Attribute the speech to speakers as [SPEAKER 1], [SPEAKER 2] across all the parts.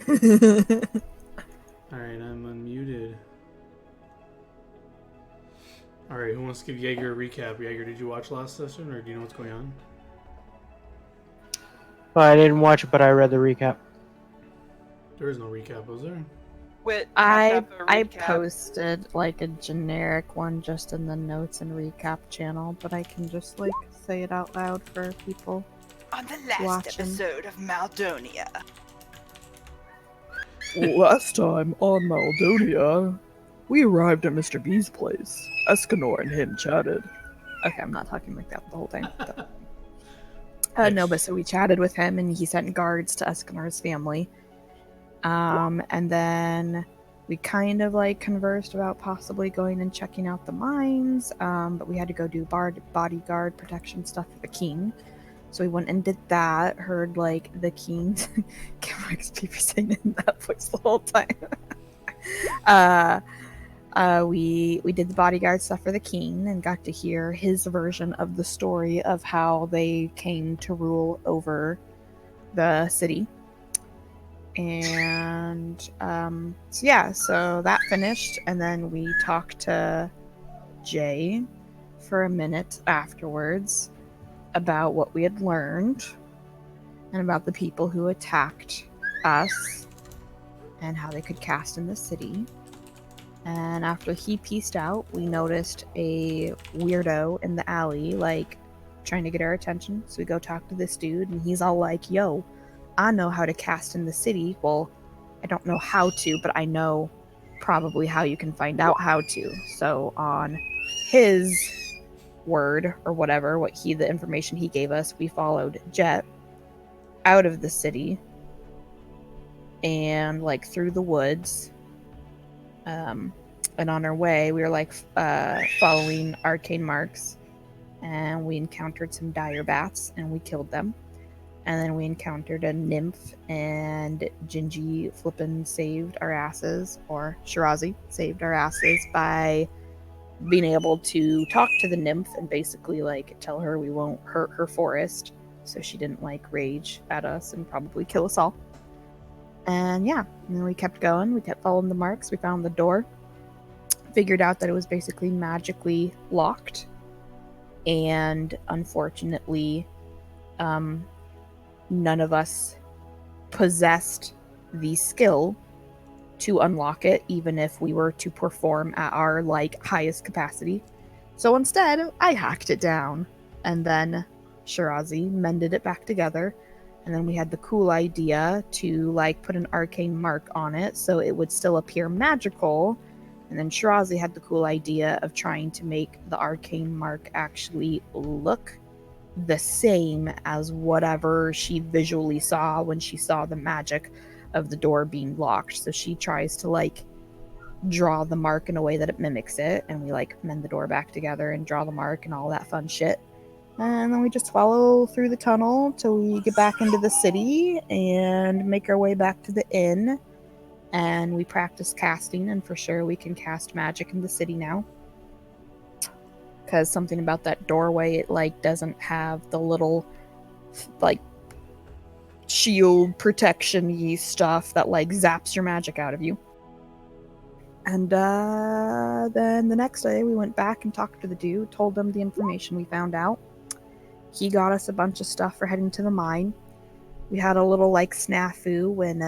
[SPEAKER 1] Alright, I'm unmuted. Alright, who wants to give Jaeger a recap? Jaeger, did you watch last session, or do you know what's going on?
[SPEAKER 2] Well, I didn't watch it, but I read the recap.
[SPEAKER 1] There is no recap, was there?
[SPEAKER 3] I posted like a generic one just in the notes and recap channel, but I can just like say it out loud for people
[SPEAKER 4] on the last episode of Maldonia.
[SPEAKER 3] Last time on Maldonia, we arrived at Mr. B's place. Escanor and him chatted. Okay, I'm not talking like that the whole time. No, but so we chatted with him and he sent guards to Escanor's family. And then we kind of like conversed about possibly going and checking out the mines, but we had to go do bodyguard protection stuff for the king. So we went and did that, heard like the king's people saying it in that voice the whole time. We did the bodyguard stuff for the king and got to hear his version of the story of how they came to rule over the city. And so that finished, and then we talked to Jay for a minute afterwards about what we had learned and about the people who attacked us and how they could cast in the city. And after he pieced out, we noticed a weirdo in the alley, like, trying to get our attention. So we go talk to this dude, and he's all like, yo, I know how to cast in the city. Well, I don't know how to, but I know probably how you can find out how to. So on his word or whatever, the information he gave us, we followed Jet out of the city and like through the woods. And on our way, we were like following arcane marks, and we encountered some dire bats and we killed them. And then we encountered a nymph, and Gingy flippin' saved our asses, or Shirazi saved our asses by being able to talk to the nymph and basically like tell her we won't hurt her forest, so she didn't like rage at us and probably kill us all. And yeah, and then we kept going. We kept following the marks. We found the door, figured out that it was basically magically locked, and unfortunately, none of us possessed the skill to unlock it, even if we were to perform at our like highest capacity. So instead, I hacked it down, and then Shirazi mended it back together, and then we had the cool idea to like put an arcane mark on it so it would still appear magical. And then Shirazi had the cool idea of trying to make the arcane mark actually look the same as whatever she visually saw when she saw the magic of the door being locked. So she tries to like draw the mark in a way that it mimics it, and we like mend the door back together and draw the mark and all that fun shit. And then we just follow through the tunnel till we get back into the city and make our way back to the inn. And we practice casting, and for sure we can cast magic in the city now. Because something about that doorway, it like doesn't have the little like shield protection-y stuff that like zaps your magic out of you. And then the next day we went back and talked to the dude, told him the information we found out. He got us a bunch of stuff for heading to the mine. We had a little like snafu when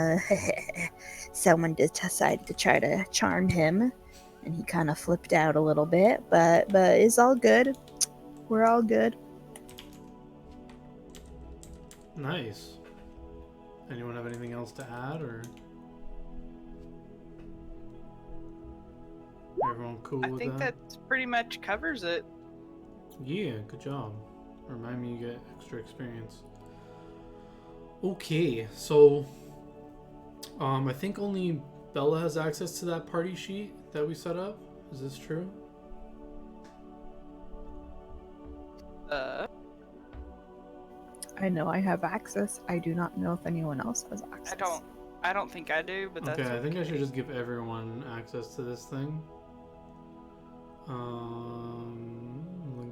[SPEAKER 3] someone decided to try to charm him, and he kind of flipped out a little bit, but it's all good. We're all good.
[SPEAKER 1] Nice. Anyone have anything else to add, or everyone cool with that?
[SPEAKER 4] I think that pretty much covers it.
[SPEAKER 1] Yeah, good job. Remind me you get extra experience. Okay, so I think only Bella has access to that party sheet that we set up. Is this true?
[SPEAKER 3] I know I have access. I do not know if anyone else has access.
[SPEAKER 4] I don't think I do, but that's okay.
[SPEAKER 1] I think I should just give everyone access to this thing.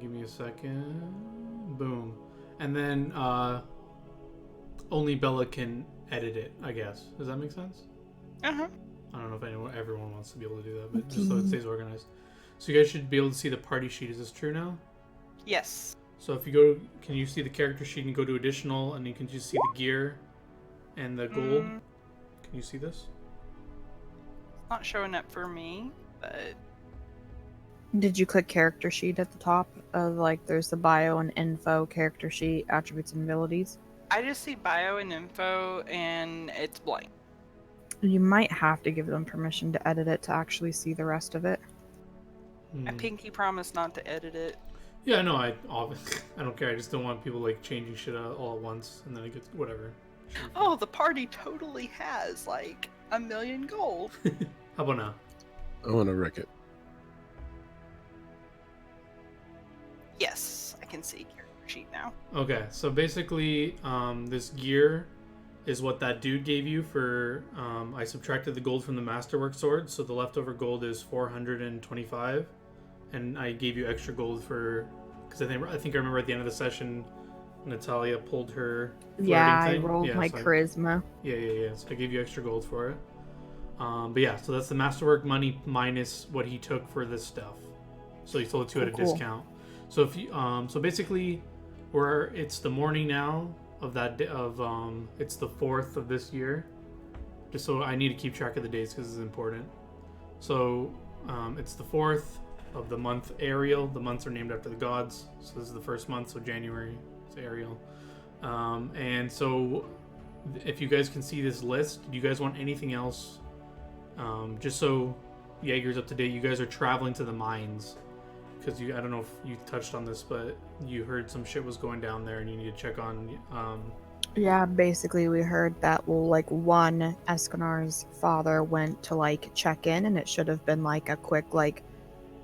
[SPEAKER 1] Give me a second. Boom. And then only Bella can edit it, I guess. Does that make sense?
[SPEAKER 4] Uh-huh.
[SPEAKER 1] I don't know if everyone wants to be able to do that, but just so it stays organized. So you guys should be able to see the party sheet. Is this true now?
[SPEAKER 4] Yes.
[SPEAKER 1] So if you go, can you see the character sheet and go to additional, and you can just see the gear and the gold? Can you see this?
[SPEAKER 4] Not showing up for me, but
[SPEAKER 3] Did you click character sheet at the top of like there's the bio and info, character sheet, attributes and abilities?
[SPEAKER 4] I just see bio and info, and it's blank.
[SPEAKER 3] You might have to give them permission to edit it to actually see the rest of it.
[SPEAKER 4] I pinky promise not to edit it.
[SPEAKER 1] Yeah, no, I don't care. I just don't want people like changing shit out all at once, and then it gets whatever.
[SPEAKER 4] Oh, the party totally has like 1,000,000 gold.
[SPEAKER 1] How about now?
[SPEAKER 5] I want to wreck it.
[SPEAKER 4] Yes, I can see character sheet now.
[SPEAKER 1] Okay, so basically, this gear is what that dude gave you for. I subtracted the gold from the masterwork sword, so the leftover gold is 425, and I gave you extra gold for because I think I remember at the end of the session, Natalia pulled her.
[SPEAKER 3] Yeah, I
[SPEAKER 1] thing.
[SPEAKER 3] rolled my charisma.
[SPEAKER 1] Yeah. So I gave you extra gold for it. But yeah, so that's the masterwork money minus what he took for this stuff. So he sold it to you at a discount. So if you so basically, it's the morning now of that it's the 4th of this year. Just so I need to keep track of the days because it's important. So it's the 4th of the month Ariel. The months are named after the gods. So this is the first month. So January is Ariel. And so if you guys can see this list, do you guys want anything else? Just so Jaeger's up to date, you guys are traveling to the mines. Because I don't know if you touched on this, but you heard some shit was going down there and you need to check on...
[SPEAKER 3] Yeah, basically we heard that, like, one Escanar's father went to, like, check in, and it should have been, like, a quick, like,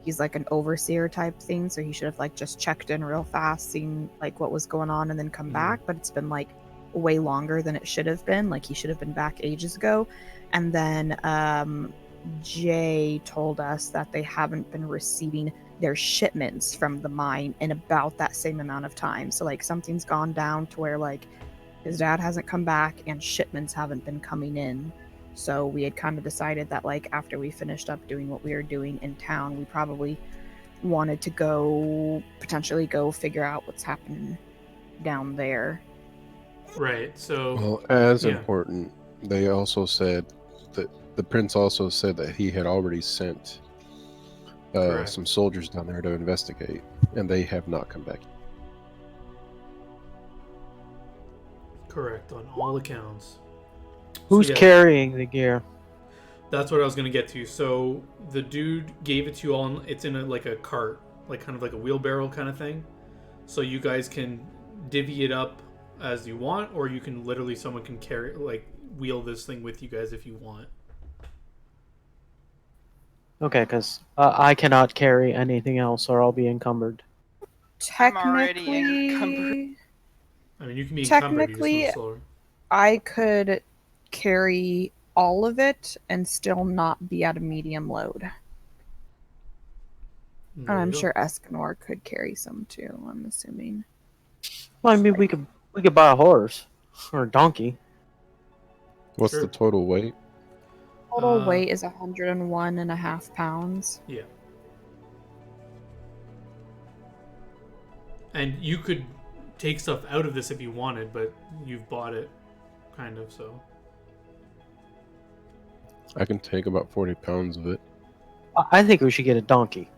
[SPEAKER 3] he's, like, an overseer type thing, so he should have, like, just checked in real fast, seen, like, what was going on, and then come back, but it's been, like, way longer than it should have been. Like, he should have been back ages ago. And then, Jay told us that they haven't been receiving their shipments from the mine in about that same amount of time. So like something's gone down to where like his dad hasn't come back and shipments haven't been coming in. So we had kind of decided that like after we finished up doing what we were doing in town, we probably wanted to potentially go figure out what's happening down there.
[SPEAKER 1] Right, so...
[SPEAKER 5] Well, as important, they also said that the prince also said that he had already sent some soldiers down there to investigate, and they have not come back.
[SPEAKER 1] Correct, on all accounts.
[SPEAKER 2] Who's carrying the gear?
[SPEAKER 1] That's what I was going to get to. So the dude gave it to you all, it's in like a cart, like kind of like a wheelbarrow kind of thing. So you guys can divvy it up as you want, or you can literally, someone can carry, like, wheel this thing with you guys if you want.
[SPEAKER 2] Okay, because I cannot carry anything else or I'll be encumbered.
[SPEAKER 3] Technically,
[SPEAKER 1] I mean, you can be encumbered, you just move slower.
[SPEAKER 3] I could carry all of it and still not be at a medium load. I'm sure Escanor could carry some too, I'm assuming.
[SPEAKER 2] Well, I mean, we could buy a horse or a donkey.
[SPEAKER 5] What's the total weight?
[SPEAKER 3] Total weight is 101.5 pounds.
[SPEAKER 1] Yeah. And you could take stuff out of this if you wanted, but you've bought it, kind of, so.
[SPEAKER 5] I can take about 40 pounds of it.
[SPEAKER 2] I think we should get a donkey.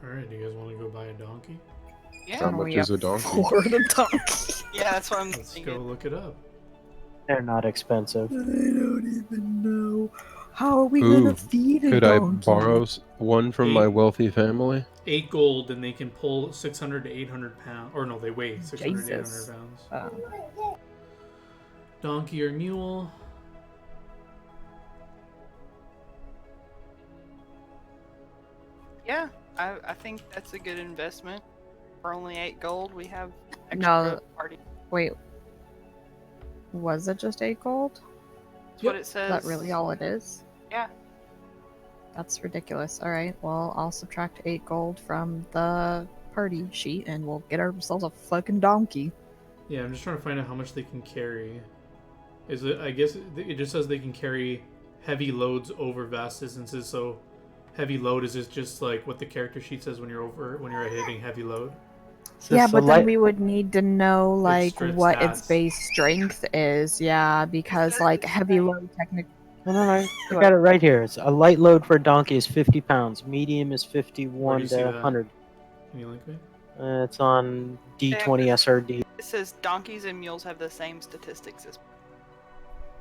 [SPEAKER 1] Alright, do you guys want to go buy a donkey?
[SPEAKER 4] Yeah.
[SPEAKER 5] How much is a donkey?
[SPEAKER 3] Afford a donkey.
[SPEAKER 4] Yeah, that's what I'm
[SPEAKER 1] Let's
[SPEAKER 4] thinking.
[SPEAKER 1] go look it up.
[SPEAKER 2] They're not expensive.
[SPEAKER 3] I don't even know. How are we gonna feed a
[SPEAKER 5] Could
[SPEAKER 3] donkey?
[SPEAKER 5] I borrow one from my wealthy family?
[SPEAKER 1] 8 gold, and they can pull 600 to 800 pounds. Or no, they weigh 600 to 800
[SPEAKER 3] Jesus.
[SPEAKER 1] pounds. Donkey or mule?
[SPEAKER 4] Yeah, I think that's a good investment. For only 8 gold, we have extra
[SPEAKER 3] No.
[SPEAKER 4] party.
[SPEAKER 3] Wait. Was it just 8 gold?
[SPEAKER 4] That's what it
[SPEAKER 3] Is
[SPEAKER 4] says.
[SPEAKER 3] that really all it is?
[SPEAKER 4] Yeah.
[SPEAKER 3] That's ridiculous. Alright, well, I'll subtract 8 gold from the party sheet and we'll get ourselves a fucking donkey.
[SPEAKER 1] Yeah, I'm just trying to find out how much they can carry. Is it? I guess it just says they can carry heavy loads over vast distances. So, heavy load is just like what the character sheet says when you're hitting heavy load.
[SPEAKER 3] Yeah,
[SPEAKER 2] This
[SPEAKER 3] but
[SPEAKER 2] light-
[SPEAKER 3] then we would need to know like
[SPEAKER 1] strength
[SPEAKER 3] what its
[SPEAKER 1] stats.
[SPEAKER 3] base strength is. Yeah, because
[SPEAKER 4] says
[SPEAKER 3] like
[SPEAKER 4] it's
[SPEAKER 3] heavy
[SPEAKER 4] strength.
[SPEAKER 3] load technically.
[SPEAKER 2] No, I
[SPEAKER 3] Go
[SPEAKER 2] got it right here. It's a light load for a donkey is 50 pounds. Medium is
[SPEAKER 1] Where do
[SPEAKER 2] 51
[SPEAKER 1] you see
[SPEAKER 2] to
[SPEAKER 1] that?
[SPEAKER 2] 100.
[SPEAKER 1] Can you link me?
[SPEAKER 2] It's on D20 SRD.
[SPEAKER 4] It says donkeys and mules have the same statistics as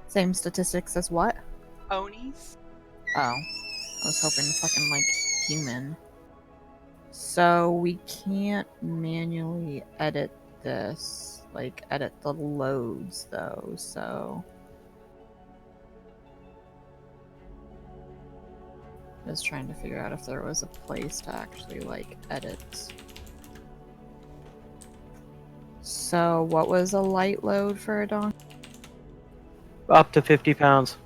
[SPEAKER 3] Same statistics as what?
[SPEAKER 4] ponies.
[SPEAKER 3] Oh, I was hoping fucking like human. So we can't manually edit this, like edit the loads though. So I was trying to figure out if there was a place to actually like edit. So what was a light load for a donkey?
[SPEAKER 2] Up to 50 pounds.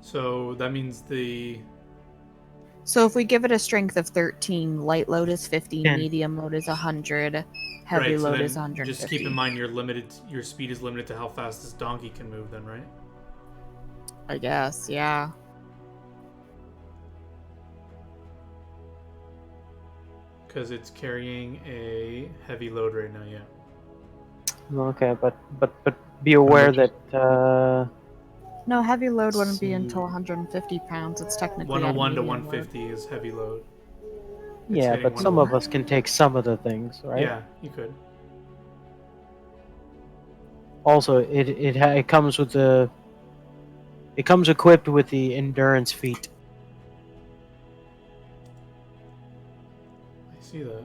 [SPEAKER 1] So that means the
[SPEAKER 3] So if we give it a strength of 13, light load is 50,
[SPEAKER 2] 10.
[SPEAKER 3] medium load is 100, heavy
[SPEAKER 1] right. So
[SPEAKER 3] load
[SPEAKER 1] then
[SPEAKER 3] is 150.
[SPEAKER 1] just keep in mind you're limited. Your speed is limited to how fast this donkey can move. Then, right?
[SPEAKER 3] I guess, yeah.
[SPEAKER 1] Because it's carrying a heavy load right now. Yeah.
[SPEAKER 2] Okay, but be aware that
[SPEAKER 3] No, heavy load wouldn't be
[SPEAKER 2] see.
[SPEAKER 3] until 150 pounds. It's technically
[SPEAKER 1] 101
[SPEAKER 3] at
[SPEAKER 1] to
[SPEAKER 3] medium
[SPEAKER 1] 150 is heavy load.
[SPEAKER 2] yeah,
[SPEAKER 1] hitting
[SPEAKER 2] but some of
[SPEAKER 1] 101.
[SPEAKER 2] us can take some of the things, right?
[SPEAKER 1] Yeah, you could.
[SPEAKER 2] Also, it comes with the it comes equipped with the endurance feat.
[SPEAKER 1] I see that.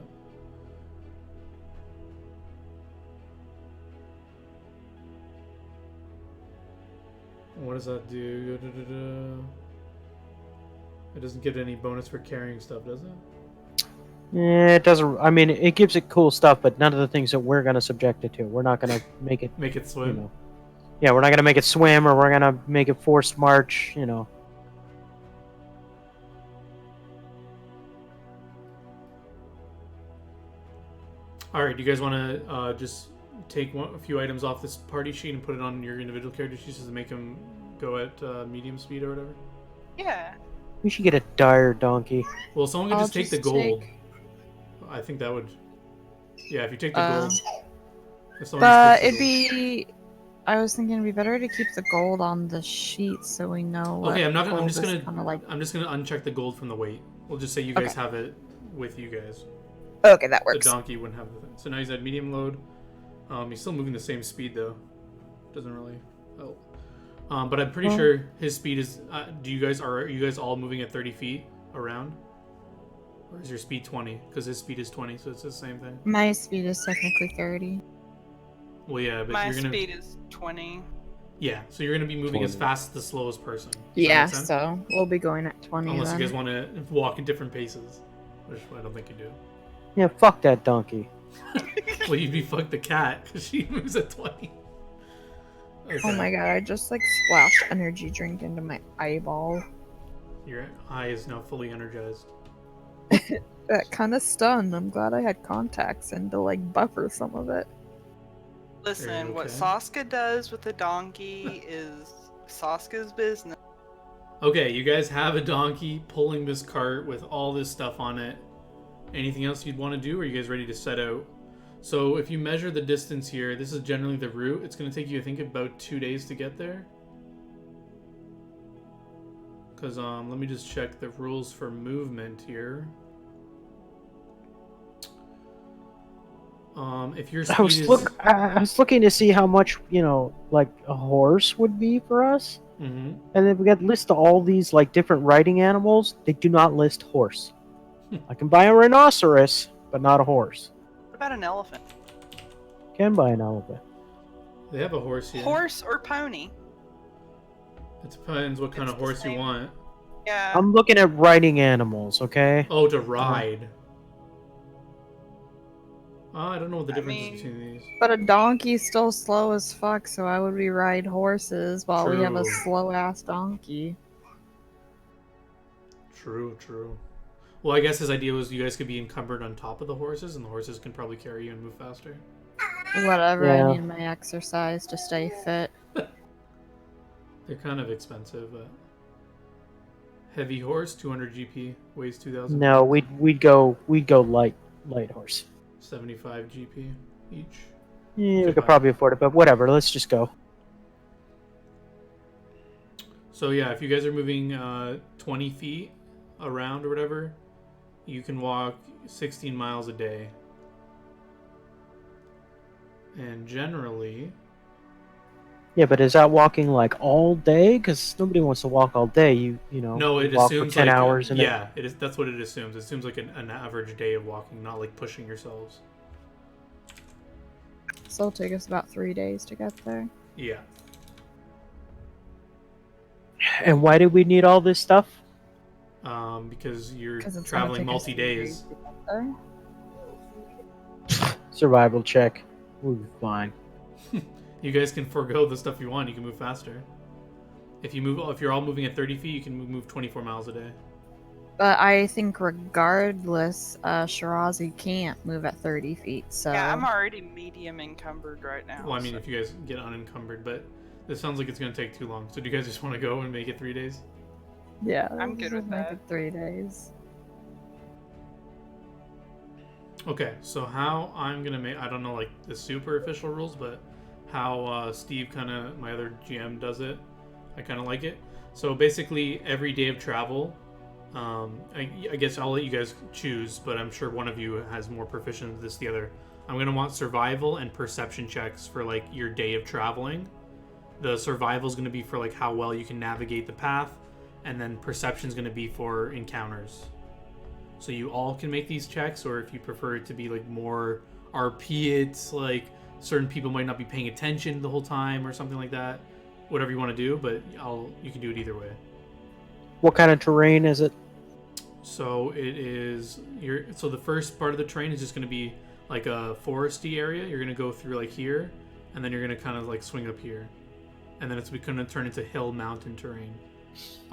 [SPEAKER 1] What does that do? It doesn't give any bonus for carrying stuff, does it?
[SPEAKER 2] Yeah, it doesn't. I mean, it gives it cool stuff, but none of the things that we're gonna subject it to. We're not gonna make it.
[SPEAKER 1] Make it swim.
[SPEAKER 2] You know. Yeah, we're not gonna make it swim, or we're gonna make it forced march. You know.
[SPEAKER 1] All right, do you guys want to just take a few items off this party sheet and put it on your individual character sheets to make them go at medium speed or whatever?
[SPEAKER 4] Yeah.
[SPEAKER 2] We should get a dire donkey.
[SPEAKER 1] Well, someone could
[SPEAKER 3] I'll
[SPEAKER 1] just take the
[SPEAKER 3] just
[SPEAKER 1] gold.
[SPEAKER 3] take-
[SPEAKER 1] I think that would. Yeah, if you take the
[SPEAKER 3] Uh,
[SPEAKER 1] gold. If someone
[SPEAKER 3] But
[SPEAKER 1] just takes
[SPEAKER 3] it'd
[SPEAKER 1] the gold.
[SPEAKER 3] be. I was thinking it'd be better to keep the gold on the sheet so we know. What
[SPEAKER 1] Okay, I'm not. I'm
[SPEAKER 3] gold
[SPEAKER 1] just
[SPEAKER 3] is
[SPEAKER 1] gonna.
[SPEAKER 3] kinda like.
[SPEAKER 1] I'm just gonna uncheck the gold from the weight. We'll just say you guys
[SPEAKER 3] Okay.
[SPEAKER 1] have it with you guys.
[SPEAKER 3] Okay, that
[SPEAKER 1] The
[SPEAKER 3] works.
[SPEAKER 1] donkey wouldn't have the thing. So now he's at medium load. He's still moving the same speed though. Doesn't really help. But I'm pretty sure his speed is. Are you guys all moving at 30 feet around? Or is your speed 20? Because his speed is 20, so it's the same thing.
[SPEAKER 3] My speed is technically 30.
[SPEAKER 1] Well, yeah, but
[SPEAKER 4] My
[SPEAKER 1] you're gonna.
[SPEAKER 4] speed is 20.
[SPEAKER 1] Yeah, so you're gonna be moving as
[SPEAKER 5] 20.
[SPEAKER 1] fast as the slowest person. Does that
[SPEAKER 3] Yeah,
[SPEAKER 1] make sense?
[SPEAKER 3] so we'll be going at 20
[SPEAKER 1] Unless
[SPEAKER 3] then.
[SPEAKER 1] you guys want to walk in different paces, which I don't think you do.
[SPEAKER 2] Yeah, fuck that donkey.
[SPEAKER 1] Well, you'd be fuck the cat because she moves at 20. Okay.
[SPEAKER 3] Oh my god, I just like splashed energy drink into my eyeball.
[SPEAKER 1] Your eye is now fully energized.
[SPEAKER 3] That kind of stunned. I'm glad I had contacts in to like buffer some of it.
[SPEAKER 4] Listen, what
[SPEAKER 1] okay?
[SPEAKER 4] Saska does with the donkey is Saska's business.
[SPEAKER 1] Okay, you guys have a donkey pulling this cart with all this stuff on it. Anything else you'd want to do, or are you guys ready to set out? So if you measure the distance here, this is generally the route. It's going to take you, I think, about 2 days to get there. Because let me just check the rules for movement here. If your speed
[SPEAKER 2] I was looking to see how much, like a horse would be for us.
[SPEAKER 1] Mhm.
[SPEAKER 2] And then we got list all these like different riding animals. They do not list horse. I can buy a rhinoceros, but not a horse.
[SPEAKER 4] What about an elephant?
[SPEAKER 2] Can buy an elephant.
[SPEAKER 1] They have a horse here.
[SPEAKER 4] Horse or pony?
[SPEAKER 1] It depends what kind
[SPEAKER 4] It's
[SPEAKER 1] of
[SPEAKER 4] the
[SPEAKER 1] horse you
[SPEAKER 4] same.
[SPEAKER 1] want.
[SPEAKER 4] Yeah.
[SPEAKER 2] I'm looking at riding animals, okay?
[SPEAKER 1] Oh, to ride. I don't know what the
[SPEAKER 4] I
[SPEAKER 1] difference is
[SPEAKER 4] mean-
[SPEAKER 1] between these.
[SPEAKER 3] But a donkey's still slow as fuck, so why would we ride horses while we have a
[SPEAKER 1] True.
[SPEAKER 3] slow ass donkey?
[SPEAKER 1] True, true. Well, I guess his idea was you guys could be encumbered on top of the horses, and the horses can probably carry you and move faster.
[SPEAKER 3] Whatever,
[SPEAKER 2] Yeah.
[SPEAKER 3] I need my exercise to stay fit.
[SPEAKER 1] They're kind of expensive, but heavy horse, 200 GP, weighs 2,000.
[SPEAKER 2] No, we'd go light horse.
[SPEAKER 1] 75 GP each.
[SPEAKER 2] Yeah, we
[SPEAKER 1] Good
[SPEAKER 2] could
[SPEAKER 1] buy.
[SPEAKER 2] probably afford it, but whatever. Let's just go.
[SPEAKER 1] So yeah, if you guys are moving 20 feet around or whatever, you can walk 16 miles a day. And generally,
[SPEAKER 2] Yeah, but is that walking like all day? Because nobody wants to walk all day. You know.
[SPEAKER 1] no, it
[SPEAKER 2] walk
[SPEAKER 1] assumes
[SPEAKER 2] for 10
[SPEAKER 1] like
[SPEAKER 2] hours. And
[SPEAKER 1] yeah, it is. That's what it assumes. It assumes like an average day of walking, not like pushing yourselves.
[SPEAKER 3] So it'll take us about 3 days to get there.
[SPEAKER 1] Yeah.
[SPEAKER 2] And why do we need all this stuff?
[SPEAKER 1] Because you're
[SPEAKER 3] 'Cause it's gonna
[SPEAKER 1] traveling
[SPEAKER 3] take us
[SPEAKER 1] multi
[SPEAKER 3] 3
[SPEAKER 1] days.
[SPEAKER 3] to get there.
[SPEAKER 2] Survival check. We'll be fine.
[SPEAKER 1] You guys can forego the stuff you want. You can move faster. If you're all moving at 30 feet, you can move 24 miles a day.
[SPEAKER 3] But I think regardless, Shirazi can't move at 30 feet, so...
[SPEAKER 4] Yeah, I'm already medium encumbered right now.
[SPEAKER 1] Well, I mean,
[SPEAKER 4] so-
[SPEAKER 1] if you guys get unencumbered, but this sounds like it's going to take too long. So do you guys just want to go and make it 3 days?
[SPEAKER 3] Yeah,
[SPEAKER 4] I'm
[SPEAKER 3] let's
[SPEAKER 4] good
[SPEAKER 3] just
[SPEAKER 4] with
[SPEAKER 3] make
[SPEAKER 4] that.
[SPEAKER 3] it 3 days.
[SPEAKER 1] Okay, so how I'm going to make... I don't know, like, the super official rules, but how Steve kind of, my other GM, does it. I kind of like it. So basically, every day of travel... I guess I'll let you guys choose, but I'm sure one of you has more proficient at this than the other. I'm going to want survival and perception checks for, like, your day of traveling. The survival is going to be for, like, how well you can navigate the path, and then perception is going to be for encounters. So you all can make these checks, or if you prefer it to be, like, more RP, it's, like, certain people might not be paying attention the whole time or something like that. Whatever you want to do, but you can do it either way.
[SPEAKER 2] What kind of terrain is it?
[SPEAKER 1] So it is so the first part of the terrain is just going to be like a foresty area. You're going to go through like here, and then you're going to kind of like swing up here, and then it's going to turn into hill mountain terrain.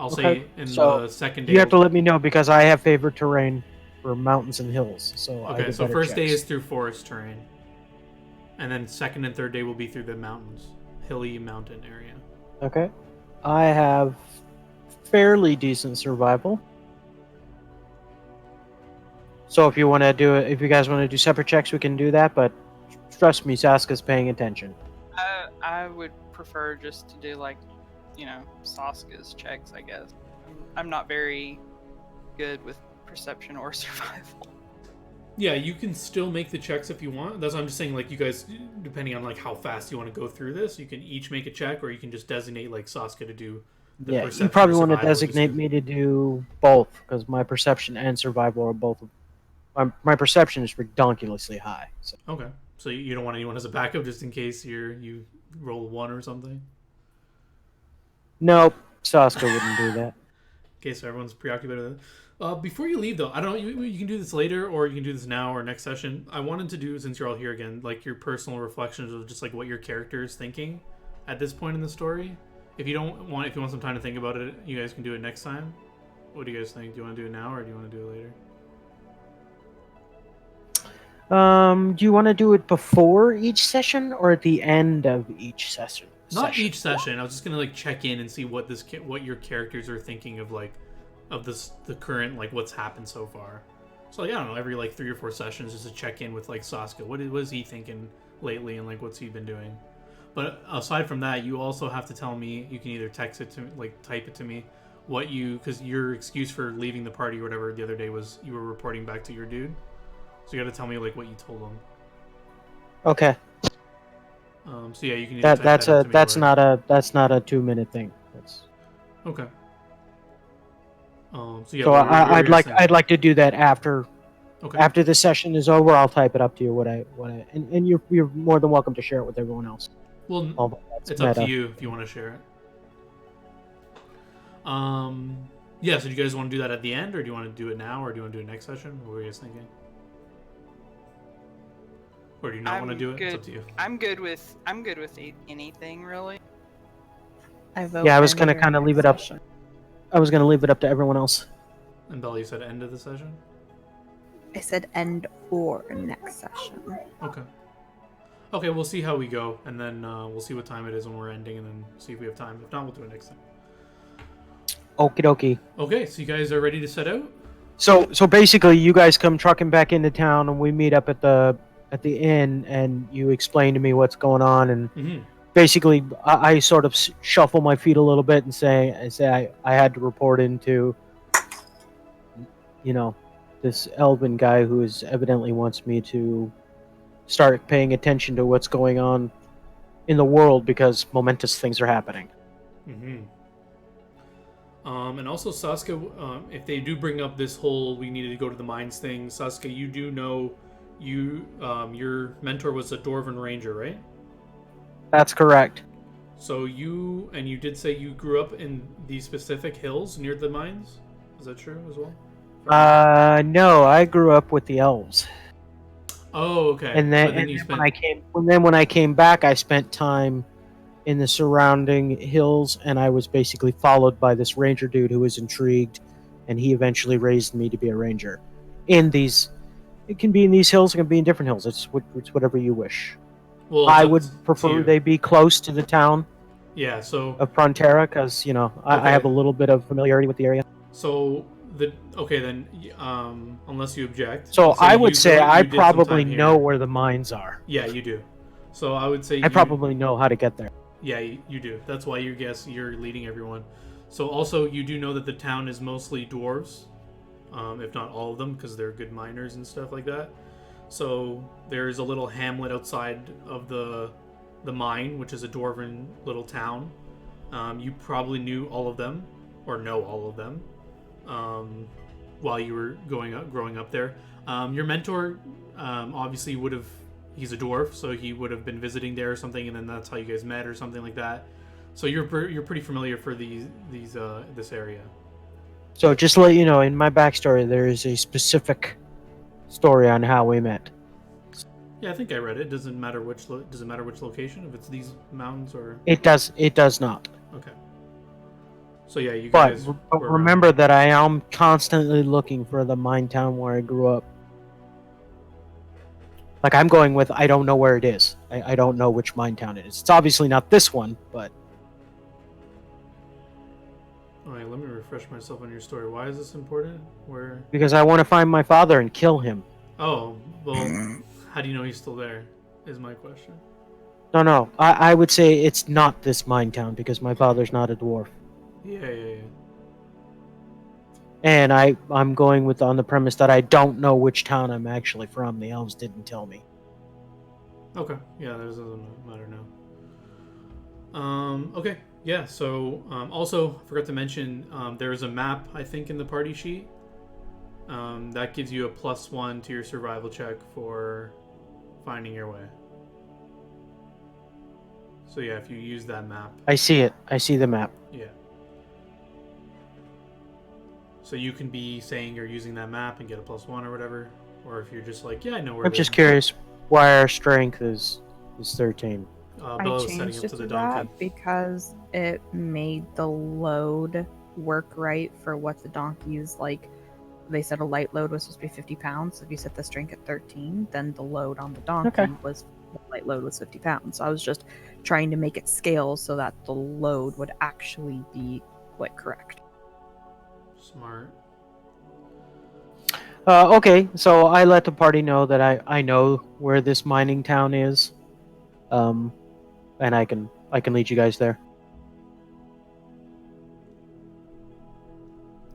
[SPEAKER 1] I'll say in
[SPEAKER 2] so
[SPEAKER 1] the second day.
[SPEAKER 2] You have to let me know because I have favorite terrain for mountains and hills. So I
[SPEAKER 1] Okay,
[SPEAKER 2] get
[SPEAKER 1] so
[SPEAKER 2] better
[SPEAKER 1] first day
[SPEAKER 2] checks.
[SPEAKER 1] is through forest terrain, and then second and third day will be through the mountains, hilly mountain area.
[SPEAKER 2] Okay. I have fairly decent survival. So if you want to do it, if you guys want to do separate checks, we can do that. But trust me, Saska's paying attention.
[SPEAKER 4] I would prefer just to do like, Saska's checks, I guess. I'm not very good with perception or survival.
[SPEAKER 1] Yeah, you can still make the checks if you want. That's what I'm just saying. Like you guys, depending on like how fast you want to go through this, you can each make a check, or you can just designate like Saska to do the
[SPEAKER 2] Yeah,
[SPEAKER 1] perception
[SPEAKER 2] you probably
[SPEAKER 1] or
[SPEAKER 2] want to
[SPEAKER 1] survival, just
[SPEAKER 2] designate
[SPEAKER 1] 'cause-
[SPEAKER 2] me to do both because my perception and survival are both. My perception is ridiculously high. So.
[SPEAKER 1] Okay, so you don't want anyone as a backup just in case you roll a 1 or something.
[SPEAKER 2] Nope, Saska wouldn't do that.
[SPEAKER 1] Okay, so everyone's preoccupied with it. Before you leave, though, I don't know. You can do this later, or you can do this now or next session. I wanted to do, since you're all here again, like your personal reflections of just like what your character is thinking at this point in the story. If you want some time to think about it, you guys can do it next time. What do you guys think? Do you want to do it now, or do you want to do it later?
[SPEAKER 2] Do you want to do it before each session or at the end of each session?
[SPEAKER 1] Not each session. I was just gonna like check in and see what your characters are thinking of the current like what's happened so far. So like I don't know, every like 3 or 4 sessions just to check in with like Saska. What is he thinking lately and like what's he been doing? But aside from that, you also have to tell me. You can either text it to me, like type it to me, because your excuse for leaving the party or whatever the other day was you were reporting back to your dude. So you got to tell me like what you told him.
[SPEAKER 2] Okay.
[SPEAKER 1] So yeah, you can. Either type that into me
[SPEAKER 2] That's not a 2-minute thing. That's
[SPEAKER 1] okay. So yeah.
[SPEAKER 2] so I'd like to do that after
[SPEAKER 1] Okay.
[SPEAKER 2] after the session is over. I'll type it up to you and you're more than welcome to share it with everyone else.
[SPEAKER 1] Well,
[SPEAKER 2] Although that's
[SPEAKER 1] it's up to
[SPEAKER 2] meta.
[SPEAKER 1] you if you want to share it. Yeah. So do you guys want to do that at the end, or do you want to do it now, or do you want to do it next session? What were you guys thinking? Or do you not want to do it?
[SPEAKER 4] Good.
[SPEAKER 1] It's up to you.
[SPEAKER 4] I'm good with anything really.
[SPEAKER 3] I vote.
[SPEAKER 2] Yeah, I was
[SPEAKER 3] end
[SPEAKER 2] gonna
[SPEAKER 3] your
[SPEAKER 2] kind of
[SPEAKER 3] next
[SPEAKER 2] leave it up.
[SPEAKER 3] session.
[SPEAKER 2] I was gonna leave it up to everyone else.
[SPEAKER 1] And Bella, you said end of the session?
[SPEAKER 3] I said end or next session.
[SPEAKER 1] Okay. Okay, we'll see how we go, and then we'll see what time it is when we're ending, and then see if we have time. If not, we'll do it next time.
[SPEAKER 2] Okie dokie.
[SPEAKER 1] Okay, so you guys are ready to set out?
[SPEAKER 2] So basically, you guys come trucking back into town, and we meet up at the inn, and you explain to me what's going on, and
[SPEAKER 1] Mm-hmm.
[SPEAKER 2] basically, I sort of shuffle my feet a little bit and say I had to report into, this Elven guy who is evidently wants me to start paying attention to what's going on in the world because momentous things are happening.
[SPEAKER 1] Mm-hmm. And also, Sasuke, if they do bring up this whole we needed to go to the mines thing, Sasuke, you do know your mentor was a Dwarven Ranger, right?
[SPEAKER 2] That's correct.
[SPEAKER 1] So you did say you grew up in these specific hills near the mines? Is that true as well?
[SPEAKER 2] No, I grew up with the elves.
[SPEAKER 1] Oh, okay.
[SPEAKER 2] And then,
[SPEAKER 1] But then you spent...
[SPEAKER 2] when I came back, I spent time in the surrounding hills, and I was basically followed by this ranger dude who was intrigued, and he eventually raised me to be a ranger. It can be in these hills, it can be in different hills. It's whatever you wish.
[SPEAKER 1] Well,
[SPEAKER 2] I
[SPEAKER 1] it's
[SPEAKER 2] would
[SPEAKER 1] up to
[SPEAKER 2] prefer
[SPEAKER 1] you.
[SPEAKER 2] they be close to the town
[SPEAKER 1] Yeah, so...
[SPEAKER 2] of Frontera, because, I have a little bit of familiarity with the area.
[SPEAKER 1] So, then, unless you object...
[SPEAKER 2] So I would say I
[SPEAKER 1] did some
[SPEAKER 2] probably
[SPEAKER 1] time
[SPEAKER 2] know
[SPEAKER 1] here.
[SPEAKER 2] where the mines are.
[SPEAKER 1] Yeah, you do. So I would say
[SPEAKER 2] I probably know how to get there.
[SPEAKER 1] Yeah, you do. That's why you guess you're leading everyone. So also, you do know that the town is mostly dwarves, if not all of them, because they're good miners and stuff like that. So there's a little hamlet outside of the mine, which is a dwarven little town. You probably knew all of them, or know all of them, while you were growing up there. Your mentor obviously would have. He's a dwarf, so he would have been visiting there or something, and then that's how you guys met or something like that. So you're pretty familiar for this area.
[SPEAKER 2] So just to let you know, in my backstory, there is a specific story on how we met.
[SPEAKER 1] Yeah, I think I read it. Does it matter which location? If it's these mountains or...
[SPEAKER 2] It does not.
[SPEAKER 1] Okay. So yeah, you
[SPEAKER 2] But
[SPEAKER 1] guys...
[SPEAKER 2] remember that I am constantly looking for the mine town where I grew up. Like, I'm going with, I don't know where it is. I don't know which mine town it is. It's obviously not this one, but...
[SPEAKER 1] Alright, let me refresh myself on your story. Why is this important? Where...
[SPEAKER 2] Because I want to find my father and kill him.
[SPEAKER 1] Oh, well, how do you know he's still there, is my question.
[SPEAKER 2] No. I would say it's not this mine town, because my father's not a dwarf.
[SPEAKER 1] Yeah.
[SPEAKER 2] And I'm going with on the premise that I don't know which town I'm actually from. The elves didn't tell me.
[SPEAKER 1] Okay. Yeah, that doesn't matter now. Okay. Yeah, so also I forgot to mention there's a map, I think, in the party sheet. That gives you a +1 to your survival check for finding your way. So yeah, if you use that map.
[SPEAKER 2] I see it. I see the map.
[SPEAKER 1] Yeah. So you can be saying you're using that map and get a +1 or whatever. Or if you're just like, yeah, I know where
[SPEAKER 2] I'm just curious why our strength is 13.
[SPEAKER 1] Bella
[SPEAKER 3] I
[SPEAKER 1] was setting
[SPEAKER 3] changed
[SPEAKER 1] up
[SPEAKER 3] it
[SPEAKER 1] to
[SPEAKER 3] to
[SPEAKER 1] the
[SPEAKER 3] that
[SPEAKER 1] donkey.
[SPEAKER 3] because it made the load work right for what the donkey is like. They said a light load was supposed to be 50 pounds. So if you set the strength at 13, then the load on the donkey was the light load was 50 pounds. So I was just trying to make it scale so that the load would actually be like correct.
[SPEAKER 1] Smart.
[SPEAKER 2] Okay, so I let the party know that I know where this mining town is, and I can lead you guys there.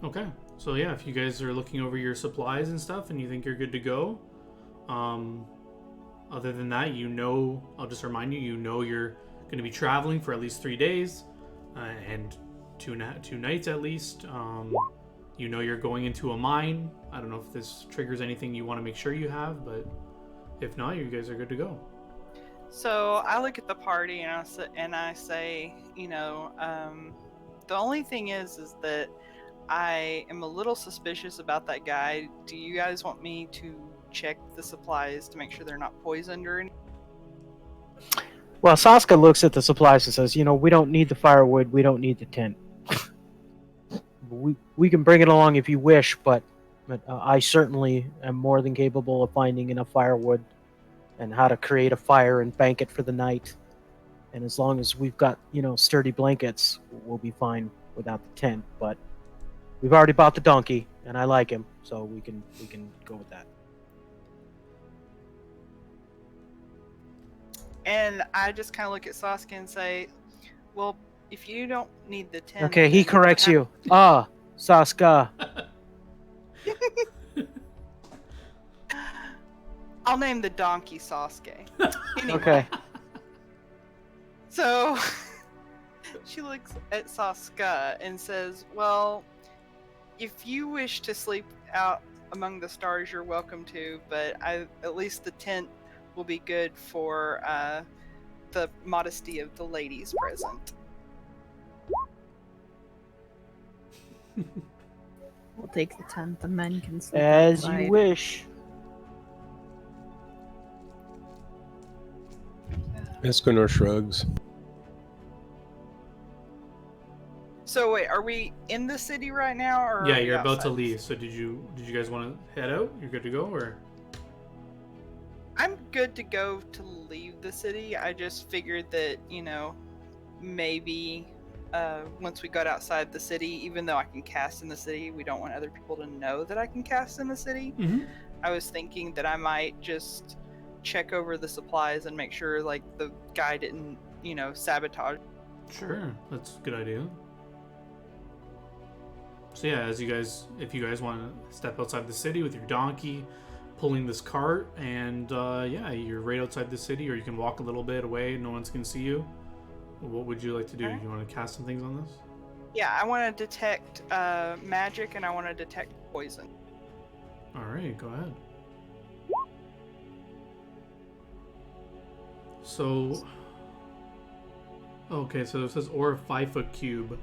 [SPEAKER 1] Okay. So yeah, if you guys are looking over your supplies and stuff and you think you're good to go, other than that, I'll just remind you, you're going to be traveling for at least 3 days, and two nights at least. You're going into a mine. I don't know if this triggers anything you want to make sure you have, but if not, you guys are good to go.
[SPEAKER 4] So I look at the party and I say, the only thing is that I am a little suspicious about that guy. Do you guys want me to check the supplies to make sure they're not poisoned or anything?
[SPEAKER 2] Well, Saska looks at the supplies and says, we don't need the firewood, we don't need the tent. We can bring it along if you wish, but I certainly am more than capable of finding enough firewood and how to create a fire and bank it for the night. And as long as we've got, sturdy blankets, we'll be fine without the tent. But we've already bought the donkey, and I like him, so we can go with that.
[SPEAKER 4] And I just kind of look at Saskia and say, well, if you don't need the tent...
[SPEAKER 2] Okay, he
[SPEAKER 4] then
[SPEAKER 2] corrects you. Ah, Saska.
[SPEAKER 4] I'll name the donkey Sasuke. Anyway,
[SPEAKER 2] Okay.
[SPEAKER 4] So she looks at Saska and says, well, if you wish to sleep out among the stars, you're welcome to, but at least the tent will be good for the modesty of the ladies present.
[SPEAKER 3] We'll take the tent. The men can sleep
[SPEAKER 2] As
[SPEAKER 3] outside.
[SPEAKER 2] you wish.
[SPEAKER 5] Escanor shrugs.
[SPEAKER 4] So wait, are we in the city right now, or
[SPEAKER 1] Yeah,
[SPEAKER 4] are we
[SPEAKER 1] you're about to
[SPEAKER 4] outside?
[SPEAKER 1] leave. So did you guys want to head out? You're good to go, or?
[SPEAKER 4] I'm good to go to leave the city. I just figured that, maybe once we got outside the city, even though I can cast in the city, we don't want other people to know that I can cast in the city.
[SPEAKER 1] Mm-hmm.
[SPEAKER 4] I was thinking that I might just check over the supplies and make sure, like, the guy didn't, sabotage.
[SPEAKER 1] Sure, that's a good idea. So yeah, if you guys want to step outside the city with your donkey, pulling this cart, and you're right outside the city, or you can walk a little bit away, no one's gonna see you. What would you like to do?
[SPEAKER 4] Okay.
[SPEAKER 1] You want to cast some things on this?
[SPEAKER 4] Yeah, I want to detect magic, and I want to detect poison.
[SPEAKER 1] All right, go ahead. So, okay, so it says or a 5-foot cube.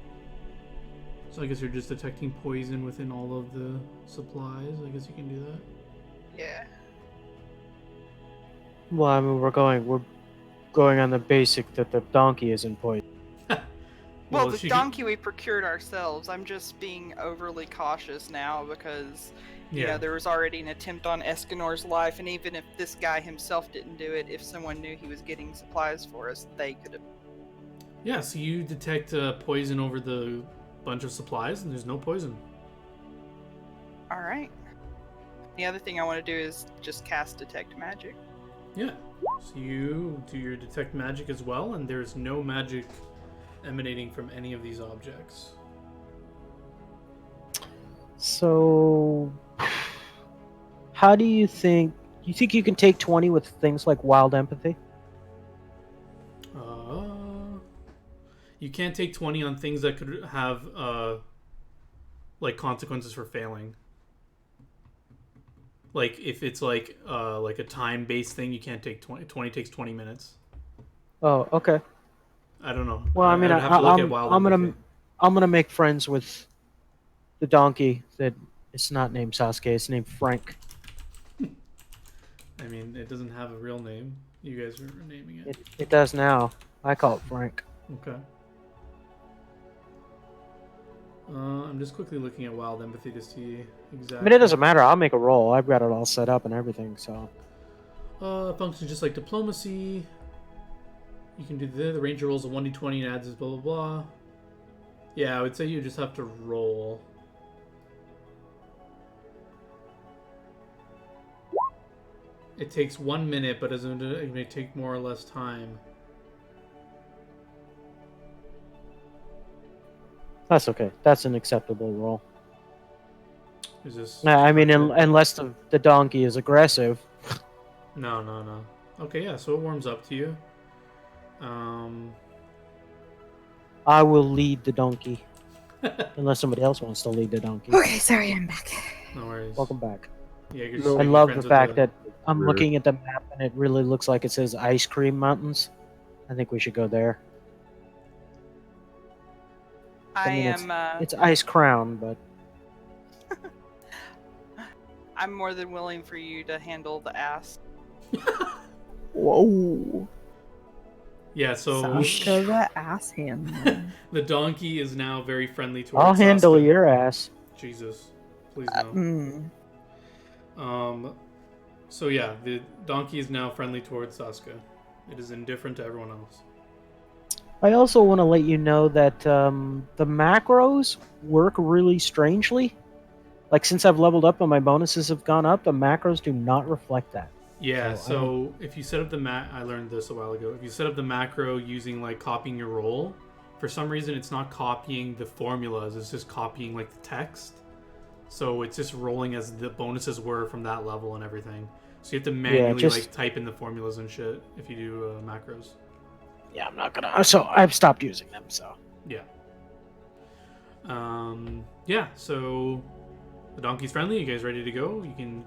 [SPEAKER 1] So I guess you're just detecting poison within all of the supplies. I guess you can do that.
[SPEAKER 4] Yeah.
[SPEAKER 2] Well, I mean, we're going on the basic that the donkey isn't poisoned.
[SPEAKER 4] Well,
[SPEAKER 1] if
[SPEAKER 4] the
[SPEAKER 1] she
[SPEAKER 4] donkey we procured ourselves. I'm just being overly cautious now because, there was already an attempt on Escanor's life, and even if this guy himself didn't do it, if someone knew he was getting supplies for us, they could have.
[SPEAKER 1] Yeah, so you detect poison over the bunch of supplies, and there's no poison.
[SPEAKER 4] All right. The other thing I want to do is just cast Detect Magic.
[SPEAKER 1] Yeah. So you do your detect magic as well, and there's no magic emanating from any of these objects.
[SPEAKER 2] So, how do you think? You think you can take 20 with things like wild empathy?
[SPEAKER 1] You can't take 20 on things that could have consequences for failing. Like if it's like a time-based thing, you can't take 20. 20 takes 20 minutes.
[SPEAKER 2] Oh, okay.
[SPEAKER 1] I don't know.
[SPEAKER 2] Well, I mean,
[SPEAKER 1] I'd have to look at wild empathy.
[SPEAKER 2] I'm gonna make friends with the donkey. That it's not named Sasuke. It's named Frank.
[SPEAKER 1] I mean, it doesn't have a real name. You guys are naming it.
[SPEAKER 2] It does now. I call it Frank.
[SPEAKER 1] Okay. I'm just quickly looking at wild empathy to see exactly.
[SPEAKER 2] I mean, it doesn't matter. I'll make a roll. I've got it all set up and everything. So.
[SPEAKER 1] Functions just like diplomacy. You can do the ranger rolls a 1d20 and adds this blah blah blah. Yeah, I would say you just have to roll. It takes 1 minute, but it may take more or less time.
[SPEAKER 2] That's okay. That's an acceptable roll.
[SPEAKER 1] Is this?
[SPEAKER 2] I mean, unless the donkey is aggressive.
[SPEAKER 1] No. Okay, yeah. So it warms up to you.
[SPEAKER 2] I will lead the donkey. Unless somebody else wants to lead the donkey.
[SPEAKER 3] Okay, sorry, I'm back.
[SPEAKER 1] No worries.
[SPEAKER 2] Welcome back.
[SPEAKER 1] Yeah, you're
[SPEAKER 5] No.
[SPEAKER 1] just
[SPEAKER 2] I
[SPEAKER 1] making
[SPEAKER 2] love
[SPEAKER 1] friends
[SPEAKER 2] the
[SPEAKER 1] with
[SPEAKER 2] fact that I'm looking at the map and it really looks like it says Ice Cream Mountains. I think we should go there.
[SPEAKER 4] I
[SPEAKER 2] mean,
[SPEAKER 4] am.
[SPEAKER 2] It's Ice Crown, but
[SPEAKER 4] I'm more than willing for you to handle the ass.
[SPEAKER 3] Whoa.
[SPEAKER 1] Yeah, so
[SPEAKER 3] Sasha the ass handler.
[SPEAKER 1] the donkey is now very friendly towards
[SPEAKER 2] I'll handle
[SPEAKER 1] Saska.
[SPEAKER 2] your ass.
[SPEAKER 1] Jesus, please no. So yeah, the donkey is now friendly towards Saska. It is indifferent to everyone else.
[SPEAKER 2] I also want to let you know that the macros work really strangely. Like, since I've leveled up and my bonuses have gone up, the macros do not reflect that.
[SPEAKER 1] Yeah,
[SPEAKER 2] So,
[SPEAKER 1] so if you set up the I learned this a while ago. If you set up the macro using like copying your roll, for some reason it's not copying the formulas, it's just copying like the text. So it's just rolling as the bonuses were from that level and everything. So you have to manually like type in the formulas and shit if you do macros.
[SPEAKER 2] Yeah, I'm not gonna. So I've stopped using them. So
[SPEAKER 1] yeah. Yeah. So the donkey's friendly. You guys ready to go? You can,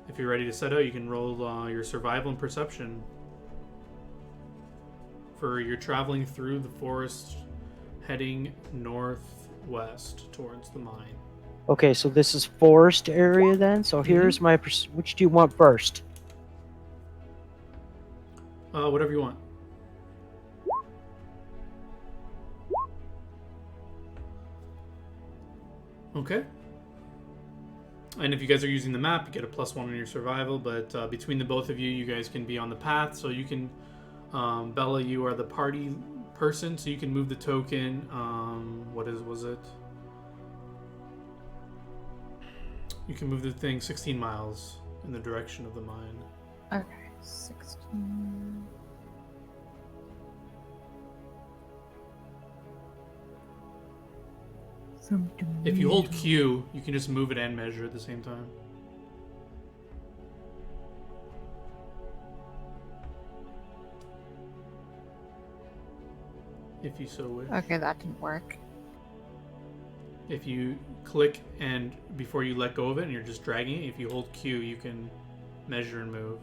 [SPEAKER 1] if you're ready to set out, you can roll your survival and perception. For you're traveling through the forest, heading northwest towards the mine.
[SPEAKER 2] Okay, so this is forest area then. So here's my. Which do you want first?
[SPEAKER 1] Whatever you want. Okay. And if you guys are using the map, you get a +1 on your survival. But between the both of you, you guys can be on the path. So you can, Bella, you are the party person, so you can move the token. Was it? You can move the thing 16 miles in the direction of the mine.
[SPEAKER 3] Okay, 16.
[SPEAKER 1] If you hold Q, you can just move it and measure at the same time. If you so wish.
[SPEAKER 3] Okay, that didn't work.
[SPEAKER 1] If you click and before you let go of it and you're just dragging it, if you hold Q, you can measure and move.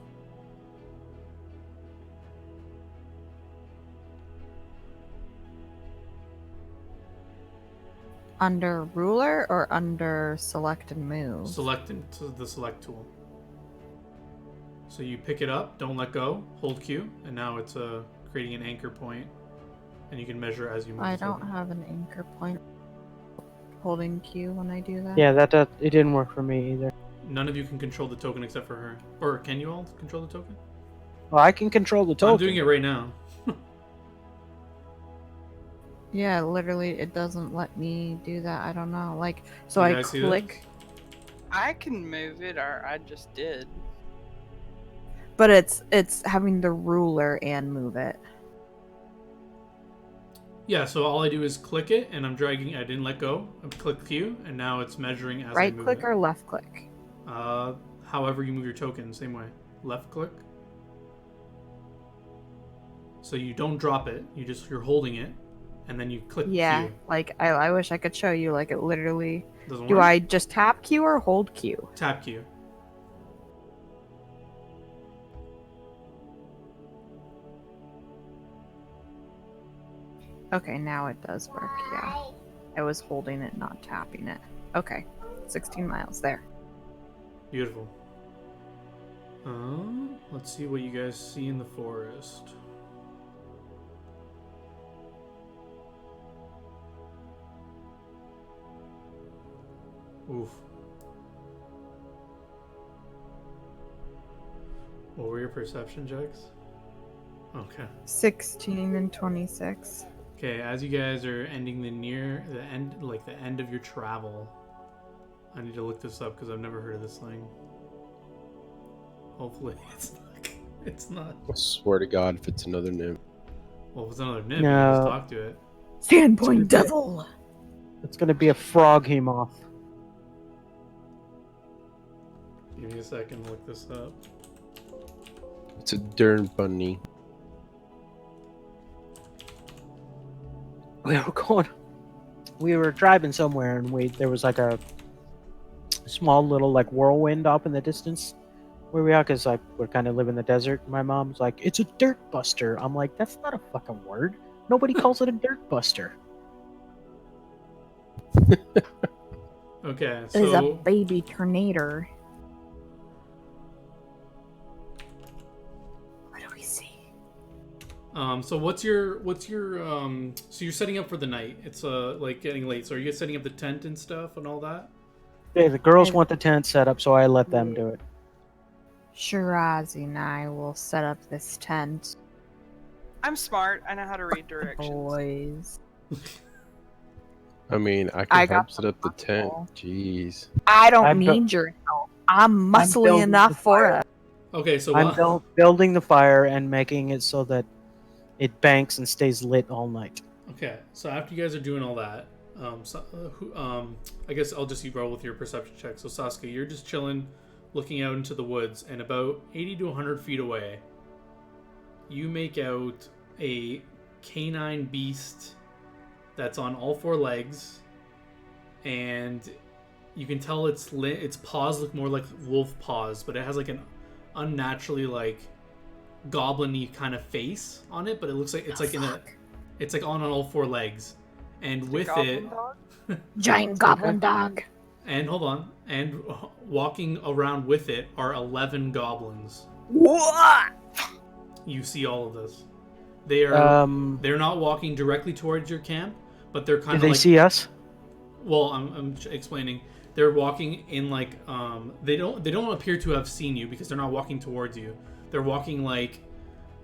[SPEAKER 3] Under ruler or under select and move?
[SPEAKER 1] Select the select tool. So you pick it up, don't let go, hold Q, and now it's creating an anchor point, and you can measure as you move.
[SPEAKER 3] I don't have an anchor point holding Q when I do that.
[SPEAKER 2] Yeah, it didn't work for me either.
[SPEAKER 1] None of you can control the token except for her. Or can you all control the token?
[SPEAKER 2] Well, I can control the token.
[SPEAKER 1] I'm doing it right now.
[SPEAKER 3] Yeah, literally, it doesn't let me do that. I don't know. Like, so I click.
[SPEAKER 4] I can move it, or I just did.
[SPEAKER 3] But it's having the ruler and move it.
[SPEAKER 1] Yeah, so all I do is click it, and I'm dragging. I didn't let go. I click Q, and now it's measuring as I move it.
[SPEAKER 3] Right click or left click?
[SPEAKER 1] However you move your token, same way. Left click. So you don't drop it. You're holding it, and then you click
[SPEAKER 3] Yeah,
[SPEAKER 1] Q.
[SPEAKER 3] like I wish I could show you. Like it literally.
[SPEAKER 1] Doesn't
[SPEAKER 3] Do
[SPEAKER 1] work?
[SPEAKER 3] I just tap Q or hold Q?
[SPEAKER 1] Tap Q.
[SPEAKER 3] Okay, now it does work. Yeah, I was holding it, not tapping it. Okay, 16 miles there.
[SPEAKER 1] Beautiful. Let's see what you guys see in the forest. Oof. What were your perception checks? Okay.
[SPEAKER 3] 16 and 26.
[SPEAKER 1] Okay, as you guys are ending the end of your travel, I need to look this up because I've never heard of this thing. Hopefully it's not.
[SPEAKER 5] I swear to God, if it's another nymph.
[SPEAKER 1] Well, if it's another nymph,
[SPEAKER 2] No.
[SPEAKER 1] you can just talk to it.
[SPEAKER 3] Sandpoint Devil!
[SPEAKER 2] It's gonna be a frog hemoth.
[SPEAKER 1] Give me a second to look this up.
[SPEAKER 5] It's a darn bunny.
[SPEAKER 2] We were driving somewhere, and there was like a small little like whirlwind up in the distance where we are, because like we're kind of live in the desert. My mom's like, "It's a dirt buster." I'm like, "That's not a fucking word. Nobody calls it a dirt buster."
[SPEAKER 1] Okay,
[SPEAKER 3] It is a
[SPEAKER 1] so
[SPEAKER 3] baby tornado.
[SPEAKER 1] So what's your so you're setting up for the night. It's like getting late. So are you guys setting up the tent and stuff and all that?
[SPEAKER 2] Yeah, the girls want the tent set up, so I let them do it.
[SPEAKER 3] Shirazi and I will set up this tent.
[SPEAKER 4] I'm smart. I know how to read directions.
[SPEAKER 3] Boys.
[SPEAKER 5] I mean, I
[SPEAKER 3] I
[SPEAKER 5] can
[SPEAKER 3] got
[SPEAKER 5] help set
[SPEAKER 3] the
[SPEAKER 5] up the tent.
[SPEAKER 3] muscle.
[SPEAKER 5] Jeez.
[SPEAKER 3] I don't
[SPEAKER 2] I'm
[SPEAKER 3] need your help. I'm muscly
[SPEAKER 2] building
[SPEAKER 3] enough
[SPEAKER 2] the
[SPEAKER 3] for
[SPEAKER 2] fire.
[SPEAKER 3] it.
[SPEAKER 1] Okay, so
[SPEAKER 2] I'm building the fire and making it so that it banks and stays lit all night.
[SPEAKER 1] okay, so after you guys are doing all that, I guess I'll just roll with your perception check. So Sasuke, you're just chilling, looking out into the woods, and about 80 to 100 feet away, you make out a canine beast that's on all four legs, and you can tell its paws look more like wolf paws, but it has like an unnaturally like goblin-y kind of face on it, but it looks like it's like on all four legs, and with it,
[SPEAKER 3] Giant goblin dog.
[SPEAKER 1] and hold on, and walking around with it are 11 goblins.
[SPEAKER 3] What?
[SPEAKER 1] You see all of this. They're
[SPEAKER 2] Do
[SPEAKER 1] not walking directly towards your camp, but they're kind of
[SPEAKER 2] they
[SPEAKER 1] like,
[SPEAKER 2] see us?
[SPEAKER 1] well, I'm explaining. They're walking in like they don't appear to have seen you because they're not walking towards you. They're walking like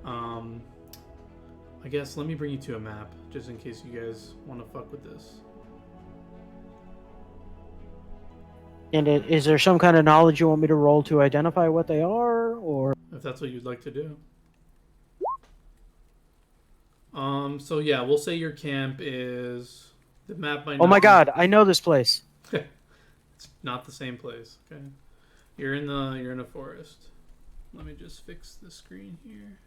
[SPEAKER 1] I guess let me bring you to a map just in case you guys want to fuck with this.
[SPEAKER 2] And is there some kind of knowledge you want me to roll to identify what they are, or?
[SPEAKER 1] If that's what you'd like to do. So yeah, we'll say your camp is the map might
[SPEAKER 2] Oh my
[SPEAKER 1] not be-
[SPEAKER 2] God, I know this place.
[SPEAKER 1] It's not the same place. Okay, you're in a forest. Let me just fix the screen here.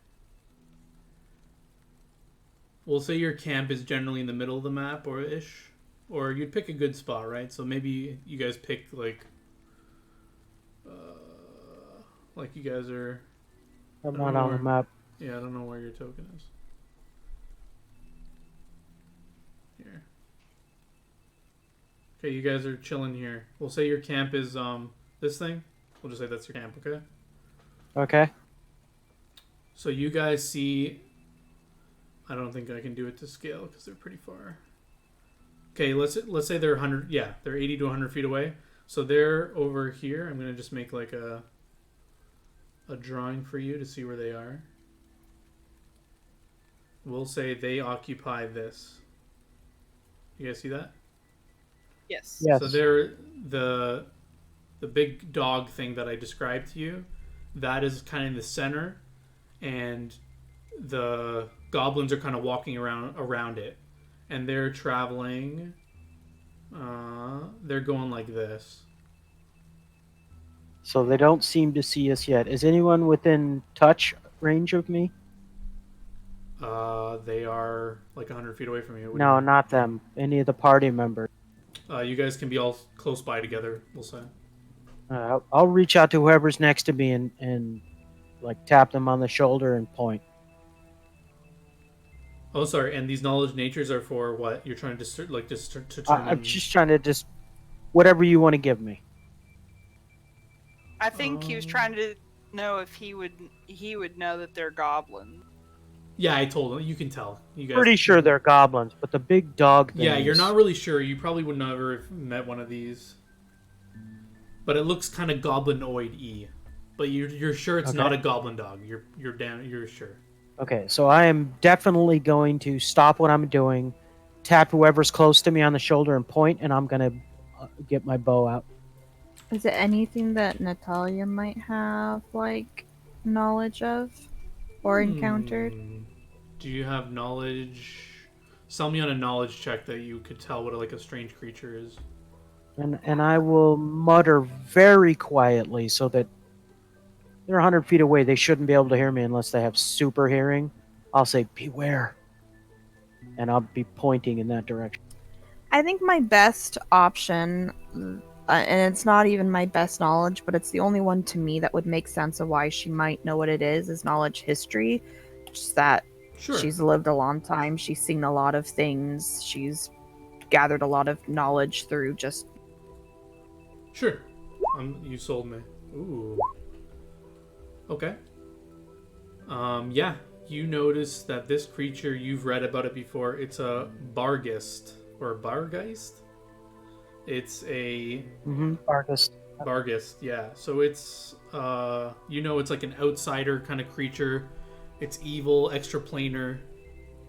[SPEAKER 1] We'll say your camp is generally in the middle of the map, or ish, or you'd pick a good spot, right? So maybe you guys pick like you guys are.
[SPEAKER 2] I'm
[SPEAKER 1] I
[SPEAKER 2] not
[SPEAKER 1] don't know
[SPEAKER 2] on the
[SPEAKER 1] where-
[SPEAKER 2] map.
[SPEAKER 1] Yeah, I don't know where your token is. Here. Okay, you guys are chilling here. We'll say your camp is this thing. We'll just say that's your camp, okay?
[SPEAKER 2] Okay.
[SPEAKER 1] So you guys see. I don't think I can do it to scale because they're pretty far. Okay, let's say they're 100. Yeah, they're 80 to 100 feet away. So they're over here. I'm gonna just make like a drawing for you to see where they are. We'll say they occupy this. You guys see that?
[SPEAKER 4] Yes.
[SPEAKER 2] Yes.
[SPEAKER 1] So they're the big dog thing that I described to you. That is kind of in the center, and the goblins are kind of walking around it, and they're traveling. They're going like this.
[SPEAKER 2] So they don't seem to see us yet. Is anyone within touch range of me?
[SPEAKER 1] They are like 100 feet away from you. What do
[SPEAKER 2] No,
[SPEAKER 1] you mean?
[SPEAKER 2] not them. Any of the party members.
[SPEAKER 1] You guys can be all close by together. We'll say.
[SPEAKER 2] I'll reach out to whoever's next to me and like tap them on the shoulder and point.
[SPEAKER 1] Oh, sorry. And these knowledge natures are for what? You're trying to determine.
[SPEAKER 2] I'm just trying to whatever you want to give me.
[SPEAKER 4] I think he was trying to know if he would know that they're goblins.
[SPEAKER 1] Yeah, I told him. You can tell. You guys.
[SPEAKER 2] Pretty sure they're goblins, but the big dog thing.
[SPEAKER 1] Yeah, you're not really sure. You probably would never have met one of these. But it looks kind of goblinoid-y. But you're sure it's not a goblin dog. You're sure.
[SPEAKER 2] Okay, so I am definitely going to stop what I'm doing, tap whoever's close to me on the shoulder and point, and I'm gonna get my bow out.
[SPEAKER 3] Is it anything that Natalia might have, like, knowledge of or encountered?
[SPEAKER 1] Do you have knowledge? Sell me on a knowledge check that you could tell what like a strange creature is.
[SPEAKER 2] And I will mutter very quietly so that they're 100 feet away. They shouldn't be able to hear me unless they have super hearing. I'll say, beware. And I'll be pointing in that direction.
[SPEAKER 3] I think my best option, and it's not even my best knowledge, but it's the only one to me that would make sense of why she might know what it is knowledge history. Just that
[SPEAKER 1] Sure.
[SPEAKER 3] she's lived a long time. She's seen a lot of things. She's gathered a lot of knowledge through just...
[SPEAKER 1] Sure. You sold me. Ooh. Okay. Yeah. you notice that this creature, you've read about it before. It's a Bargist or Bargeist. It's a
[SPEAKER 2] Argus.
[SPEAKER 1] Bargist, yeah. So it's it's like an outsider kind of creature. It's evil, extraplanar.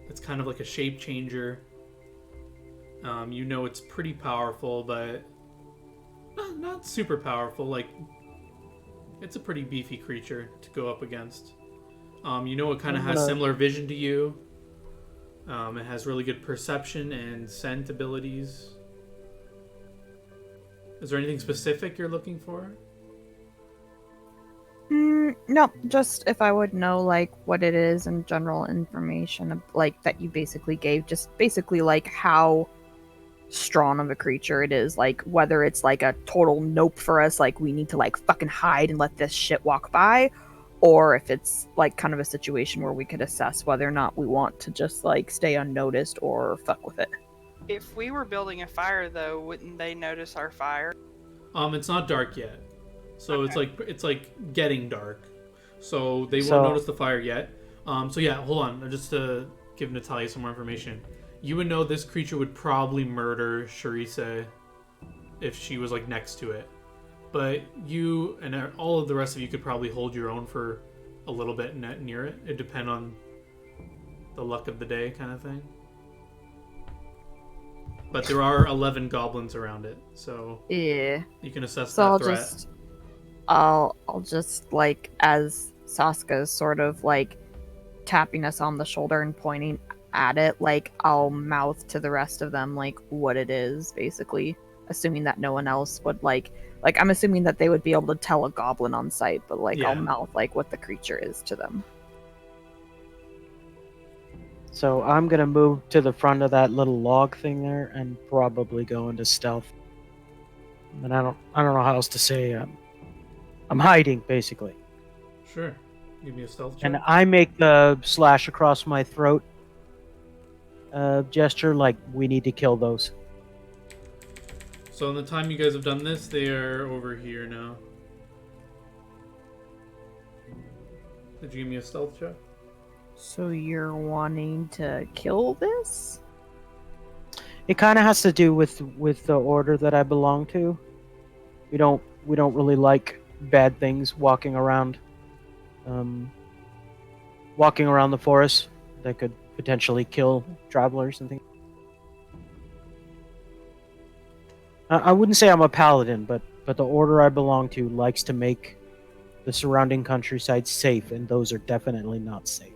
[SPEAKER 1] It's kind of like a shape changer. It's pretty powerful, but not super powerful. Like, it's a pretty beefy creature to go up against. It kind of has similar vision to you. It has really good perception and scent abilities. Is there anything specific you're looking for?
[SPEAKER 3] No, just if I would know like what it is and general information like that you basically gave, just basically like how strong of a creature it is, like whether it's like a total nope for us, like we need to like fucking hide and let this shit walk by, or if it's like kind of a situation where we could assess whether or not we want to just like stay unnoticed or fuck with it.
[SPEAKER 4] If we were building a fire, though, wouldn't they notice our fire?
[SPEAKER 1] It's not dark yet, so
[SPEAKER 4] Okay.
[SPEAKER 1] it's like getting dark, so they won't notice the fire yet. So yeah, hold on, just to give Natalia some more information. You would know this creature would probably murder Charisse if she was like next to it, but you and all of the rest of you could probably hold your own for a little bit near it. It depends on the luck of the day, kind of thing. But there are 11 goblins around it, so
[SPEAKER 3] Yeah.
[SPEAKER 1] you can assess
[SPEAKER 3] So
[SPEAKER 1] that threat.
[SPEAKER 3] I'll just like, as Saska's sort of like tapping us on the shoulder and pointing at it, like I'll mouth to the rest of them like what it is, basically, assuming that no one else would like I'm assuming that they would be able to tell a goblin on sight, but like
[SPEAKER 1] Yeah.
[SPEAKER 3] I'll mouth like what the creature is to them.
[SPEAKER 2] So I'm gonna move to the front of that little log thing there and probably go into stealth. And I don't know how else to say. I'm hiding basically,
[SPEAKER 1] Sure. Give me a stealth check.
[SPEAKER 2] and I make the slash across my throat gesture, like we need to kill those.
[SPEAKER 1] So in the time you guys have done this, they are over here now. Did you give me a stealth check?
[SPEAKER 3] So you're wanting to kill this?
[SPEAKER 2] It kind of has to do with the order that I belong to. We don't really like bad things walking around the forest that could potentially kill travelers and things. I wouldn't say I'm a paladin, but the order I belong to likes to make the surrounding countryside safe, and those are definitely not safe.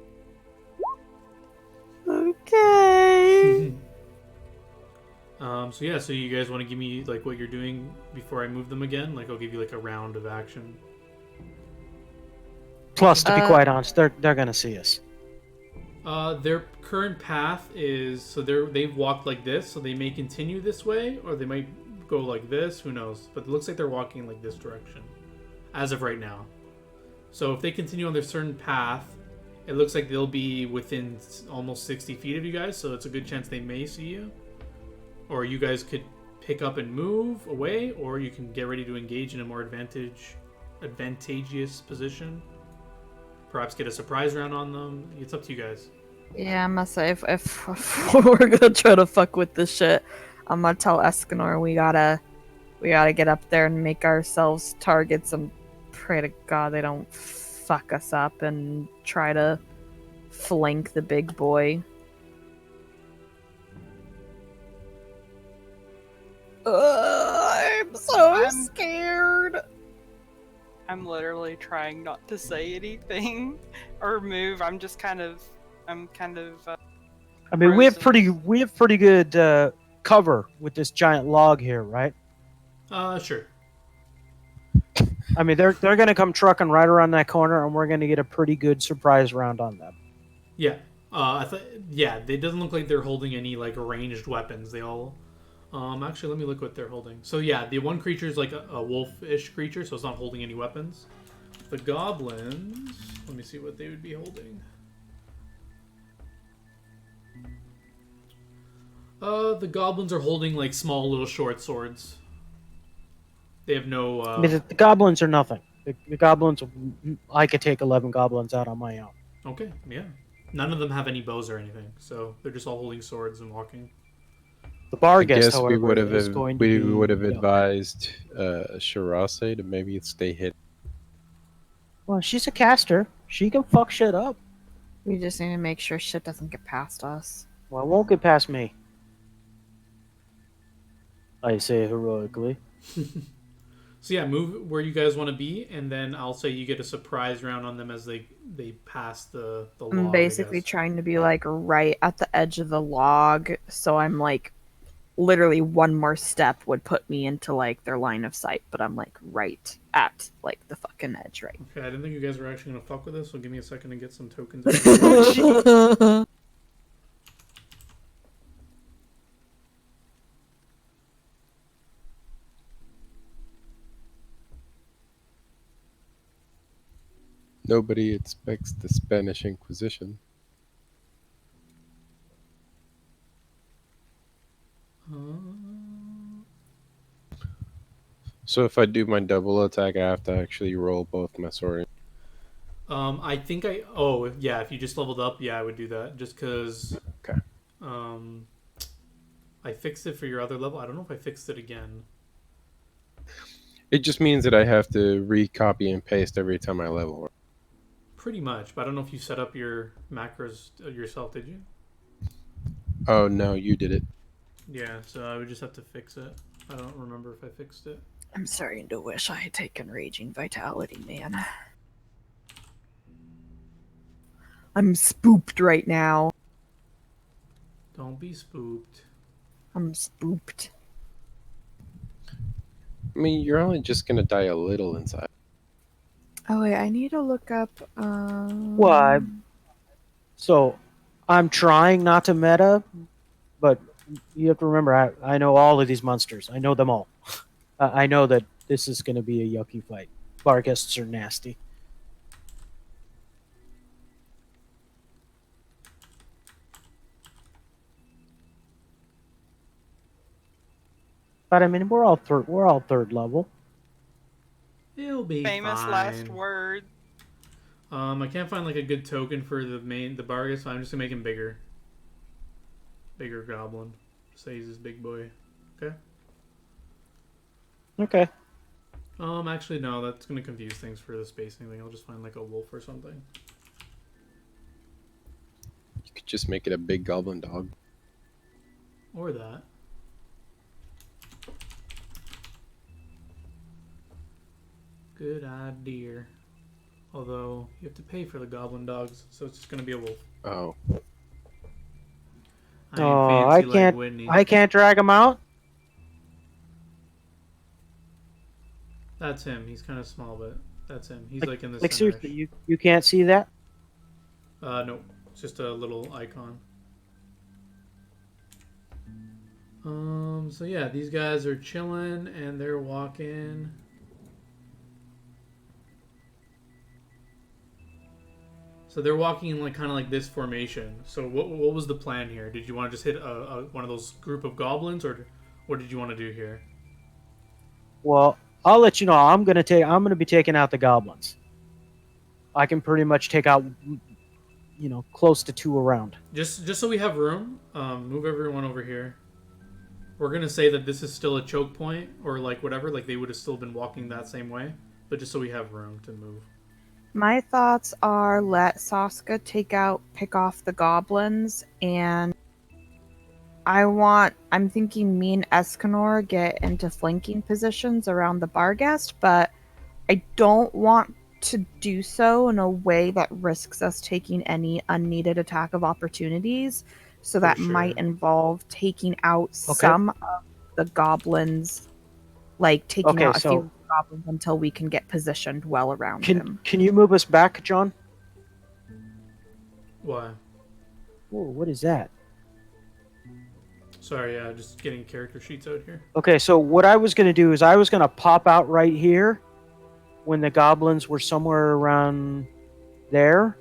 [SPEAKER 3] Okay.
[SPEAKER 1] So you guys want to give me like what you're doing before I move them again? Like I'll give you like a round of action.
[SPEAKER 2] Plus, to be quite honest, they're gonna see us.
[SPEAKER 1] Their current path is they've walked like this, so they may continue this way, or they might go like this. Who knows? But it looks like they're walking like this direction, as of right now. So if they continue on their certain path, it looks like they'll be within almost 60 feet of you guys. So it's a good chance they may see you, or you guys could pick up and move away, or you can get ready to engage in a more advantageous position. Perhaps get a surprise round on them. It's up to you guys.
[SPEAKER 3] Yeah, I must say, if we're gonna try to fuck with this shit, I'm gonna tell Escanor we gotta get up there and make ourselves targets and pray to God they don't fuck us up and try to flank the big boy. I'm so scared.
[SPEAKER 4] I'm literally trying not to say anything or move. I'm kind of.
[SPEAKER 2] I mean, we have
[SPEAKER 4] frozen.
[SPEAKER 2] pretty good cover with this giant log here, right?
[SPEAKER 1] Sure.
[SPEAKER 2] I mean, they're gonna come trucking right around that corner, and we're gonna get a pretty good surprise round on them.
[SPEAKER 1] Yeah. It doesn't look like they're holding any like ranged weapons. They all. Actually, let me look what they're holding. So yeah, the one creature is like a wolf-ish creature, so it's not holding any weapons. The goblins. Let me see what they would be holding. The goblins are holding like small little short swords. They have no.
[SPEAKER 2] I mean, the goblins are nothing. The goblins, I could take 11 goblins out on my own.
[SPEAKER 1] Okay, yeah. None of them have any bows or anything, so they're just all holding swords and walking.
[SPEAKER 2] The bar
[SPEAKER 5] I
[SPEAKER 2] guest,
[SPEAKER 5] guess we
[SPEAKER 2] however,
[SPEAKER 5] would have
[SPEAKER 2] is going to be...
[SPEAKER 5] we would have
[SPEAKER 2] yeah.
[SPEAKER 5] advised Shirase to maybe stay hidden.
[SPEAKER 2] Well, she's a caster. She can fuck shit up.
[SPEAKER 3] We just need to make sure shit doesn't get past us.
[SPEAKER 2] Well, it won't get past me. I say heroically.
[SPEAKER 1] So yeah, move where you guys want to be, and then I'll say you get a surprise round on them as they pass the log.
[SPEAKER 3] I'm basically trying to be like right at the edge of the log, so I'm like literally one more step would put me into like their line of sight, but I'm like right at like the fucking edge, right?
[SPEAKER 1] Okay, I didn't think you guys were actually gonna fuck with this, so give me a second to get some tokens.
[SPEAKER 5] Nobody expects the Spanish Inquisition. So if I do my double attack, I have to actually roll both my sword.
[SPEAKER 1] I think I. Oh yeah, if you just leveled up, yeah, I would do that. Just because.
[SPEAKER 5] Okay.
[SPEAKER 1] I fixed it for your other level. I don't know if I fixed it again.
[SPEAKER 5] It just means that I have to recopy and paste every time I level.
[SPEAKER 1] Pretty much, but I don't know if you set up your macros yourself. Did you?
[SPEAKER 5] Oh no, you did it.
[SPEAKER 1] Yeah, so I would just have to fix it. I don't remember if I fixed it.
[SPEAKER 3] I'm starting to wish I had taken Raging Vitality, man. I'm spooked right now.
[SPEAKER 1] Don't be spooked.
[SPEAKER 3] I'm spooked.
[SPEAKER 5] I mean, you're only just gonna die a little inside.
[SPEAKER 3] Oh wait, I need to look up.
[SPEAKER 2] Well, so I'm trying not to meta, but you have to remember, I know all of these monsters. I know them all. I know that this is going to be a yucky fight. Bar guests are nasty. But I mean, we're all third level.
[SPEAKER 1] It'll be
[SPEAKER 4] Famous
[SPEAKER 1] fine.
[SPEAKER 4] last word.
[SPEAKER 1] I can't find like a good token for the Bargus, so I'm just gonna make him bigger. Bigger goblin. Say he's this big boy. Okay.
[SPEAKER 2] Okay.
[SPEAKER 1] Actually no, that's gonna confuse things for the spacing thing. I'll just find like a wolf or something.
[SPEAKER 5] You could just make it a big goblin dog.
[SPEAKER 1] Or that. Good idea. Although you have to pay for the goblin dogs, so it's just gonna be a wolf.
[SPEAKER 5] Oh.
[SPEAKER 1] I can't. Like
[SPEAKER 2] I can't drag him out.
[SPEAKER 1] That's him. He's kind of small, but that's him. He's like in the
[SPEAKER 2] like
[SPEAKER 1] center.
[SPEAKER 2] seriously, you can't see that.
[SPEAKER 1] No, it's just a little icon. So yeah, these guys are chilling and they're walking. So they're walking in like kind of like this formation. So what was the plan here? Did you want to just hit one of those group of goblins, or what did you want to do here?
[SPEAKER 2] Well, I'll let you know. I'm gonna be taking out the goblins. I can pretty much take out, close to 2 around.
[SPEAKER 1] Just so we have room, move everyone over here. We're gonna say that this is still a choke point, or like whatever, like they would have still been walking that same way, but just so we have room to move.
[SPEAKER 3] My thoughts are let Saska pick off the goblins, and I'm thinking me and Escanor get into flanking positions around the Barghest, but I don't want to do so in a way that risks us taking any unneeded attack of opportunities. So that might involve taking out some of the goblins, like taking out a few goblins until we can get positioned well around him.
[SPEAKER 2] Can you move us back, John?
[SPEAKER 1] Why?
[SPEAKER 2] Whoa, what is that?
[SPEAKER 1] Sorry, yeah, just getting character sheets out here.
[SPEAKER 2] Okay, so what I was going to do is I was going to pop out right here when the goblins were somewhere around there,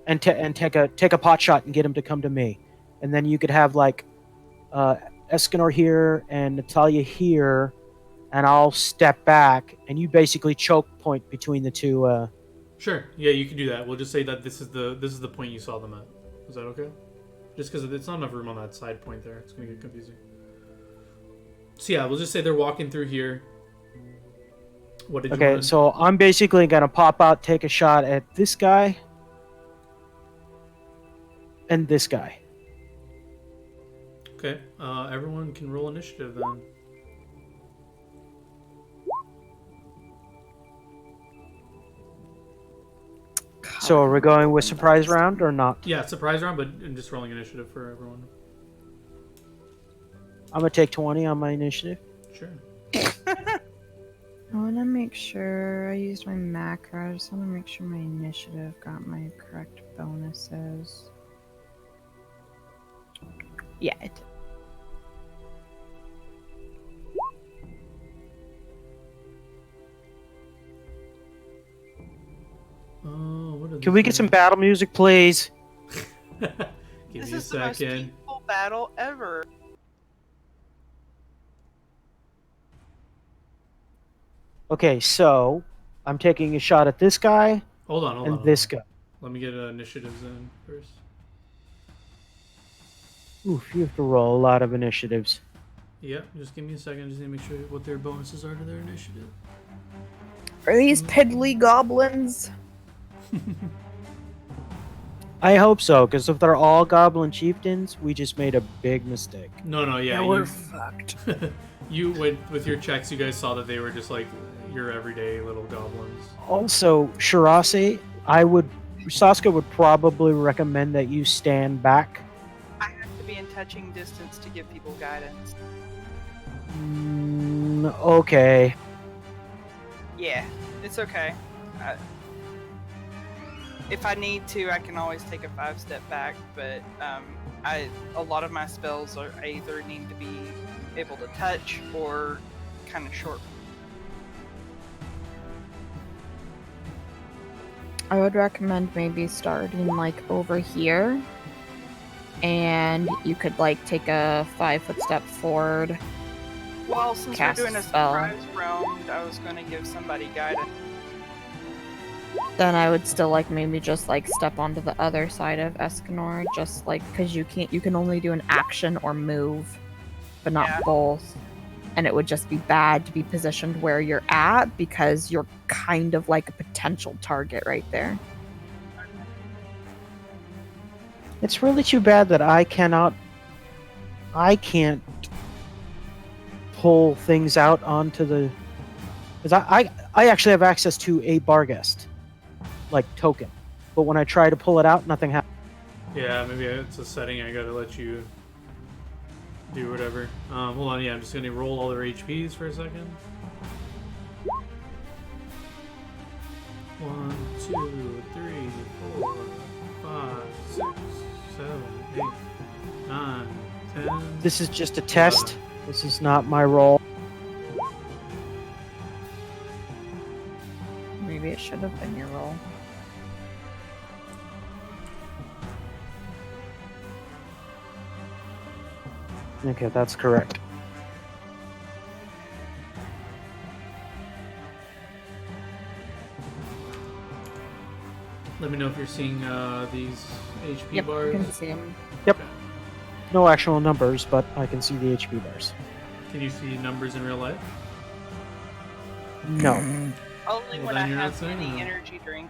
[SPEAKER 2] and take a pot shot and get him to come to me, and then you could have like Escanor here and Natalia here, and I'll step back, and you basically choke point between the two.
[SPEAKER 1] Sure, yeah, you can do that. We'll just say that this is the point you saw them at. Is that okay? Just because it's not enough room on that side point there. It's going to get confusing. So yeah, we'll just say they're walking through here. What did you
[SPEAKER 2] Okay,
[SPEAKER 1] want to...
[SPEAKER 2] so I'm basically gonna pop out, take a shot at this guy, and this guy.
[SPEAKER 1] Okay, everyone can roll initiative then.
[SPEAKER 2] So are we going with surprise round or not?
[SPEAKER 1] Yeah, surprise round, but I'm just rolling initiative for everyone.
[SPEAKER 2] I'm gonna take 20 on my initiative.
[SPEAKER 1] Sure.
[SPEAKER 3] I want to make sure I used my macro. I just want to make sure my initiative got my correct bonuses. Yeah, it did.
[SPEAKER 1] Oh, what are
[SPEAKER 2] Can we get some battle music, please?
[SPEAKER 1] Give
[SPEAKER 4] This
[SPEAKER 1] me a
[SPEAKER 4] is the most
[SPEAKER 1] second.
[SPEAKER 4] peaceful battle ever.
[SPEAKER 2] Okay, so I'm taking a shot at this guy
[SPEAKER 1] Hold on,
[SPEAKER 2] and this guy.
[SPEAKER 1] Let me get initiatives in first.
[SPEAKER 2] Oof, you have to roll a lot of initiatives.
[SPEAKER 1] Yep, just give me a second. Just need to make sure what their bonuses are to their initiative.
[SPEAKER 3] Are these piddly goblins?
[SPEAKER 2] I hope so, because if they're all goblin chieftains, we just made a big mistake.
[SPEAKER 1] No, yeah,
[SPEAKER 3] we're
[SPEAKER 1] you,
[SPEAKER 3] fucked.
[SPEAKER 1] you with your checks, you guys saw that they were just like your everyday little goblins.
[SPEAKER 2] Also, Shirase, Saska would probably recommend that you stand back.
[SPEAKER 4] I have to be in touching distance to give people guidance.
[SPEAKER 2] Okay.
[SPEAKER 4] Yeah, it's okay. If I need to, I can always take a 5-step back, but a lot of my spells are either need to be able to touch or kind of short.
[SPEAKER 3] I would recommend maybe starting like over here, and you could like take a 5-foot step forward.
[SPEAKER 4] Well, since
[SPEAKER 3] Cast
[SPEAKER 4] we're doing a
[SPEAKER 3] spell.
[SPEAKER 4] surprise round, I was going to give somebody guidance.
[SPEAKER 3] Then I would still like maybe just like step onto the other side of Escanor, just like because you can only do an action or move, but not
[SPEAKER 4] Yeah.
[SPEAKER 3] both. And it would just be bad to be positioned where you're at because you're kind of like a potential target right there.
[SPEAKER 2] It's really too bad that I can't pull things out onto the... Because I actually have access to a Barghest, like, token. But when I try to pull it out, nothing happens.
[SPEAKER 1] Yeah, maybe it's a setting I gotta let you do whatever. Hold on, yeah, I'm just gonna roll all their HPs for a second. 1, 2, 3, 4, 5, 6, 7, 8, 9, 10.
[SPEAKER 2] This is just a test. This is not my role.
[SPEAKER 3] Maybe it should have been your role.
[SPEAKER 2] Okay, that's correct.
[SPEAKER 1] Let me know if you're seeing these HP
[SPEAKER 3] Yep, you
[SPEAKER 1] bars.
[SPEAKER 3] can see him.
[SPEAKER 2] No actual numbers, but I can see the HP bars.
[SPEAKER 1] Can you see numbers in real life?
[SPEAKER 2] No.
[SPEAKER 4] Only
[SPEAKER 1] Well,
[SPEAKER 4] when
[SPEAKER 1] then
[SPEAKER 4] I
[SPEAKER 1] you're not
[SPEAKER 4] have
[SPEAKER 1] saying
[SPEAKER 4] any
[SPEAKER 1] that.
[SPEAKER 4] energy drink.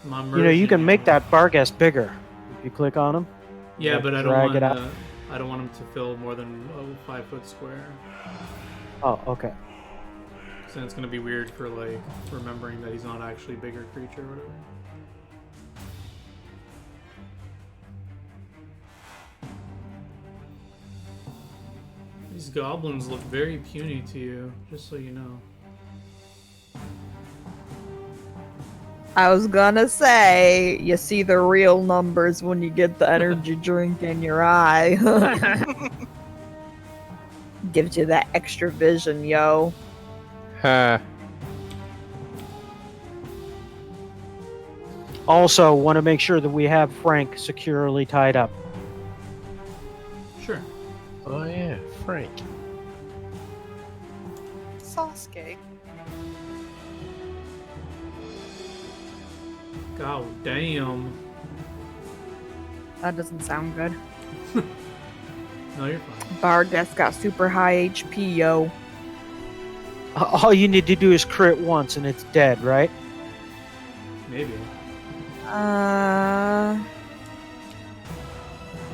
[SPEAKER 2] You know, you can make that Barghest bigger. If you click on him.
[SPEAKER 1] Yeah, but I don't
[SPEAKER 2] drag
[SPEAKER 1] want
[SPEAKER 2] it out.
[SPEAKER 1] I don't want them to fill more than a 5-foot square.
[SPEAKER 2] Oh, okay.
[SPEAKER 1] So it's gonna be weird for like remembering that he's not actually a bigger creature or whatever. These goblins look very puny to you, just so you know.
[SPEAKER 3] I was gonna say, you see the real numbers when you get the energy drink in your eye. Gives you that extra vision, yo.
[SPEAKER 5] Ha.
[SPEAKER 2] Also, want to make sure that we have Frank securely tied up.
[SPEAKER 1] Sure.
[SPEAKER 5] Oh yeah, Frank.
[SPEAKER 4] Sasuke.
[SPEAKER 1] God damn.
[SPEAKER 3] That doesn't sound good.
[SPEAKER 1] No, you're fine.
[SPEAKER 3] Bargus got super high HP, yo.
[SPEAKER 2] All you need to do is crit once and it's dead, right?
[SPEAKER 1] Maybe.
[SPEAKER 3] I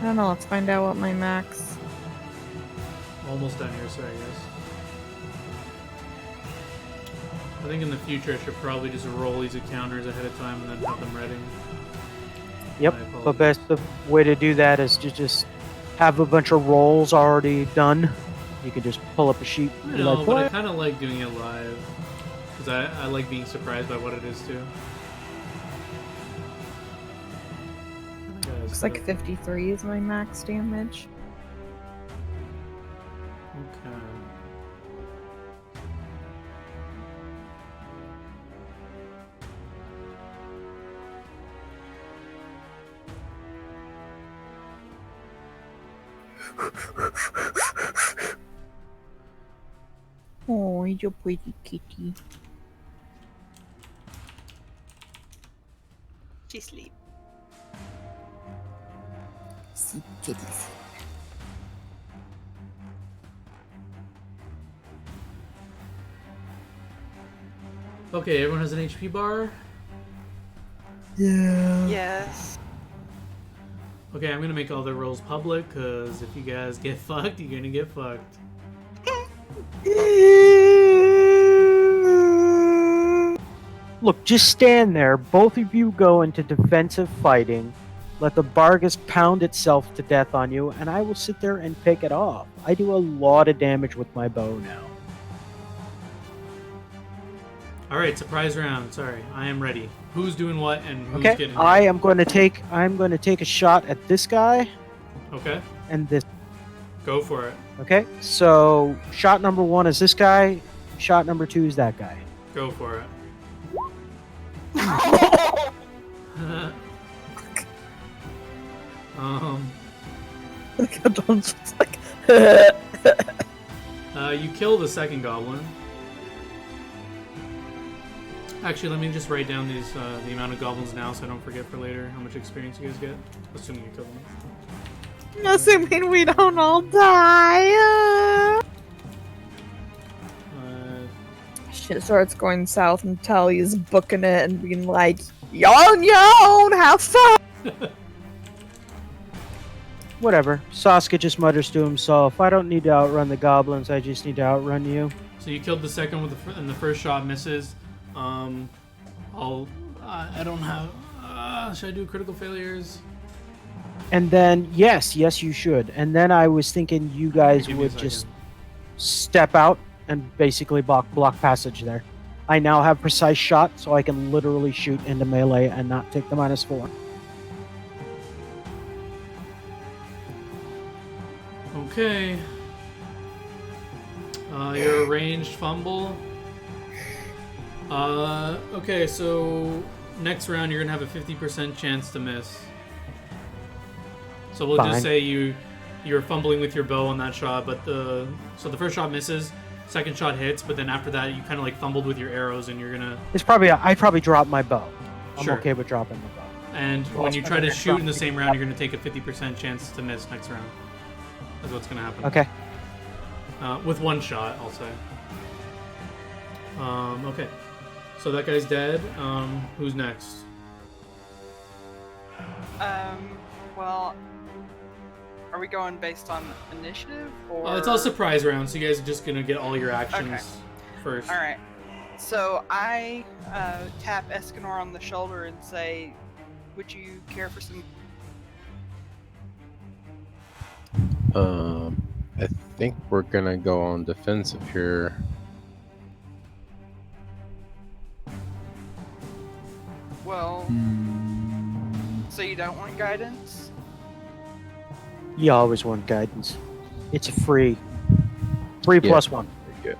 [SPEAKER 3] don't know. Let's find out what my max.
[SPEAKER 1] Almost done here, so I guess. I think in the future I should probably just roll these encounters ahead of time and then have them ready.
[SPEAKER 2] Yep.
[SPEAKER 1] My apologies.
[SPEAKER 2] The best way to do that is to just have a bunch of rolls already done. You can just pull up a sheet.
[SPEAKER 1] I
[SPEAKER 2] And be
[SPEAKER 1] know,
[SPEAKER 2] like,
[SPEAKER 1] but I
[SPEAKER 2] "What?"
[SPEAKER 1] kind of like doing it live. Because I like being surprised by what it is, too.
[SPEAKER 3] Looks like 53 is my max damage.
[SPEAKER 1] Okay.
[SPEAKER 3] Oh, you're a pretty kitty.
[SPEAKER 4] She sleep.
[SPEAKER 3] See kitties.
[SPEAKER 1] Okay, everyone has an HP bar?
[SPEAKER 2] Yeah.
[SPEAKER 4] Yes.
[SPEAKER 1] Okay, I'm gonna make all the rolls public, because if you guys get fucked, you're gonna get fucked.
[SPEAKER 2] Look, just stand there. Both of you go into defensive fighting. Let the Bargus pound itself to death on you, and I will sit there and pick it off. I do a lot of damage with my bow now.
[SPEAKER 1] Alright, surprise round. Sorry, I am ready. Who's doing what and who's
[SPEAKER 2] Okay,
[SPEAKER 1] getting
[SPEAKER 2] I'm going to take a shot at this guy
[SPEAKER 1] Okay,
[SPEAKER 2] and this.
[SPEAKER 1] go for it.
[SPEAKER 2] Okay, so shot number 1 is this guy. Shot number 2 is that guy.
[SPEAKER 1] Go for it.
[SPEAKER 3] Look at Don's just like.
[SPEAKER 1] You kill the second goblin. Actually, let me just write down these the amount of goblins now, so I don't forget for later how much experience you guys get. Assuming you kill them.
[SPEAKER 3] Assuming we don't all die. Shit starts going south until he's booking it and being like, "You're on your own, have fun."
[SPEAKER 2] Whatever. Sasuke just mutters to himself, I don't need to outrun the goblins, I just need to outrun you.
[SPEAKER 1] So you killed the second with and the first shot misses. I don't have. Should I do critical failures?
[SPEAKER 2] And then, yes, you should. And then I was thinking you guys
[SPEAKER 1] Give me a
[SPEAKER 2] would just
[SPEAKER 1] second.
[SPEAKER 2] step out and basically block passage there. I now have precise shot, so I can literally shoot into melee and not take the -4.
[SPEAKER 1] Okay. Your ranged fumble. Okay, so next round you're gonna have a 50% chance to miss. So we'll
[SPEAKER 2] Fine.
[SPEAKER 1] just say you're fumbling with your bow on that shot, but the first shot misses, second shot hits, but then after that you kind of like fumbled with your arrows, and you're gonna.
[SPEAKER 2] It's probably I probably drop my bow. I'm
[SPEAKER 1] Sure.
[SPEAKER 2] okay with dropping the bow.
[SPEAKER 1] And
[SPEAKER 2] Well,
[SPEAKER 1] when you
[SPEAKER 2] it's
[SPEAKER 1] try to
[SPEAKER 2] better
[SPEAKER 1] shoot in the
[SPEAKER 2] than
[SPEAKER 1] same round, you're gonna take a 50% chance to miss next round. That's what's gonna happen.
[SPEAKER 2] Okay.
[SPEAKER 1] With one shot, I'll say. Okay. So that guy's dead. Who's next?
[SPEAKER 4] Well, are we going based on initiative or?
[SPEAKER 1] It's all surprise round, so you guys are just gonna get all your actions first.
[SPEAKER 4] All right. So I tap Escanor on the shoulder and say, "Would you care for some?"
[SPEAKER 5] I think we're gonna go on defensive here.
[SPEAKER 4] Well, so you don't want guidance?
[SPEAKER 2] You always want guidance. It's a free. 3
[SPEAKER 5] Yeah.
[SPEAKER 2] plus 1.
[SPEAKER 5] Good.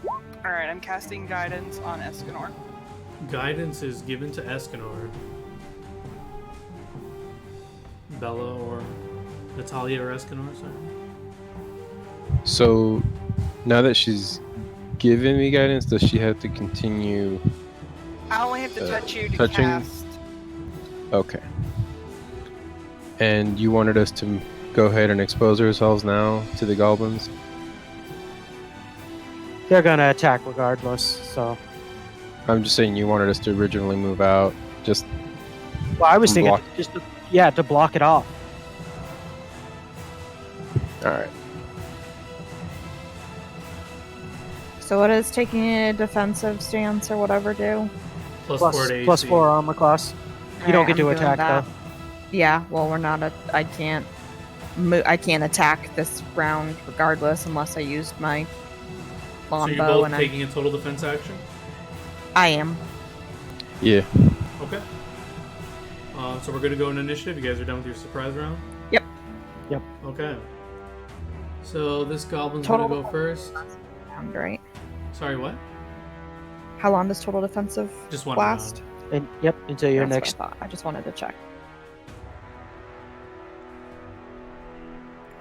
[SPEAKER 4] All right, I'm casting guidance on Escanor.
[SPEAKER 1] Guidance is given to Escanor. Bella or Natalia or Escanor, sorry.
[SPEAKER 5] So now that she's given me guidance, does she have to continue?
[SPEAKER 4] I only have to touch you to
[SPEAKER 5] touching-
[SPEAKER 4] cast.
[SPEAKER 5] Okay. And you wanted us to go ahead and expose ourselves now to the goblins?
[SPEAKER 2] They're gonna attack regardless. So,
[SPEAKER 5] I'm just saying you wanted us to originally move out. Just
[SPEAKER 2] well, I was
[SPEAKER 5] From
[SPEAKER 2] thinking
[SPEAKER 5] block-
[SPEAKER 2] to block it off.
[SPEAKER 5] all right.
[SPEAKER 3] So what does taking a defensive stance or whatever do?
[SPEAKER 1] Plus 4 to AC.
[SPEAKER 2] Plus 4 armor class. You don't get to
[SPEAKER 3] I'm doing
[SPEAKER 2] attack
[SPEAKER 3] that.
[SPEAKER 2] though.
[SPEAKER 3] Yeah, well, we're not. I can't. I can't attack this round regardless unless I used my
[SPEAKER 1] So
[SPEAKER 3] longbow.
[SPEAKER 1] you're both
[SPEAKER 3] And
[SPEAKER 1] taking a total defense action?
[SPEAKER 3] I am.
[SPEAKER 5] Yeah.
[SPEAKER 1] Okay. So we're going to go in initiative. You guys are done with your surprise round?
[SPEAKER 3] Yep.
[SPEAKER 2] Yep.
[SPEAKER 1] Okay. So this goblin's going to
[SPEAKER 3] Total
[SPEAKER 1] go first.
[SPEAKER 3] Round, right?
[SPEAKER 1] Sorry, what?
[SPEAKER 3] How long does total defensive
[SPEAKER 1] Just one
[SPEAKER 3] last?
[SPEAKER 2] And yep, until your
[SPEAKER 3] That's
[SPEAKER 2] next.
[SPEAKER 3] what I thought. I just wanted to check.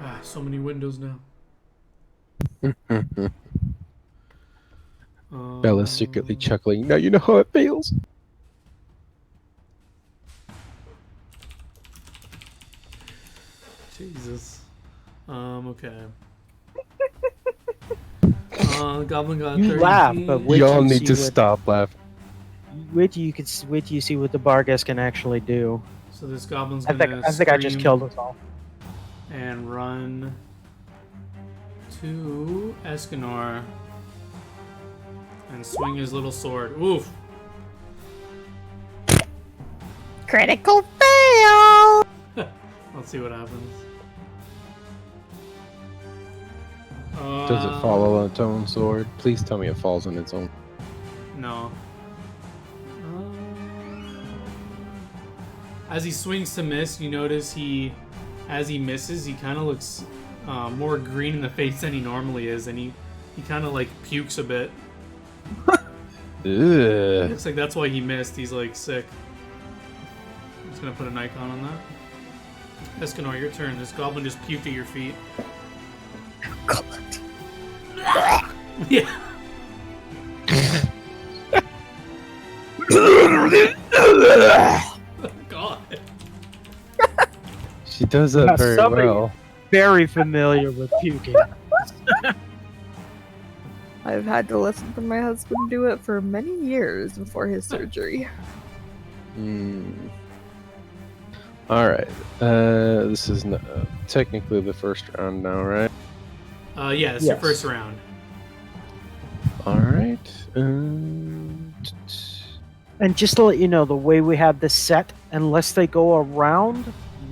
[SPEAKER 1] round. So many windows now.
[SPEAKER 5] Bella's secretly chuckling. Now you know how it feels.
[SPEAKER 1] Jesus. Okay. Goblin got
[SPEAKER 2] You
[SPEAKER 1] 30
[SPEAKER 2] laugh,
[SPEAKER 1] feet.
[SPEAKER 2] but wait
[SPEAKER 5] Y'all
[SPEAKER 2] till you
[SPEAKER 5] need
[SPEAKER 2] see
[SPEAKER 5] to
[SPEAKER 2] what-
[SPEAKER 5] stop laughing.
[SPEAKER 2] Wait till you see what the Barghest can actually do.
[SPEAKER 1] So this goblin's
[SPEAKER 2] I
[SPEAKER 1] gonna
[SPEAKER 2] think I just
[SPEAKER 1] scream
[SPEAKER 2] killed us all.
[SPEAKER 1] and run to Escanor and swing his little sword. Oof!
[SPEAKER 3] Critical fail.
[SPEAKER 1] Let's see what happens.
[SPEAKER 5] Does it fall on its own sword? Please tell me it falls on its own.
[SPEAKER 1] No. As he swings to miss, you notice as he misses, he kind of looks more green in the face than he normally is, and he kind of like pukes a bit.
[SPEAKER 5] Ugh.
[SPEAKER 1] Looks like that's why he missed. He's like sick. I'm just gonna put an icon on that. Escanor, your turn. This goblin just puked at your feet. Yeah. God.
[SPEAKER 5] She does that
[SPEAKER 2] Yeah,
[SPEAKER 5] very
[SPEAKER 2] somebody-
[SPEAKER 5] well.
[SPEAKER 2] Very familiar with puking.
[SPEAKER 3] I've had to listen to my husband do it for many years before his surgery.
[SPEAKER 5] All right. This is technically the first round now, right?
[SPEAKER 1] Yeah, it's your
[SPEAKER 2] Yes.
[SPEAKER 1] first round.
[SPEAKER 5] All right.
[SPEAKER 2] And just to let you know, the way we have this set, unless they go around,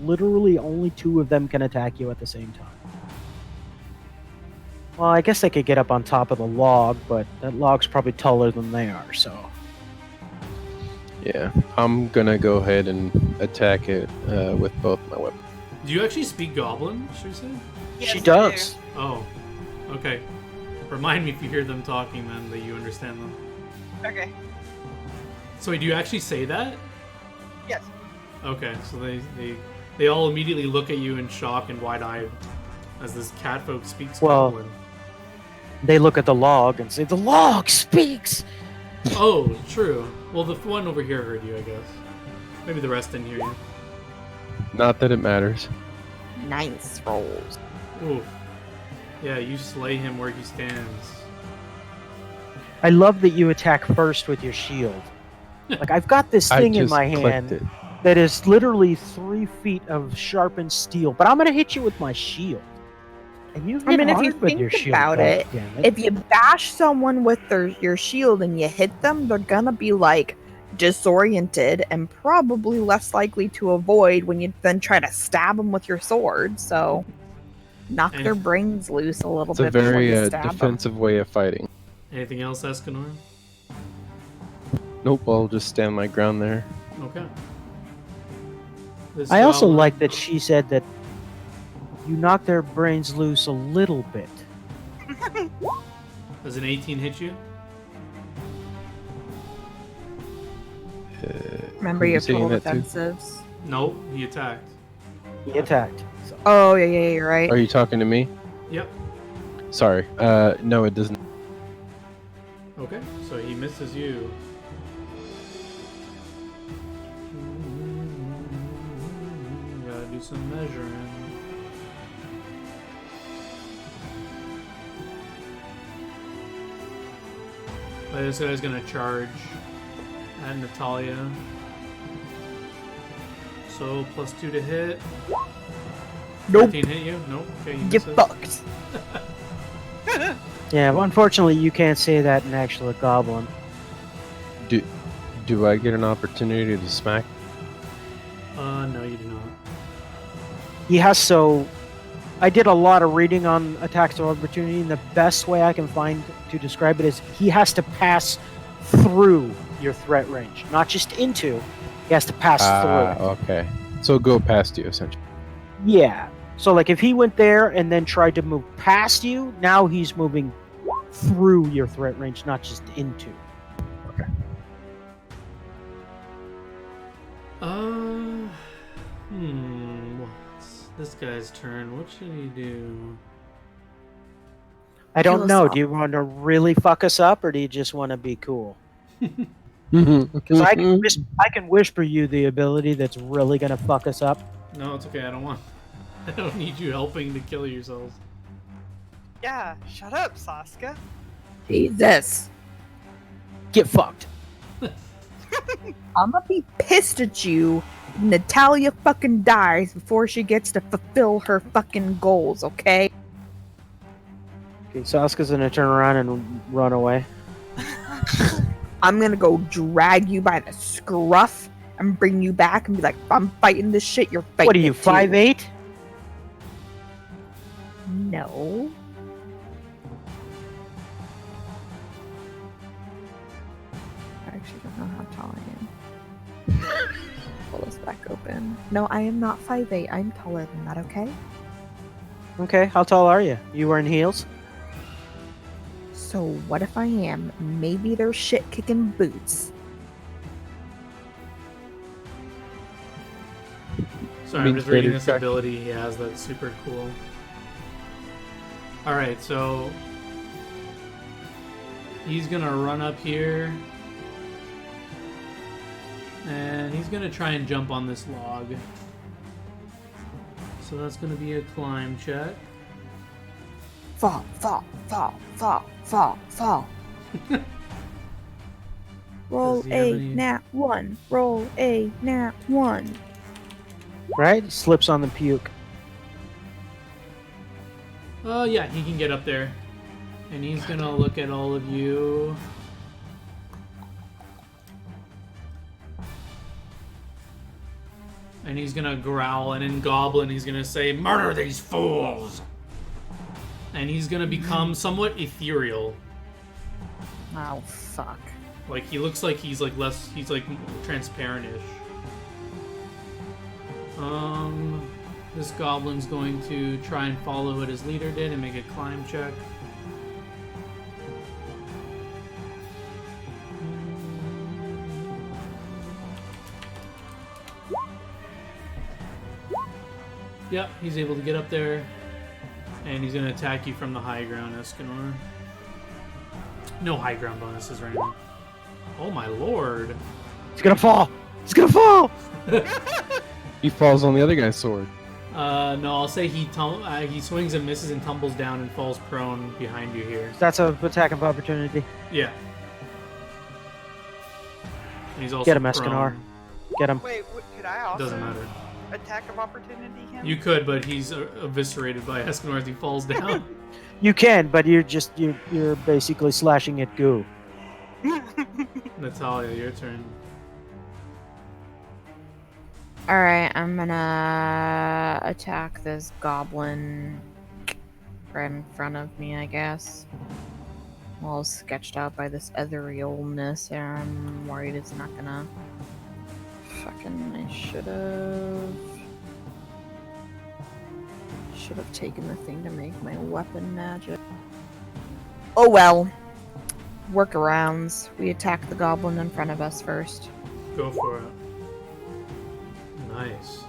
[SPEAKER 2] literally only 2 of them can attack you at the same time. Well, I guess they could get up on top of the log, but that log's probably taller than they are, so.
[SPEAKER 5] Yeah, I'm gonna go ahead and attack it with both my weapons.
[SPEAKER 1] Do you actually speak Goblin, should say?
[SPEAKER 2] She
[SPEAKER 4] Yes,
[SPEAKER 2] does.
[SPEAKER 1] Oh, okay. Remind me if you hear them talking, then, that you understand them.
[SPEAKER 4] I do. Okay.
[SPEAKER 1] So wait, do you actually say that?
[SPEAKER 4] Yes.
[SPEAKER 1] Okay, so they all immediately look at you in shock and wide-eyed as this catfolk speaks
[SPEAKER 2] Well-
[SPEAKER 1] Goblin.
[SPEAKER 2] They look at the log and say, "The log speaks!"
[SPEAKER 1] Oh, true. Well, the one over here heard you, I guess. Maybe the rest didn't hear you.
[SPEAKER 5] Not that it matters.
[SPEAKER 3] Nice rolls.
[SPEAKER 1] Oof. Yeah, you slay him where he stands.
[SPEAKER 2] I love that you attack first with your shield. Like, I've got this thing in my
[SPEAKER 5] clicked
[SPEAKER 2] hand
[SPEAKER 5] it.
[SPEAKER 2] that is literally 3 feet of sharpened steel, but I'm going to hit you with my shield. And you hit
[SPEAKER 3] I mean, if
[SPEAKER 2] hard
[SPEAKER 3] you
[SPEAKER 2] with
[SPEAKER 3] think
[SPEAKER 2] your shield.
[SPEAKER 3] about it,
[SPEAKER 2] goddammit.
[SPEAKER 3] If you bash someone with your shield and you hit them, they're gonna be like disoriented and probably less likely to avoid when you then try to stab them with your sword. So knock
[SPEAKER 1] And-
[SPEAKER 3] their brains loose a little
[SPEAKER 5] It's a
[SPEAKER 3] bit before
[SPEAKER 5] very
[SPEAKER 3] you stab them.
[SPEAKER 5] defensive way of fighting.
[SPEAKER 1] Anything else, Escanor?
[SPEAKER 5] Nope, I'll just stand my ground there.
[SPEAKER 1] Okay. This
[SPEAKER 2] I also
[SPEAKER 1] goblin-
[SPEAKER 2] like that she said that you knock their brains loose a little bit.
[SPEAKER 1] Does an 18 hit you?
[SPEAKER 3] Remember
[SPEAKER 5] Who
[SPEAKER 3] your
[SPEAKER 5] you saying
[SPEAKER 3] total
[SPEAKER 5] that to?
[SPEAKER 3] defensives.
[SPEAKER 1] No, he attacked.
[SPEAKER 2] He attacked. So.
[SPEAKER 3] Oh yeah, you're right.
[SPEAKER 5] Are you talking to me?
[SPEAKER 1] Yep.
[SPEAKER 5] Sorry. No, it doesn't.
[SPEAKER 1] Okay, so he misses you. Gotta do some measuring. This guy's gonna charge at Natalia. So +2 to hit.
[SPEAKER 3] Nope.
[SPEAKER 1] 13 hit you? Nope. Okay, you
[SPEAKER 3] Get
[SPEAKER 1] miss it.
[SPEAKER 3] fucked.
[SPEAKER 2] Yeah, well, unfortunately, you can't say that in actual goblin.
[SPEAKER 5] Do I get an opportunity to smack?
[SPEAKER 1] No, you do not.
[SPEAKER 2] He has so. I did a lot of reading on attacks of opportunity, and the best way I can find to describe it is he has to pass through your threat range, not just into. He has to pass through.
[SPEAKER 5] Okay. So go past you, essentially.
[SPEAKER 2] Yeah. So, like, if he went there and then tried to move past you, now he's moving through your threat range, not just into.
[SPEAKER 1] What's this guy's turn? What should he do?
[SPEAKER 2] I don't
[SPEAKER 3] Kill us
[SPEAKER 2] know.
[SPEAKER 3] all.
[SPEAKER 2] Do you want to really fuck us up, or do you just want to be cool?
[SPEAKER 5] Because
[SPEAKER 2] Because I can whisper you the ability that's really gonna fuck us up.
[SPEAKER 1] No, it's okay. I don't want. I don't need you helping to kill yourselves.
[SPEAKER 4] Yeah, shut up, Saska.
[SPEAKER 3] Jesus.
[SPEAKER 2] Get fucked.
[SPEAKER 3] I'm gonna be pissed at you if Natalia fucking dies before she gets to fulfill her fucking goals, okay?
[SPEAKER 2] Okay, Saska's gonna turn around and run away.
[SPEAKER 3] I'm gonna go drag you by the scruff and bring you back and be like, if I'm fighting this shit, you're fighting
[SPEAKER 2] What are you,
[SPEAKER 3] it too."
[SPEAKER 2] 5'8"?
[SPEAKER 3] No. I actually don't know how tall I am. Pull this back open. No, I am not 5'8". I'm taller than that, okay?
[SPEAKER 2] Okay, how tall are you? You wearing heels?
[SPEAKER 3] So what if I am? Maybe they're shit-kicking boots.
[SPEAKER 1] Sorry, I'm just reading this ability he has that's super cool. Alright, so he's gonna run up here and he's gonna try and jump on this log. So that's gonna be a climb check.
[SPEAKER 3] Fall, fall, fall, fall, fall, fall. Roll
[SPEAKER 1] Does he have
[SPEAKER 3] a
[SPEAKER 1] any-
[SPEAKER 3] nat 1. Roll a nat 1.
[SPEAKER 2] Right? Slips on the puke.
[SPEAKER 1] Yeah, he can get up there. And he's gonna look at all of you. And he's gonna growl, and in Goblin he's gonna say, "Murder these fools!" And he's gonna become somewhat ethereal.
[SPEAKER 3] Oh, fuck.
[SPEAKER 1] Like, he looks like he's like less, he's like transparent-ish. This goblin's going to try and follow what his leader did and make a climb check. Yep, he's able to get up there. And he's going to attack you from the high ground, Escanor. No high ground bonuses right now. Oh my lord.
[SPEAKER 2] He's gonna fall! He's gonna fall!
[SPEAKER 5] he falls on the other guy's sword.
[SPEAKER 1] No, I'll say he swings and misses and tumbles down and falls prone behind you here.
[SPEAKER 2] That's an attack of opportunity.
[SPEAKER 1] Yeah. And he's also
[SPEAKER 2] Get him,
[SPEAKER 1] prone.
[SPEAKER 2] Escanor. Get him.
[SPEAKER 4] Wait, could I also
[SPEAKER 1] Doesn't matter.
[SPEAKER 4] attack of opportunity him?
[SPEAKER 1] You could, but he's eviscerated by Escanor as he falls down.
[SPEAKER 2] You can, but you're basically slashing at goo.
[SPEAKER 1] Natalia, your turn.
[SPEAKER 3] Alright, I'm gonna attack this goblin right in front of me, I guess. Well, sketched out by this etherealness, and I'm worried it's not gonna... Fucking, I should have taken the thing to make my weapon magic. Oh well. Workarounds. We attack the goblin in front of us first.
[SPEAKER 1] Go for it. Nice.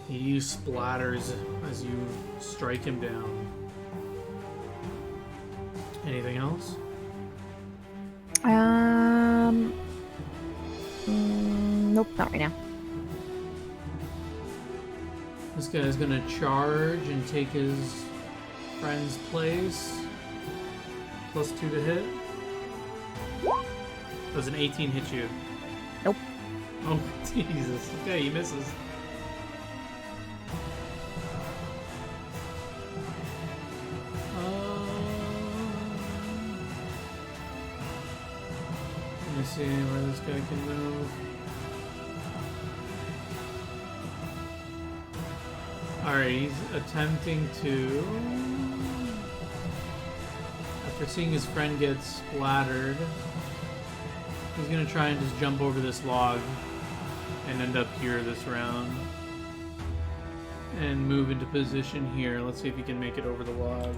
[SPEAKER 1] He splatters as you strike him down. Anything else?
[SPEAKER 3] Nope, not right now.
[SPEAKER 1] This guy's gonna charge and take his friend's place. +2 to hit. Does an 18 hit you?
[SPEAKER 3] Nope.
[SPEAKER 1] Oh, Jesus. Okay, he misses. Let me see where this guy can move. Alright, he's attempting to... After seeing his friend get splattered, he's gonna try and just jump over this log and end up here this round. And move into position here. Let's see if he can make it over the log.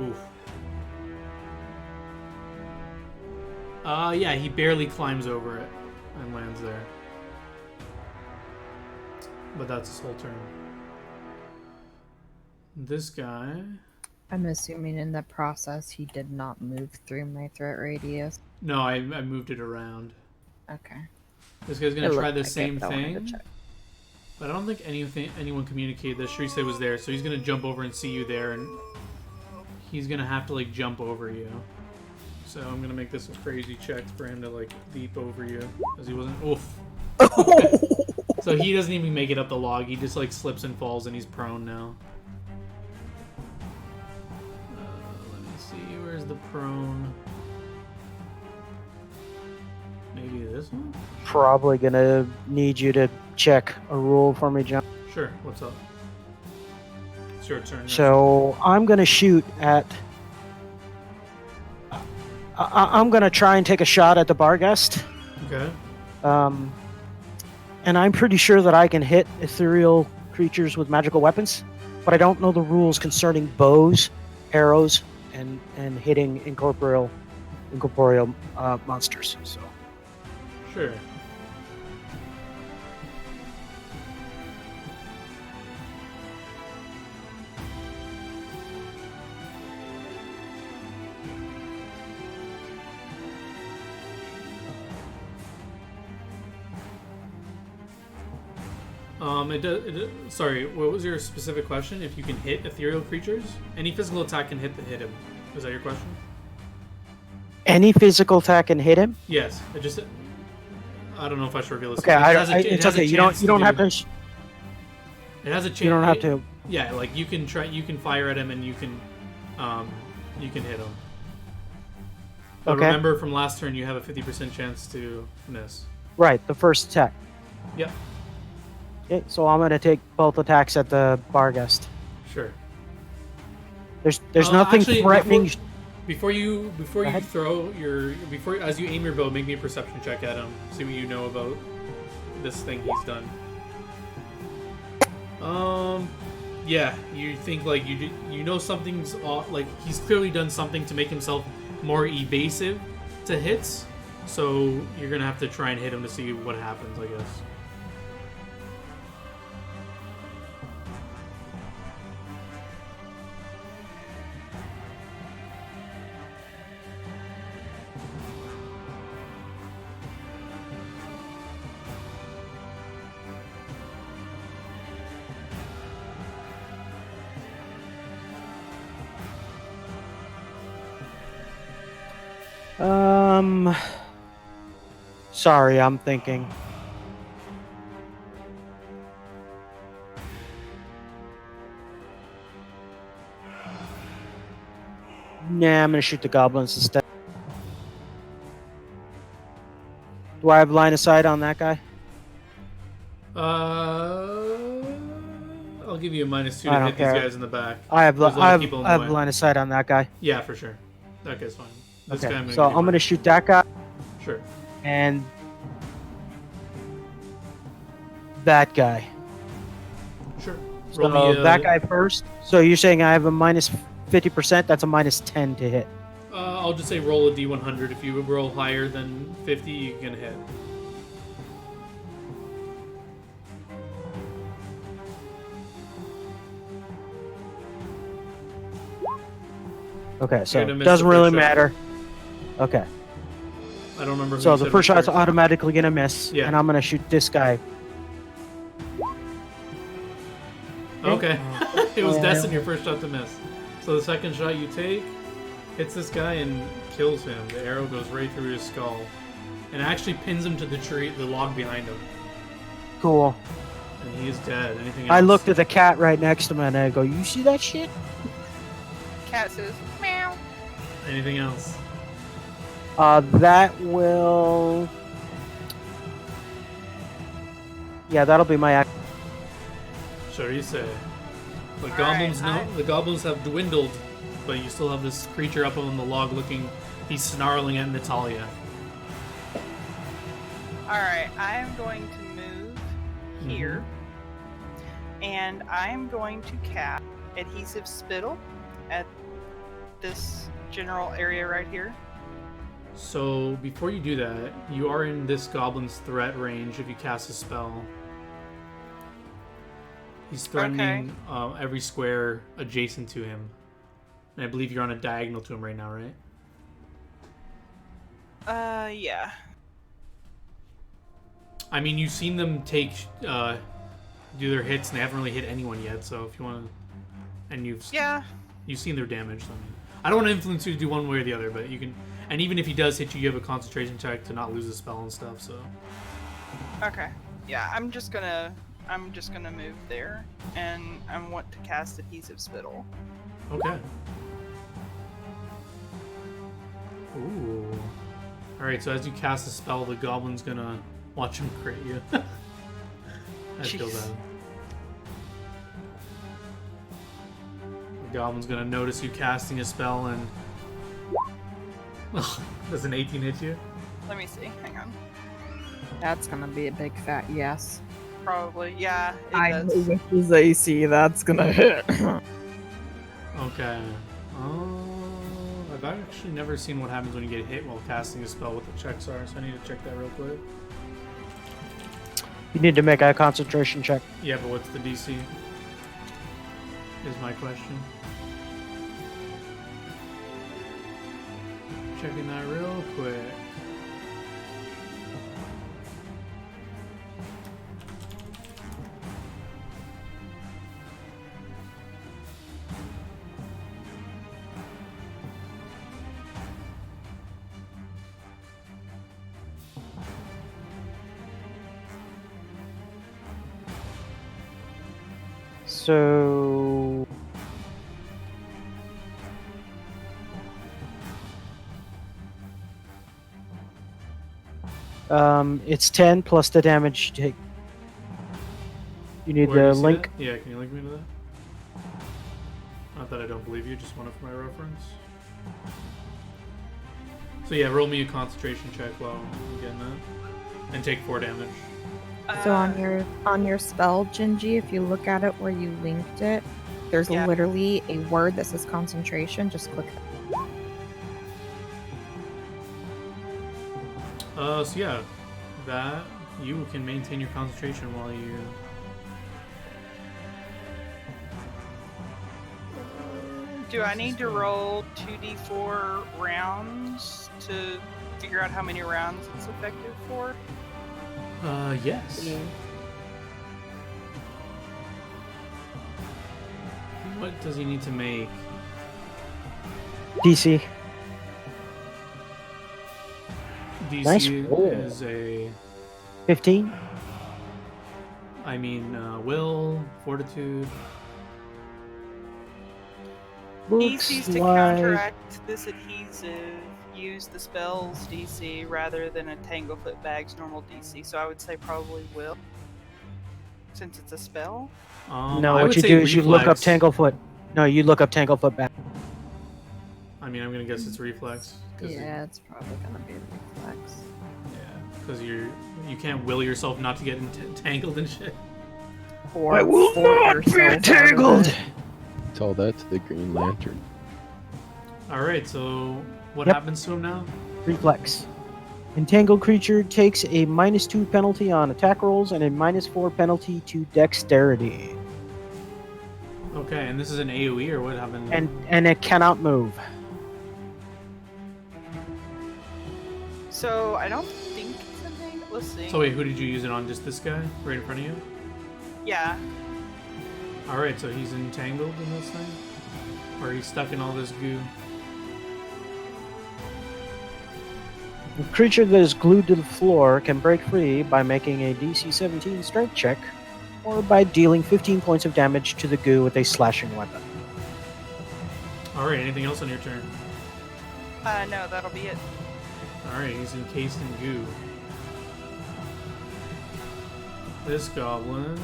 [SPEAKER 1] Oof. Yeah, he barely climbs over it and lands there. But that's his whole turn. This guy...
[SPEAKER 3] I'm assuming in the process he did not move through my threat radius.
[SPEAKER 1] No, I moved it around.
[SPEAKER 3] Okay.
[SPEAKER 1] This guy's gonna try the same
[SPEAKER 3] but I wanted to
[SPEAKER 1] thing.
[SPEAKER 3] check.
[SPEAKER 1] But I don't think anyone communicated that Shrise was there, so he's gonna jump over and see you there, and he's gonna have to like jump over you. So I'm gonna make this a crazy check for him to like leap over you, as he wasn't. Oof. So he doesn't even make it up the log. He just like slips and falls, and he's prone now. Let me see. Where's the prone? Maybe this one?
[SPEAKER 2] Probably gonna need you to check a rule for me, John.
[SPEAKER 1] Sure. What's up? It's your turn.
[SPEAKER 2] So I'm gonna shoot at. I'm gonna try and take a shot at the Barghest.
[SPEAKER 1] Okay.
[SPEAKER 2] And I'm pretty sure that I can hit ethereal creatures with magical weapons, but I don't know the rules concerning bows, arrows, and hitting incorporeal monsters. So.
[SPEAKER 1] Sure. Sorry, what was your specific question? If you can hit ethereal creatures? Any physical attack can hit him. Is that your question?
[SPEAKER 2] Any physical attack can hit him?
[SPEAKER 1] Yes. I don't know if I should reveal this.
[SPEAKER 2] Okay, it's okay. You don't have to.
[SPEAKER 1] It has a chance.
[SPEAKER 2] You don't have to.
[SPEAKER 1] Yeah, like you can fire at him and you can hit him. But
[SPEAKER 2] Okay.
[SPEAKER 1] remember from last turn, you have a 50% chance to miss.
[SPEAKER 2] Right, the first attack.
[SPEAKER 1] Yep.
[SPEAKER 2] Okay, so I'm gonna take both attacks at the Barghest.
[SPEAKER 1] Sure.
[SPEAKER 2] There's nothing
[SPEAKER 1] actually,
[SPEAKER 2] threatening.
[SPEAKER 1] Before you
[SPEAKER 2] ahead.
[SPEAKER 1] throw as you aim your bow, make me a perception check at him. See what you know about this thing he's done. Yeah, you think like you know something's off, like he's clearly done something to make himself more evasive to hits. So you're gonna have to try and hit him to see what happens, I guess.
[SPEAKER 2] Sorry, I'm thinking. Nah, I'm gonna shoot the goblins instead. Do I have line of sight on that guy?
[SPEAKER 1] I'll give you a -2
[SPEAKER 2] I
[SPEAKER 1] to
[SPEAKER 2] don't
[SPEAKER 1] hit
[SPEAKER 2] care.
[SPEAKER 1] these guys in the back.
[SPEAKER 2] I have
[SPEAKER 1] There's a lot of people in the way.
[SPEAKER 2] line of sight on that guy.
[SPEAKER 1] Yeah, for sure. That guy's fine. This guy
[SPEAKER 2] Okay, so I'm gonna shoot that guy
[SPEAKER 1] Sure.
[SPEAKER 2] and that guy.
[SPEAKER 1] Sure.
[SPEAKER 2] So
[SPEAKER 1] Roll me,
[SPEAKER 2] that guy first. So you're saying I have a -50%? That's a -10 to hit.
[SPEAKER 1] I'll just say roll a d100. If you roll higher than 50, you can hit.
[SPEAKER 2] Okay, so
[SPEAKER 1] You're gonna
[SPEAKER 2] it
[SPEAKER 1] miss
[SPEAKER 2] doesn't
[SPEAKER 1] the
[SPEAKER 2] really
[SPEAKER 1] first shot.
[SPEAKER 2] matter. Okay,
[SPEAKER 1] I don't remember. Who
[SPEAKER 2] so
[SPEAKER 1] you
[SPEAKER 2] the
[SPEAKER 1] said
[SPEAKER 2] first
[SPEAKER 1] was
[SPEAKER 2] shot's automatically gonna miss,
[SPEAKER 1] Yeah.
[SPEAKER 2] and I'm gonna shoot this guy
[SPEAKER 1] Okay. It was destined your first shot to miss. So the second shot you take hits this guy and kills him. The arrow goes right through his skull. And actually pins him to the tree, the log behind him.
[SPEAKER 2] Cool.
[SPEAKER 1] And he is dead. Anything else?
[SPEAKER 2] I looked at the cat right next to me and I go, "You see that shit?"
[SPEAKER 4] Cat says, meow.
[SPEAKER 1] Anything else?
[SPEAKER 2] That will. Yeah, that'll be my act.
[SPEAKER 1] Sure you say. The
[SPEAKER 4] All
[SPEAKER 1] goblins
[SPEAKER 4] right,
[SPEAKER 1] the goblins have dwindled, but you still have this creature up on the log looking. He's snarling at Natalia.
[SPEAKER 4] Alright, I am going to move here. And I am going to cast Adhesive Spittle at this general area right here.
[SPEAKER 1] So before you do that, you are in this goblin's threat range if you cast a spell. He's threatening every square adjacent to him. And I believe you're on a diagonal to him right now, right?
[SPEAKER 4] Yeah.
[SPEAKER 1] I mean, you've seen them take, do their hits, and they haven't really hit anyone yet. So if you want to, and you've seen their damage. So I mean, I don't want to influence you to do one way or the other, but you can. And even if he does hit you, you have a concentration check to not lose a spell and stuff. So.
[SPEAKER 4] Okay. Yeah, I'm just gonna move there, and I want to cast Adhesive Spittle.
[SPEAKER 1] Okay. Ooh. Alright, so as you cast the spell, the goblin's gonna watch him crit you. I feel
[SPEAKER 4] Jeez.
[SPEAKER 1] bad. The goblin's gonna notice you casting a spell and... Does an 18 hit you?
[SPEAKER 4] Let me see. Hang on.
[SPEAKER 3] That's gonna be a big fat yes.
[SPEAKER 4] Probably. Yeah, it
[SPEAKER 3] I know
[SPEAKER 4] does.
[SPEAKER 3] with his AC, that's gonna hit.
[SPEAKER 1] Okay. I've actually never seen what happens when you get hit while casting a spell, what the checks are, so I need to check that real quick.
[SPEAKER 2] You need to make a concentration check.
[SPEAKER 1] Yeah, but what's the DC? Is my question. Checking that real quick.
[SPEAKER 2] So. It's 10 plus the damage you take. You need
[SPEAKER 1] Where do
[SPEAKER 2] the
[SPEAKER 1] you see
[SPEAKER 2] link.
[SPEAKER 1] that? Yeah, can you link me to that? Not that I don't believe you, just one of my reference. So yeah, roll me a concentration check while I'm getting that. And take 4 damage.
[SPEAKER 3] So on your spell, Gingy, if you look at it where you linked it, there's
[SPEAKER 4] Yeah.
[SPEAKER 3] literally a word that says concentration. Just click that.
[SPEAKER 1] So yeah, that you can maintain your concentration while you.
[SPEAKER 4] Do I need to roll 2d4 rounds to figure out how many rounds it's effective for?
[SPEAKER 1] Yes. What does he need to make?
[SPEAKER 2] DC.
[SPEAKER 1] DC
[SPEAKER 2] Nice roll.
[SPEAKER 1] is a.
[SPEAKER 2] 15.
[SPEAKER 1] I mean, will, fortitude.
[SPEAKER 2] Looks
[SPEAKER 4] DCs to
[SPEAKER 2] like
[SPEAKER 4] counteract this adhesive use the spell's DC rather than a Tanglefoot bag's normal DC, so I would say probably will, since it's a spell.
[SPEAKER 2] no.
[SPEAKER 1] I
[SPEAKER 2] What
[SPEAKER 1] would
[SPEAKER 2] you
[SPEAKER 1] say
[SPEAKER 2] do is you look up
[SPEAKER 1] reflex.
[SPEAKER 2] Tanglefoot. No, you look up Tanglefoot back.
[SPEAKER 1] I mean, I'm gonna guess it's reflex.
[SPEAKER 3] Yeah, it's probably gonna be reflex.
[SPEAKER 1] Yeah, because you can't will yourself not to get entangled and shit.
[SPEAKER 3] Or
[SPEAKER 2] I will
[SPEAKER 3] force
[SPEAKER 2] not be
[SPEAKER 3] yourself out of
[SPEAKER 2] entangled.
[SPEAKER 3] it.
[SPEAKER 5] Tell that to the Green Lantern.
[SPEAKER 1] All right, so what
[SPEAKER 2] Yep.
[SPEAKER 1] happens to him now?
[SPEAKER 2] Reflex. Entangled creature takes a -2 penalty on attack rolls and a -4 penalty to dexterity.
[SPEAKER 1] Okay, and this is an AOE or what happened?
[SPEAKER 2] And it cannot move.
[SPEAKER 4] So I don't think it's a thing. Let's see.
[SPEAKER 1] So wait, who did you use it on? Just this guy right in front of you?
[SPEAKER 4] Yeah.
[SPEAKER 1] Alright, so he's entangled in this thing? Or he's stuck in all this goo?
[SPEAKER 2] A creature that is glued to the floor can break free by making a DC 17 strength check or by dealing 15 points of damage to the goo with a slashing weapon.
[SPEAKER 1] Alright, anything else on your turn?
[SPEAKER 4] No, that'll be it.
[SPEAKER 1] Alright, he's encased in goo. This goblin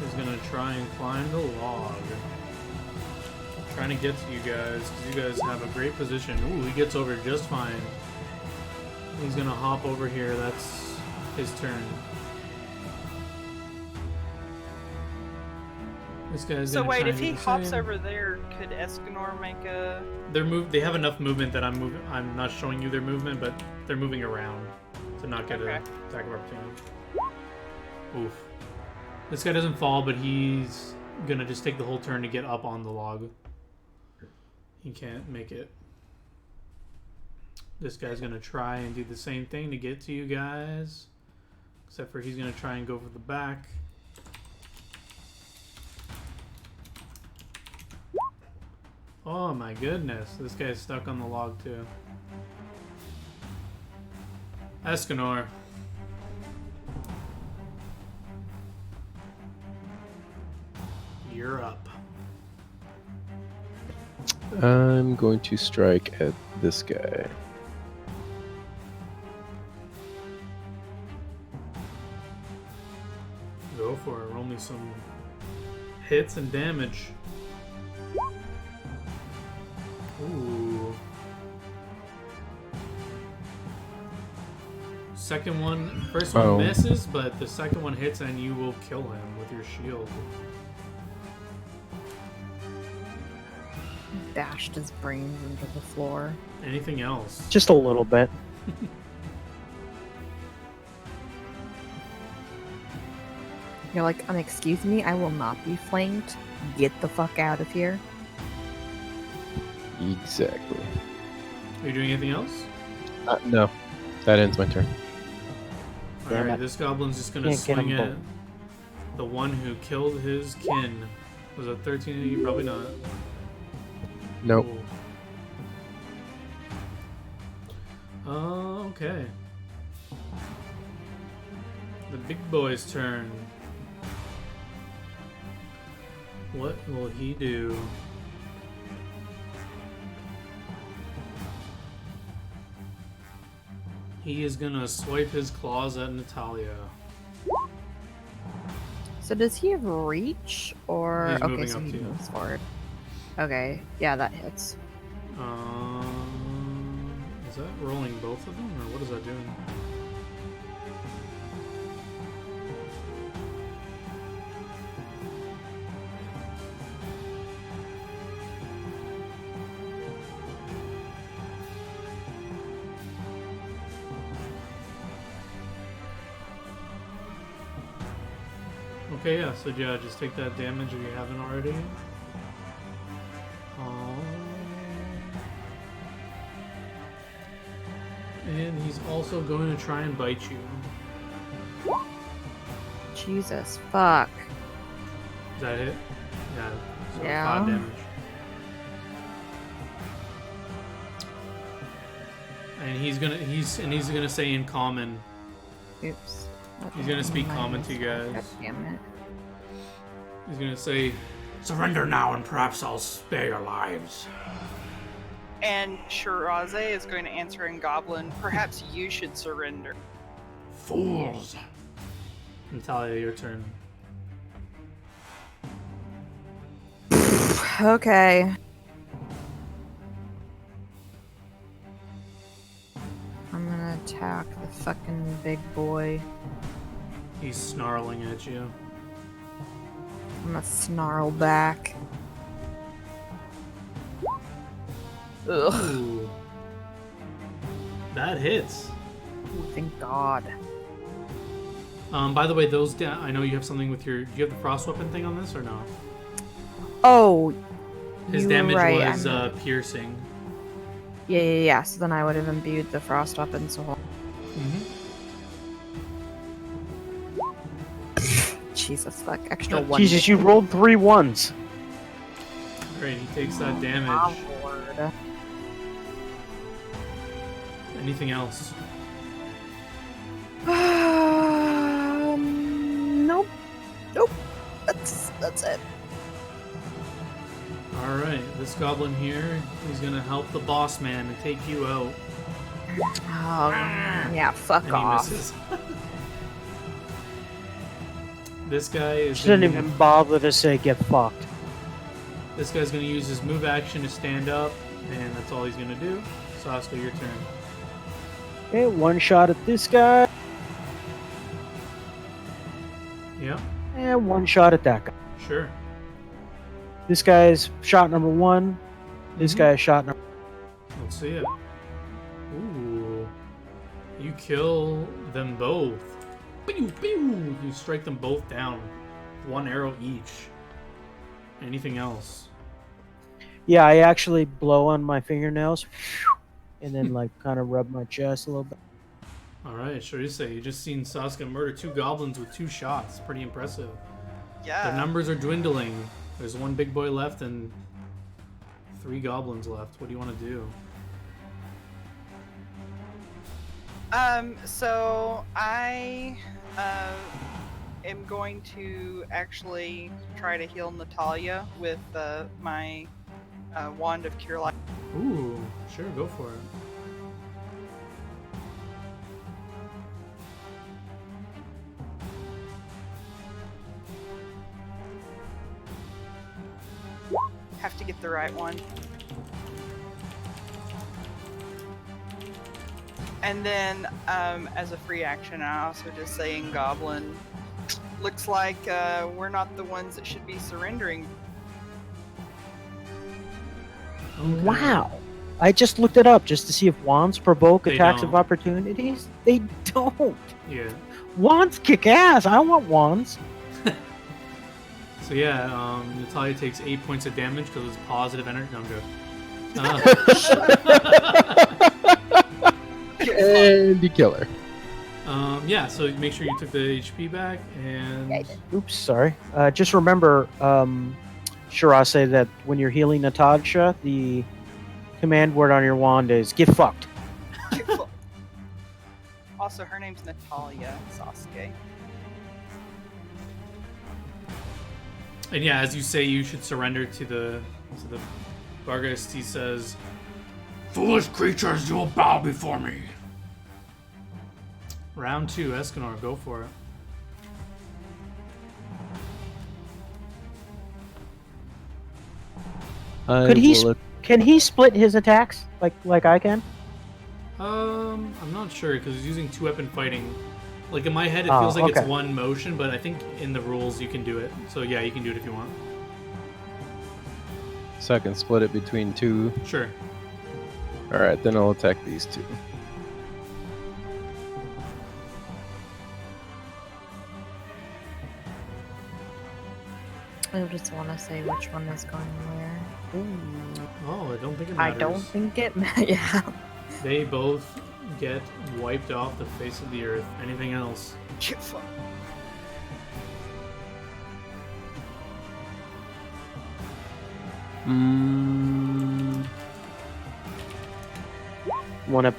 [SPEAKER 1] is gonna try and climb the log. Trying to get to you guys, because you guys have a great position. Ooh, he gets over just fine. He's gonna hop over here, that's his turn. This guy's
[SPEAKER 4] So
[SPEAKER 1] gonna
[SPEAKER 4] wait,
[SPEAKER 1] try
[SPEAKER 4] if
[SPEAKER 1] and do
[SPEAKER 4] he
[SPEAKER 1] the
[SPEAKER 4] hops
[SPEAKER 1] same.
[SPEAKER 4] over there, could Escanor make a...
[SPEAKER 1] They have enough movement that I'm not showing you their movement, but they're moving around to not get
[SPEAKER 4] Okay.
[SPEAKER 1] an attack of opportunity. Oof. This guy doesn't fall, but he's gonna just take the whole turn to get up on the log. He can't make it. This guy's gonna try and do the same thing to get to you guys. Except for he's gonna try and go for the back. Oh my goodness, this guy's stuck on the log too. Escanor. You're up.
[SPEAKER 5] I'm going to strike at this guy.
[SPEAKER 1] Go for it. Roll me some hits and damage. Ooh. First one misses, but the second one hits and you will kill him with your shield.
[SPEAKER 3] Bashed his brains into the floor.
[SPEAKER 1] Anything else?
[SPEAKER 2] Just a little bit.
[SPEAKER 3] You're like, excuse me, I will not be flanked. Get the fuck out of here.
[SPEAKER 5] Exactly.
[SPEAKER 1] Are you doing anything else?
[SPEAKER 5] No, that ends my turn.
[SPEAKER 2] Damn
[SPEAKER 1] Alright,
[SPEAKER 2] it.
[SPEAKER 1] this goblin's just gonna
[SPEAKER 2] Can't get
[SPEAKER 1] swing
[SPEAKER 2] 'em
[SPEAKER 1] at
[SPEAKER 2] both.
[SPEAKER 1] the one who killed his kin. Was it 13? Probably not.
[SPEAKER 5] Nope.
[SPEAKER 1] Okay. The big boy's turn. What will he do? He is gonna swipe his claws at Natalia.
[SPEAKER 3] So does he have reach or
[SPEAKER 1] He's
[SPEAKER 3] okay,
[SPEAKER 1] moving
[SPEAKER 3] so
[SPEAKER 1] up
[SPEAKER 3] he
[SPEAKER 1] to you.
[SPEAKER 3] moves forward. Okay, yeah, that hits.
[SPEAKER 1] Is that rolling both of them, or what is that doing? Okay, yeah, so yeah, just take that damage if you haven't already. And he's also going to try and bite you.
[SPEAKER 3] Jesus, fuck.
[SPEAKER 1] Is that it? Yeah. So
[SPEAKER 3] Yeah.
[SPEAKER 1] 5 damage. And he's gonna say in common.
[SPEAKER 3] Oops.
[SPEAKER 1] He's gonna speak common to you
[SPEAKER 3] God
[SPEAKER 1] guys.
[SPEAKER 3] damn it.
[SPEAKER 1] He's gonna say, "Surrender now, and perhaps I'll spare your lives."
[SPEAKER 4] And Shiraze is going to answer in Goblin, perhaps you should surrender.
[SPEAKER 1] Fools. Natalia, your turn.
[SPEAKER 3] Okay. I'm gonna attack the fucking big boy.
[SPEAKER 1] He's snarling at you.
[SPEAKER 3] I'm gonna snarl back. Ugh.
[SPEAKER 1] Ooh. That hits.
[SPEAKER 3] Thank God.
[SPEAKER 1] By the way, I know you have something with your. Do you have the frost weapon thing on this or no?
[SPEAKER 3] Oh,
[SPEAKER 1] His
[SPEAKER 3] you
[SPEAKER 1] damage
[SPEAKER 3] were right.
[SPEAKER 1] was
[SPEAKER 3] I'm-
[SPEAKER 1] piercing.
[SPEAKER 3] Yeah. So then I would have imbued the frost weapon. So
[SPEAKER 1] Mm-hmm.
[SPEAKER 3] Jesus, fuck. Extra one.
[SPEAKER 2] Jesus, you rolled 3 1s.
[SPEAKER 1] Alright, he takes that damage.
[SPEAKER 3] Oh, Lord.
[SPEAKER 1] Anything else?
[SPEAKER 3] Nope. Nope. That's it.
[SPEAKER 1] Alright, this goblin here, he's gonna help the boss man and take you out.
[SPEAKER 3] Oh, yeah, fuck
[SPEAKER 1] And
[SPEAKER 3] off.
[SPEAKER 1] he misses. This guy is
[SPEAKER 2] She didn't
[SPEAKER 1] gonna-
[SPEAKER 2] even bother to say get fucked.
[SPEAKER 1] This guy's gonna use his move action to stand up, and that's all he's gonna do. Sasuke, your turn.
[SPEAKER 2] Okay, 1 shot at this guy,
[SPEAKER 1] Yeah,
[SPEAKER 2] and 1 shot at that guy.
[SPEAKER 1] sure.
[SPEAKER 2] This guy's shot number 1. This
[SPEAKER 1] Mhm.
[SPEAKER 2] guy's shot number.
[SPEAKER 1] Let's see it. Ooh. You kill them both. Pew, pew. You strike them both down. 1 arrow each. Anything else?
[SPEAKER 2] Yeah, I actually blow on my fingernails, and then like kind of rub my chest a little bit.
[SPEAKER 1] Alright, sure you say. You just seen Sasuke murder 2 goblins with 2 shots. Pretty impressive.
[SPEAKER 4] Yeah.
[SPEAKER 1] Their numbers are dwindling. There's 1 big boy left and 3 goblins left. What do you want to do?
[SPEAKER 4] So I am going to actually try to heal Natalia with my wand of cure life.
[SPEAKER 1] Ooh, sure, go for it.
[SPEAKER 4] Have to get the right one. And then, as a free action, I also just say in Goblin, looks like we're not the ones that should be surrendering.
[SPEAKER 1] Okay.
[SPEAKER 2] Wow. I just looked it up just to see if wands provoke
[SPEAKER 1] They
[SPEAKER 2] attacks
[SPEAKER 1] don't.
[SPEAKER 2] of opportunities. They don't.
[SPEAKER 1] Yeah.
[SPEAKER 2] Wands kick ass. I want wands.
[SPEAKER 1] So yeah, Natalia takes 8 points of damage because it's positive energy. No, I'm joking.
[SPEAKER 5] And you kill her.
[SPEAKER 1] Yeah, so make sure you took the HP back, and
[SPEAKER 2] Oops, sorry. Just remember, Shirase, that when you're healing Natasha, the command word on your wand is "get fucked."
[SPEAKER 4] Also, her name's Natalia Sasuke.
[SPEAKER 1] and yeah, as you say, you should surrender to the Vargas. He says, "Foolish creatures, you will bow before me." Round 2, Escanor, go for it.
[SPEAKER 2] Could he Can he split his attacks like I can?
[SPEAKER 1] I'm not sure because he's using 2-weapon fighting. Like in my head, it
[SPEAKER 2] Oh,
[SPEAKER 1] feels like it's
[SPEAKER 2] okay.
[SPEAKER 1] one motion, but I think in the rules you can do it. So yeah, you can do it if you want.
[SPEAKER 5] So I can split it between 2.
[SPEAKER 1] Sure.
[SPEAKER 5] Alright, then I'll attack these 2.
[SPEAKER 3] I just want to say which one is going where.
[SPEAKER 1] Oh, I don't think it
[SPEAKER 3] I
[SPEAKER 1] matters.
[SPEAKER 3] don't think it. Yeah.
[SPEAKER 1] They both get wiped off the face of the earth. Anything else?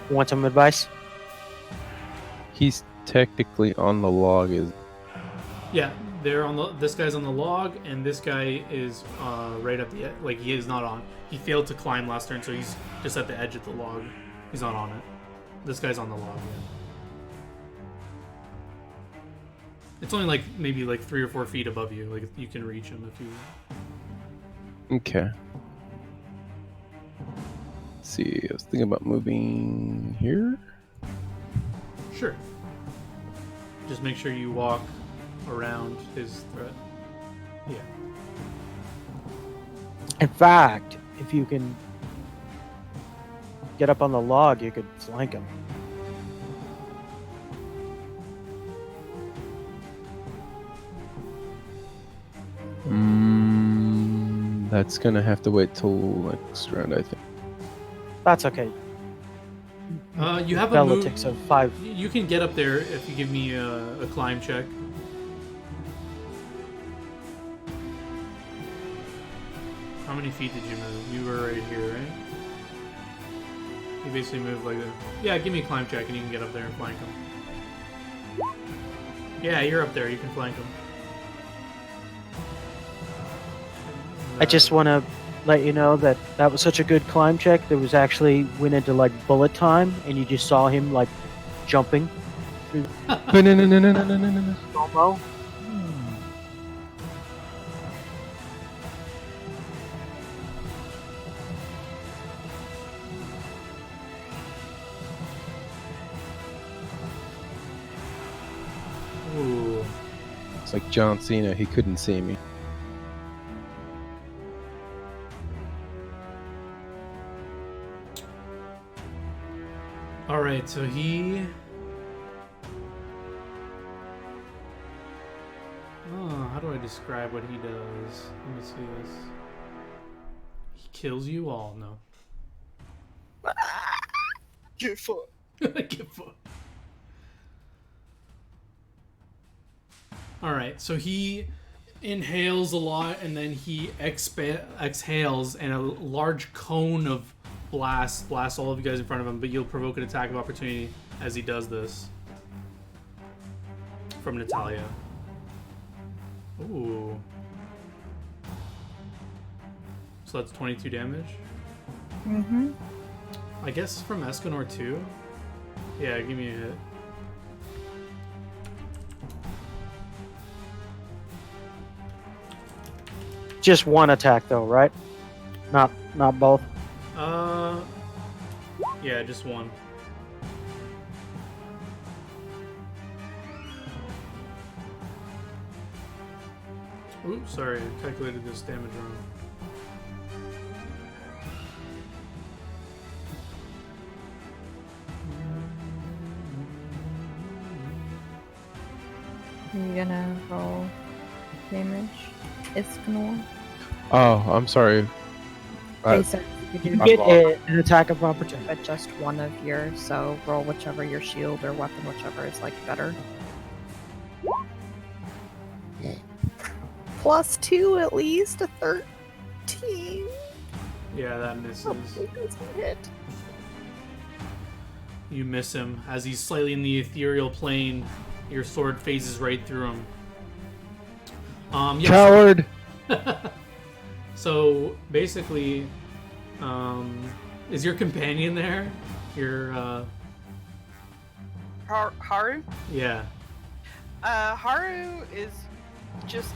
[SPEAKER 2] Want some advice?
[SPEAKER 5] He's technically on the log.
[SPEAKER 1] Yeah, they're on the. This guy's on the log, and this guy is right at the like he is not on. He failed to climb last turn, so he's just at the edge of the log. He's not on it. This guy's on the log. Yeah. It's only like maybe like 3 or 4 feet above you. Like you can reach him if you.
[SPEAKER 5] Okay. Let's see, I was thinking about moving here.
[SPEAKER 1] Sure. Just make sure you walk around his threat. Yeah.
[SPEAKER 2] In fact, if you can get up on the log, you could flank him.
[SPEAKER 5] That's gonna have to wait till next round, I think.
[SPEAKER 2] That's okay.
[SPEAKER 1] You have a move.
[SPEAKER 2] Politics of 5.
[SPEAKER 1] You can get up there if you give me a climb check. How many feet did you move? You were right here, right? You basically moved like that. Yeah, give me a climb check and you can get up there and flank him. Yeah, you're up there. You can flank him.
[SPEAKER 2] I just want to let you know that that was such a good climb check. There was actually went into like bullet time, and you just saw him like jumping through slow-mo.
[SPEAKER 1] Ooh.
[SPEAKER 5] It's like John Cena. He couldn't see me.
[SPEAKER 1] All right, so he. Oh, how do I describe what he does? Let me see this. He kills you all. No.
[SPEAKER 4] Get fucked.
[SPEAKER 1] Get fucked. All right, so he inhales a lot and then he exhales, and a large cone of blasts all of you guys in front of him, but you'll provoke an attack of opportunity as he does this. From Natalia. Ooh. So that's 22 damage?
[SPEAKER 3] Mm-hmm.
[SPEAKER 1] I guess from Escanor too? Yeah, give me a hit.
[SPEAKER 2] Just one attack though, right? Not both.
[SPEAKER 1] Yeah, just one. Oops, sorry, I calculated this damage wrong.
[SPEAKER 3] You're gonna roll damage. Escanor.
[SPEAKER 5] Oh, I'm sorry.
[SPEAKER 3] They said you could
[SPEAKER 2] You
[SPEAKER 3] do
[SPEAKER 2] get
[SPEAKER 5] wrong.
[SPEAKER 2] an attack of opportunity.
[SPEAKER 3] but just one of yours, so roll whichever your shield or weapon, whichever is like better. +2 at least, a 13.
[SPEAKER 1] Yeah, that misses.
[SPEAKER 3] Hopefully doesn't hit.
[SPEAKER 1] You miss him. As he's slightly in the ethereal plane, your sword phases right through him. Yeah,
[SPEAKER 5] Coward!
[SPEAKER 1] so basically, is your companion there? Your,
[SPEAKER 4] Haru?
[SPEAKER 1] yeah.
[SPEAKER 4] Haru is just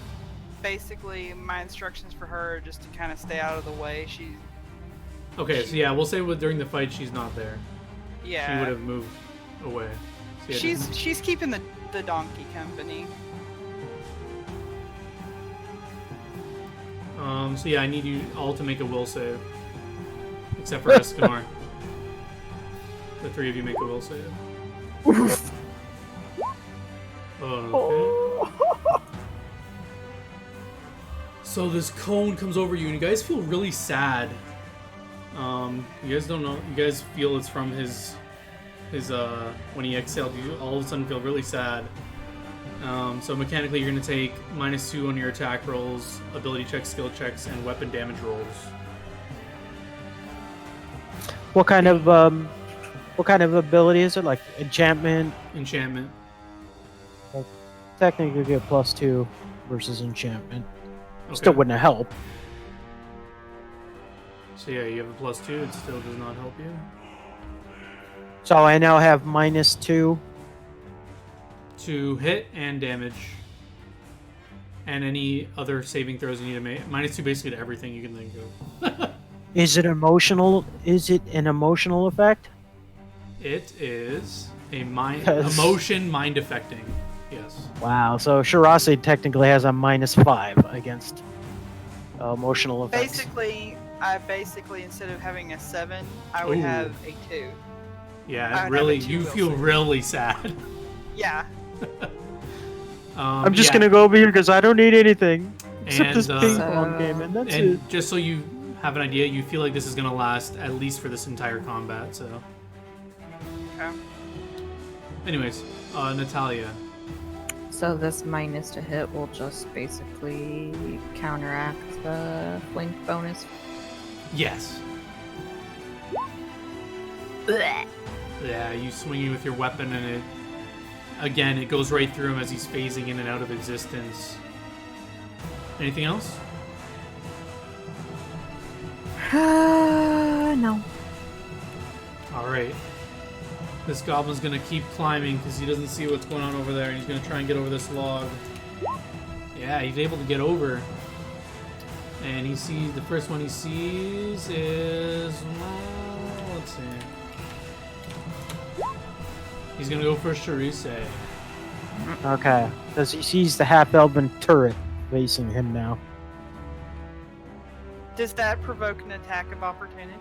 [SPEAKER 4] basically my instructions for her are just to kind of stay out of the way. She's
[SPEAKER 1] Okay, so yeah, we'll say during the fight she's not there. She would
[SPEAKER 4] yeah.
[SPEAKER 1] have moved away. So yeah,
[SPEAKER 4] She's keeping the donkey company.
[SPEAKER 1] So yeah, I need you all to make a will save. Except for Escanor. The three of you make a will save. Okay. So this cone comes over you, and you guys feel really sad. You guys don't know. You guys feel it's from his when he exhaled. You all of a sudden feel really sad. So mechanically, you're gonna take -2 on your attack rolls, ability checks, skill checks, and weapon damage rolls.
[SPEAKER 2] What kind of ability is it? Like enchantment?
[SPEAKER 1] Enchantment.
[SPEAKER 2] Technically, you get +2 versus enchantment.
[SPEAKER 1] Okay.
[SPEAKER 2] Still wouldn't help.
[SPEAKER 1] So yeah, you have a +2. It still does not help you.
[SPEAKER 2] So I now have -2.
[SPEAKER 1] To hit and damage, and any other saving throws you need to make. -2 basically to everything you can think of.
[SPEAKER 2] Is it emotional? Is it an emotional effect?
[SPEAKER 1] It is a
[SPEAKER 2] Because-
[SPEAKER 1] emotion mind affecting. Yes.
[SPEAKER 2] Wow. So Shirase technically has a -5 against emotional effects.
[SPEAKER 4] Basically instead of having a 7, I would
[SPEAKER 1] Ooh.
[SPEAKER 4] have a 2.
[SPEAKER 1] Yeah,
[SPEAKER 4] I'd
[SPEAKER 1] it really.
[SPEAKER 4] have a 2
[SPEAKER 1] You
[SPEAKER 4] will
[SPEAKER 1] feel
[SPEAKER 4] save.
[SPEAKER 1] really sad.
[SPEAKER 4] Yeah.
[SPEAKER 2] I'm just
[SPEAKER 1] yeah.
[SPEAKER 2] gonna go over here because I don't need anything except this
[SPEAKER 1] And,
[SPEAKER 2] ping
[SPEAKER 3] uh,
[SPEAKER 2] pong game, and that's
[SPEAKER 1] And
[SPEAKER 2] it.
[SPEAKER 1] just so you have an idea, you feel like this is gonna last at least for this entire combat. So,
[SPEAKER 4] Okay.
[SPEAKER 1] anyways, Natalia.
[SPEAKER 3] So this minus to hit will just basically counteract the flank bonus.
[SPEAKER 1] Yes. Yeah, you swing it with your weapon, and it goes right through him as he's phasing in and out of existence. Anything else?
[SPEAKER 3] No.
[SPEAKER 1] Alright. This goblin's gonna keep climbing because he doesn't see what's going on over there, and he's gonna try and get over this log. Yeah, he's able to get over. And he sees, the first one he sees is, let's see. He's gonna go for Sharise.
[SPEAKER 2] Okay. Because he sees the half-elven turret facing him now.
[SPEAKER 4] Does that provoke an attack of opportunity?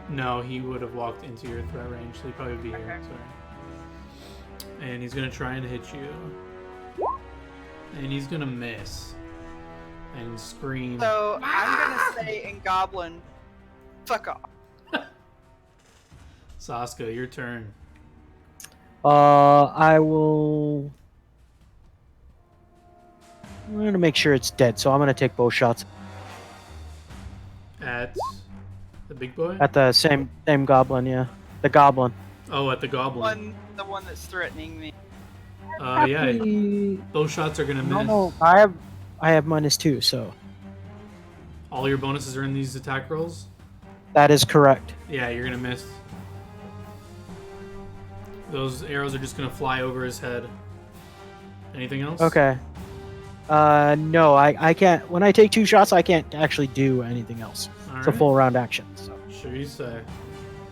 [SPEAKER 1] No, he would have walked into your threat range, so he'd probably be here.
[SPEAKER 4] Okay.
[SPEAKER 1] Sorry. And he's gonna try and hit you. And he's gonna miss. And scream.
[SPEAKER 4] So I'm gonna say in Goblin, fuck off.
[SPEAKER 1] Saska, your turn.
[SPEAKER 2] I will... I'm going to make sure it's dead, so I'm going to take both shots
[SPEAKER 1] At the big boy?
[SPEAKER 2] at the same goblin, yeah. The goblin.
[SPEAKER 1] Oh, at the goblin.
[SPEAKER 4] The one that's threatening me.
[SPEAKER 1] Yeah,
[SPEAKER 2] Happy-
[SPEAKER 1] those shots are gonna miss.
[SPEAKER 2] No, I have -2, so
[SPEAKER 1] All your bonuses are in these attack rolls?
[SPEAKER 2] that is correct.
[SPEAKER 1] Yeah, you're gonna miss. Those arrows are just gonna fly over his head. Anything else?
[SPEAKER 2] Okay. No, I can't. When I take 2 shots, I can't actually do anything else.
[SPEAKER 1] All
[SPEAKER 2] It's a
[SPEAKER 1] right.
[SPEAKER 2] full round action. So.
[SPEAKER 1] Sure you say.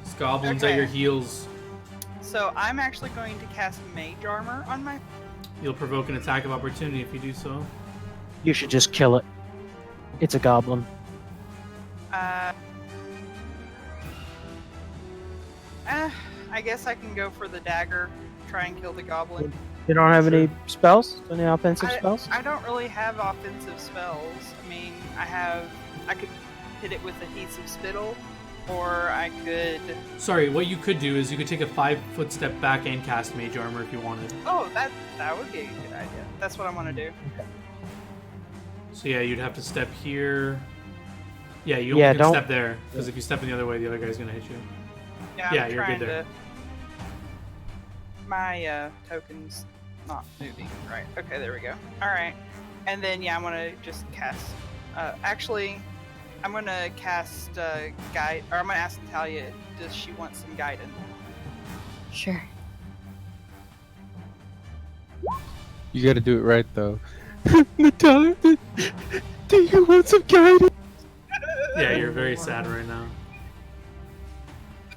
[SPEAKER 1] This goblin's at
[SPEAKER 4] Okay.
[SPEAKER 1] your heels.
[SPEAKER 4] So I'm actually going to cast Mage Armor on my.
[SPEAKER 1] You'll provoke an attack of opportunity if you do so.
[SPEAKER 2] You should just kill it. It's a goblin.
[SPEAKER 4] I guess I can go for the dagger, try and kill the goblin.
[SPEAKER 2] You don't have
[SPEAKER 1] Sure.
[SPEAKER 2] any spells? Any offensive spells?
[SPEAKER 4] I don't really have offensive spells. I mean, I could hit it with Adhesive Spittle, or I could.
[SPEAKER 1] Sorry, what you could do is you could take a 5-foot step back and cast Mage Armor if you wanted.
[SPEAKER 4] Oh, that would be a good idea. That's what I want to do.
[SPEAKER 1] So yeah, you'd have to step here. Yeah, you only
[SPEAKER 2] Yeah,
[SPEAKER 1] can
[SPEAKER 2] don't-
[SPEAKER 1] step there, because if you step in the other way, the other guy's gonna hit you.
[SPEAKER 4] Yeah,
[SPEAKER 1] Yeah,
[SPEAKER 4] I'm
[SPEAKER 1] you're
[SPEAKER 4] trying
[SPEAKER 1] good there.
[SPEAKER 4] to. My token's not moving. Right. Okay, there we go. All right, and then yeah, I'm gonna just cast. Actually, I'm gonna cast guide, or I'm gonna ask Natalia. Does she want some guidance?
[SPEAKER 3] Sure.
[SPEAKER 5] You got to do it right though. Natalia, do you want some guidance?
[SPEAKER 1] Yeah, you're very sad right now.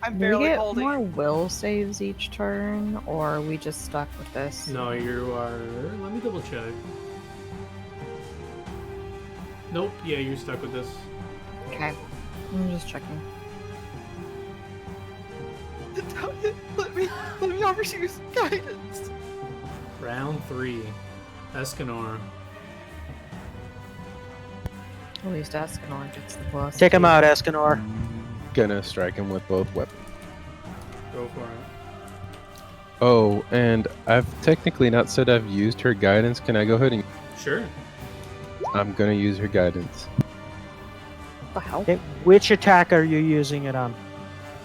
[SPEAKER 4] I'm
[SPEAKER 3] Do we
[SPEAKER 4] barely
[SPEAKER 3] get
[SPEAKER 4] holding.
[SPEAKER 3] more will saves each turn, or are we just stuck with this?
[SPEAKER 1] No, you are. Let me double check. Nope. Yeah, you're stuck with this.
[SPEAKER 3] Okay. I'm just checking.
[SPEAKER 4] Natalia, let me offer you some guidance.
[SPEAKER 1] Round 3. Escanor.
[SPEAKER 3] At least Escanor gets the plus.
[SPEAKER 2] Take him out, Escanor.
[SPEAKER 5] Gonna strike him with both weapons.
[SPEAKER 1] Go for it.
[SPEAKER 5] Oh, and I've technically not said I've used her guidance. Can I go ahead and...
[SPEAKER 1] Sure.
[SPEAKER 5] I'm gonna use her guidance.
[SPEAKER 3] What the hell?
[SPEAKER 2] Okay, which attack are you using it on?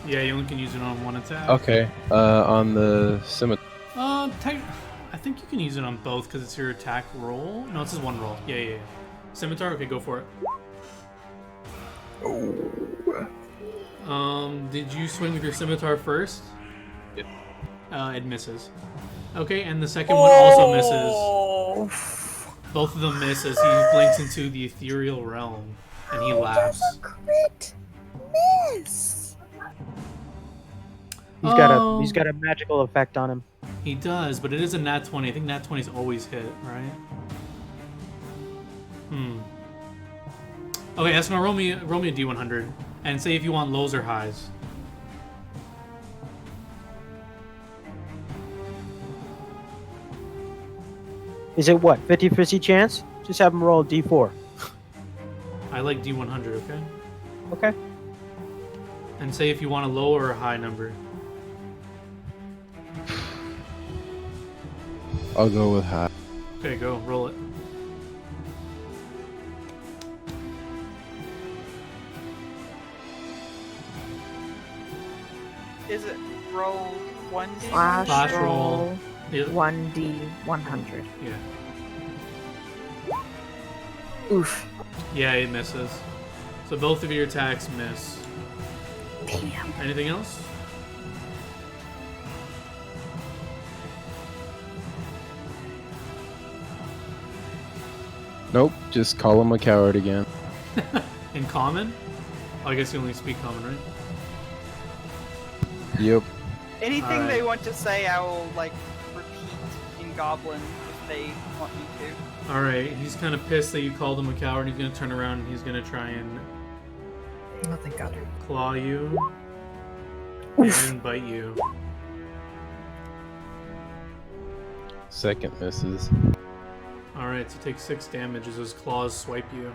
[SPEAKER 1] Yeah, you only can use it on one attack.
[SPEAKER 5] Okay, on the scimitar.
[SPEAKER 1] I think you can use it on both because it's your attack roll. No, it's just one roll. Yeah. Scimitar. Okay, go for it. Did you swing with your scimitar first?
[SPEAKER 5] Yep.
[SPEAKER 1] It misses. Okay, and the second one also misses. Both of them miss as he blinks into the ethereal realm, and he laughs.
[SPEAKER 3] Crit miss.
[SPEAKER 2] He's got a magical effect on him.
[SPEAKER 1] He does, but it is a nat 20. I think nat 20s always hit, right? Okay, Esma, roll me a D100, and say if you want lows or highs.
[SPEAKER 2] Is it what, 50-50 chance? Just have him roll a d4.
[SPEAKER 1] I like D100, okay?
[SPEAKER 2] Okay.
[SPEAKER 1] And say if you want a low or a high number.
[SPEAKER 5] I'll go with high.
[SPEAKER 1] Okay, go roll it.
[SPEAKER 4] Is it roll 1d?
[SPEAKER 1] Flash roll.
[SPEAKER 3] roll
[SPEAKER 1] Yeah.
[SPEAKER 3] 1d 100.
[SPEAKER 1] Yeah.
[SPEAKER 3] Oof.
[SPEAKER 1] Yeah, it misses. So both of your attacks miss.
[SPEAKER 3] Damn.
[SPEAKER 1] Anything else?
[SPEAKER 5] Nope, just call him a coward again.
[SPEAKER 1] In common? Oh, I guess you only speak common, right?
[SPEAKER 5] Yep.
[SPEAKER 4] Anything
[SPEAKER 1] Alright.
[SPEAKER 4] they want to say, I will like repeat in Goblin if they want me to.
[SPEAKER 1] Alright, he's kind of pissed that you called him a coward. He's going to turn around and he's going to try and
[SPEAKER 3] Oh, thank God.
[SPEAKER 1] claw you
[SPEAKER 3] Oof.
[SPEAKER 1] and bite you.
[SPEAKER 5] Second misses.
[SPEAKER 1] Alright, so take 6 damage as his claws swipe you.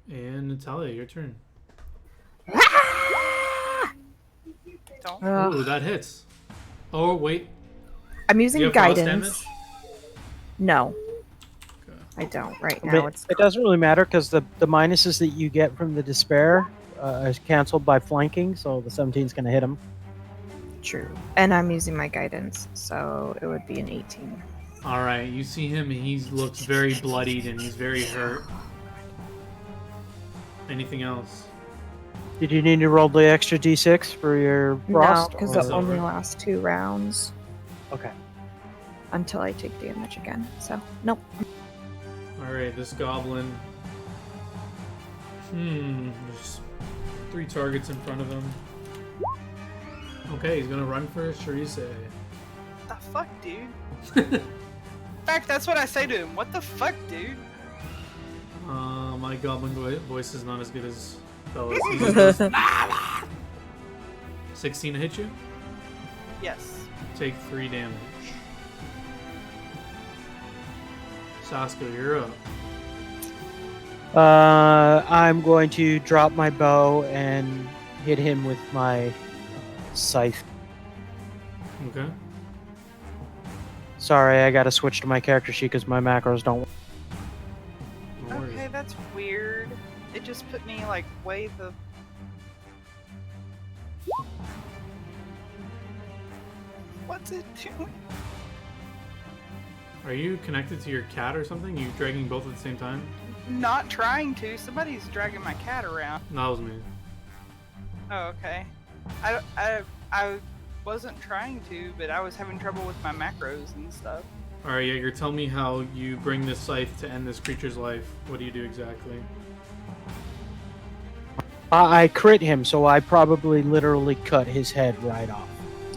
[SPEAKER 1] And Natalia, your turn.
[SPEAKER 4] Don't.
[SPEAKER 1] Ooh, that hits. Oh, wait.
[SPEAKER 3] I'm
[SPEAKER 1] Do
[SPEAKER 3] using
[SPEAKER 1] you have frost
[SPEAKER 3] guidance.
[SPEAKER 1] damage?
[SPEAKER 3] No,
[SPEAKER 1] Okay.
[SPEAKER 3] I don't. Right
[SPEAKER 2] I
[SPEAKER 3] now,
[SPEAKER 2] mean,
[SPEAKER 3] it's
[SPEAKER 2] it doesn't really matter because the minuses that you get from the despair is canceled by flanking, so the 17's going to hit him.
[SPEAKER 3] true. And I'm using my guidance, so it would be an 18.
[SPEAKER 1] Alright, you see him and he looks very bloodied and he's very hurt. Anything else?
[SPEAKER 2] Did you need to roll the extra d6 for your
[SPEAKER 3] No,
[SPEAKER 2] frost?
[SPEAKER 3] because
[SPEAKER 1] or-
[SPEAKER 3] it only lasts 2 rounds
[SPEAKER 2] Okay.
[SPEAKER 3] until I take damage again. So, nope.
[SPEAKER 1] Alright, this goblin. There's 3 targets in front of him. Okay, he's gonna run for Shirase.
[SPEAKER 4] What the fuck, dude? In fact, that's what I say to him. What the fuck, dude?
[SPEAKER 1] My goblin voice is not as good as Bella's. He just goes, 16 to hit you?
[SPEAKER 4] Yes.
[SPEAKER 1] Take 3 damage. Sasko, you're up.
[SPEAKER 2] I'm going to drop my bow and hit him with my scythe.
[SPEAKER 1] Okay.
[SPEAKER 2] Sorry, I got to switch to my character sheet because my macros don't.
[SPEAKER 1] No worries.
[SPEAKER 4] Okay, that's weird. It just put me like way the. What's it doing?
[SPEAKER 1] Are you connected to your cat or something? You dragging both at the same time?
[SPEAKER 4] Not trying to. Somebody's dragging my cat around.
[SPEAKER 1] That was me.
[SPEAKER 4] Oh, okay. I wasn't trying to, but I was having trouble with my macros and stuff.
[SPEAKER 1] Alright, Jaeger, tell me how you bring this scythe to end this creature's life. What do you do exactly?
[SPEAKER 2] I crit him, so I probably literally cut his head right off.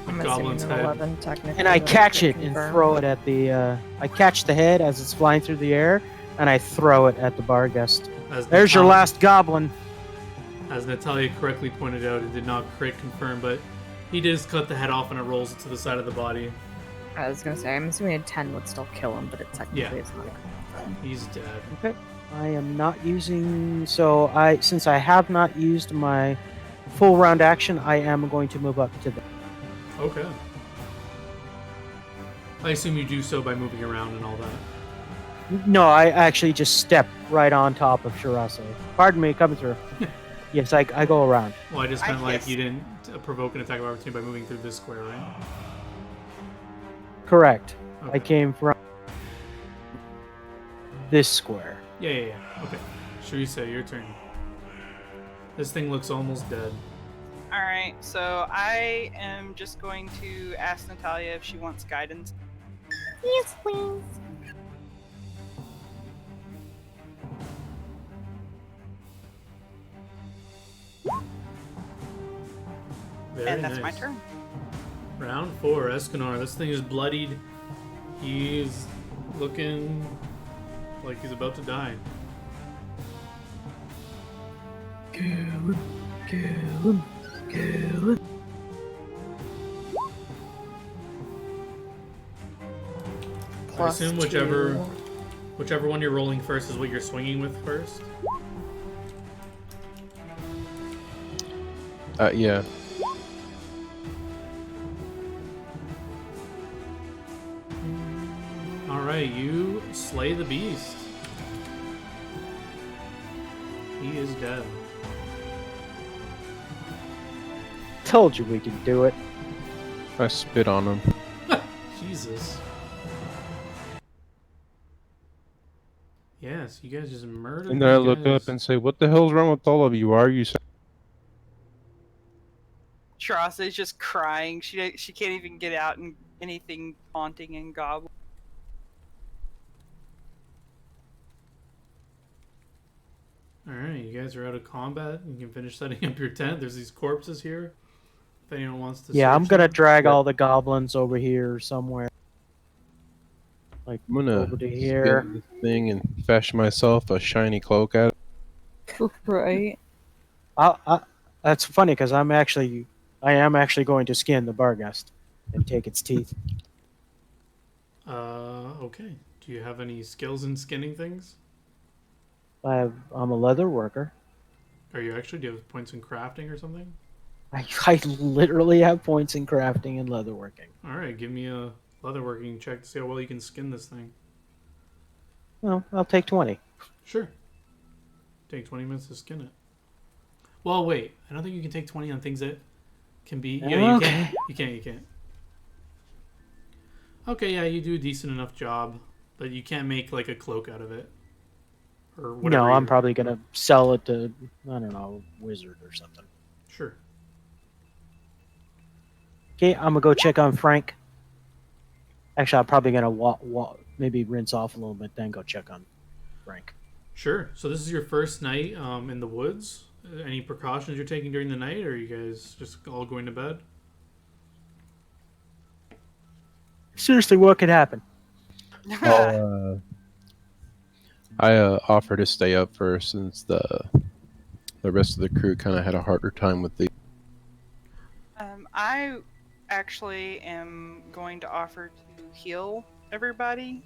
[SPEAKER 3] I'm
[SPEAKER 1] Goblin's
[SPEAKER 3] assuming an
[SPEAKER 1] head.
[SPEAKER 3] 11 technically.
[SPEAKER 2] And I
[SPEAKER 3] but
[SPEAKER 2] catch
[SPEAKER 3] can
[SPEAKER 2] it and
[SPEAKER 3] confirm.
[SPEAKER 2] throw it at the. I catch the head as it's flying through the air, and I throw it at the Barghest.
[SPEAKER 1] As
[SPEAKER 2] There's your
[SPEAKER 1] Natalia-
[SPEAKER 2] last goblin.
[SPEAKER 1] As Natalia correctly pointed out, it did not crit confirm, but he does cut the head off and it rolls it to the side of the body.
[SPEAKER 3] I was gonna say, I'm assuming a 10 would still kill him, but it technically
[SPEAKER 1] Yeah.
[SPEAKER 3] is not.
[SPEAKER 1] He's dead.
[SPEAKER 2] Okay. I am not using. Since I have not used my full round action, I am going to move up to the.
[SPEAKER 1] Okay. I assume you do so by moving around and all that.
[SPEAKER 2] No, I actually just step right on top of Shirase. Pardon me, coming through. Yes, I go around.
[SPEAKER 1] Well, I just
[SPEAKER 4] I
[SPEAKER 1] meant like
[SPEAKER 4] guess-
[SPEAKER 1] you didn't provoke an attack of opportunity by moving through this square, right?
[SPEAKER 2] Correct. I
[SPEAKER 1] Okay.
[SPEAKER 2] came from this square.
[SPEAKER 1] Yeah. Okay. Shirase, your turn. This thing looks almost dead.
[SPEAKER 4] Alright, so I am just going to ask Natalia if she wants guidance.
[SPEAKER 3] Yes, please.
[SPEAKER 1] Very
[SPEAKER 4] And that's my
[SPEAKER 1] nice.
[SPEAKER 4] turn.
[SPEAKER 1] Round 4, Escanor. This thing is bloodied. He's looking like he's about to die. I assume whichever one you're rolling first is what you're swinging with first.
[SPEAKER 5] Yeah.
[SPEAKER 1] right, you slay the beast. He is dead.
[SPEAKER 2] Told you we could do it.
[SPEAKER 5] I spit on him.
[SPEAKER 1] Jesus. Yes, you guys just murdered.
[SPEAKER 5] And then I
[SPEAKER 1] these
[SPEAKER 5] look
[SPEAKER 1] guys.
[SPEAKER 5] up and say, "What the hell's wrong with all of you? Why are you?"
[SPEAKER 4] Shirasa's just crying. She can't even get out and anything haunting and goblin.
[SPEAKER 1] Alright, you guys are out of combat. You can finish setting up your tent. There's these corpses here. If anyone wants to
[SPEAKER 2] Yeah, I'm
[SPEAKER 1] search
[SPEAKER 2] gonna
[SPEAKER 1] them.
[SPEAKER 2] drag
[SPEAKER 5] Yeah.
[SPEAKER 2] all the goblins over here somewhere. Like
[SPEAKER 5] I'm gonna
[SPEAKER 2] over to here.
[SPEAKER 5] spin this thing and fashion myself a shiny cloak out.
[SPEAKER 3] Right.
[SPEAKER 2] That's funny because I am actually going to skin the Barghest and take its teeth.
[SPEAKER 1] Okay. Do you have any skills in skinning things?
[SPEAKER 2] I'm a leather worker.
[SPEAKER 1] Are you actually? Do you have points in crafting or something?
[SPEAKER 2] I literally have points in crafting and leatherworking.
[SPEAKER 1] Alright, give me a leatherworking check to see how well you can skin this thing.
[SPEAKER 2] Well, I'll take 20.
[SPEAKER 1] Sure. Take 20 minutes to skin it. Well, wait. I don't think you can take 20 on things that can be... Yeah, you
[SPEAKER 2] Okay.
[SPEAKER 1] can't. You can't. Okay, yeah, you do a decent enough job, but you can't make, like, a cloak out of it. Or whatever.
[SPEAKER 2] No, I'm probably gonna sell it to, I don't know, a wizard or something.
[SPEAKER 1] Sure.
[SPEAKER 2] Okay, I'm gonna go check on Frank. Actually, I'm probably gonna maybe rinse off a little bit, then go check on Frank.
[SPEAKER 1] Sure. So this is your first night in the woods. Any precautions you're taking during the night, or are you guys just all going to bed?
[SPEAKER 2] Seriously, what could happen?
[SPEAKER 5] I offer to stay up first since the rest of the crew kind of had a harder time with the.
[SPEAKER 4] I actually am going to offer to heal everybody.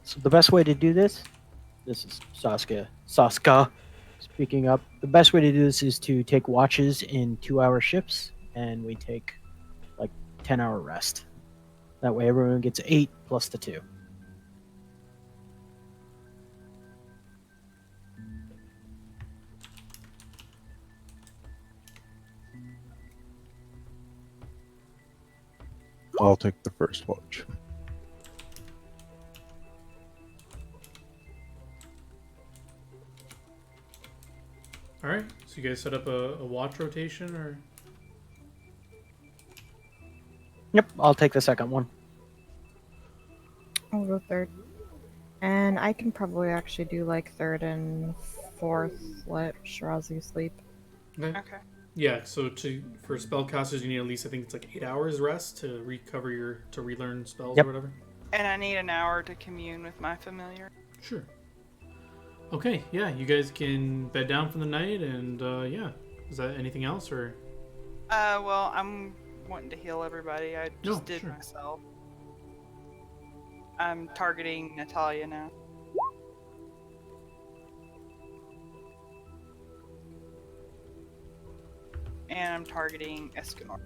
[SPEAKER 2] So the best way to do this is Saska speaking up. The best way to do this is to take watches in 2-hour shifts, and we take like 10-hour rest. That way everyone gets 8 plus the 2.
[SPEAKER 5] I'll take the first watch.
[SPEAKER 1] All right. So you guys set up a watch rotation, or?
[SPEAKER 2] Yep, I'll take the second one.
[SPEAKER 3] I'll go third. And I can probably actually do like third and fourth. Let Shirazi sleep.
[SPEAKER 1] Okay.
[SPEAKER 4] Okay.
[SPEAKER 1] Yeah. So for spellcasters, you need at least, I think it's like 8 hours rest to recover to relearn spells
[SPEAKER 2] Yep.
[SPEAKER 1] or whatever.
[SPEAKER 4] And I need an hour to commune with my familiar.
[SPEAKER 1] Sure. Okay. Yeah. You guys can bed down for the night, and yeah. Is that anything else, or?
[SPEAKER 4] Well, I'm wanting to heal everybody. I just
[SPEAKER 1] No,
[SPEAKER 4] did
[SPEAKER 1] sure.
[SPEAKER 4] myself. I'm targeting Natalia now. And I'm targeting Escanor.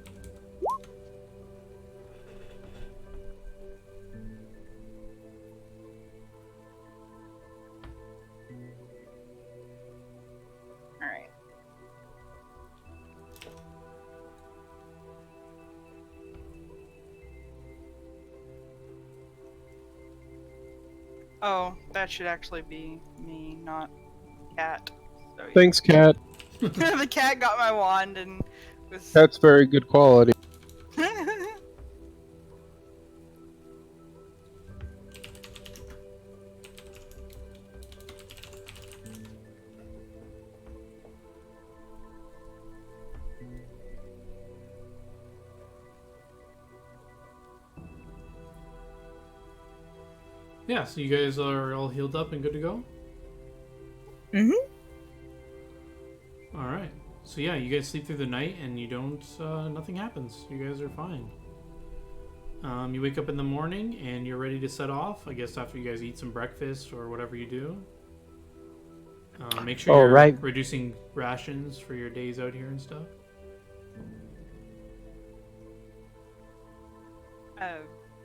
[SPEAKER 4] Alright. Oh, that should actually be me, not Cat. So, yeah.
[SPEAKER 5] Thanks, Cat.
[SPEAKER 4] The cat got my wand and was.
[SPEAKER 5] That's very good quality.
[SPEAKER 1] Yeah. So you guys are all healed up and good to go.
[SPEAKER 3] Mhm.
[SPEAKER 1] All right. So yeah, you guys sleep through the night, and you don't. Nothing happens. You guys are fine. You wake up in the morning, and you're ready to set off. I guess after you guys eat some breakfast or whatever you do. Make sure
[SPEAKER 2] Oh,
[SPEAKER 1] you're
[SPEAKER 2] right.
[SPEAKER 1] reducing rations for your days out here and stuff.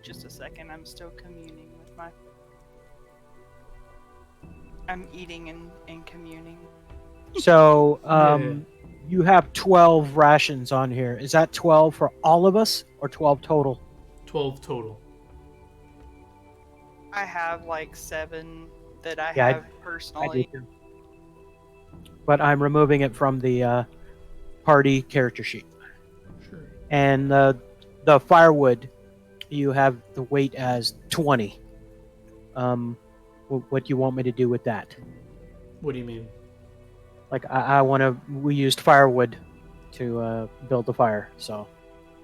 [SPEAKER 4] Just a second. I'm still communing with my. I'm eating and communing.
[SPEAKER 2] So,
[SPEAKER 1] Yeah.
[SPEAKER 2] you have 12 rations on here. Is that 12 for all of us or 12 total?
[SPEAKER 1] 12 total.
[SPEAKER 4] I have like 7 that I
[SPEAKER 2] Yeah,
[SPEAKER 4] have
[SPEAKER 2] I do
[SPEAKER 4] personally.
[SPEAKER 2] too. But I'm removing it from the party character sheet.
[SPEAKER 1] Sure.
[SPEAKER 2] And the firewood, you have the weight as 20. What do you want me to do with that?
[SPEAKER 1] What do you mean?
[SPEAKER 2] Like, we used firewood to build the fire, so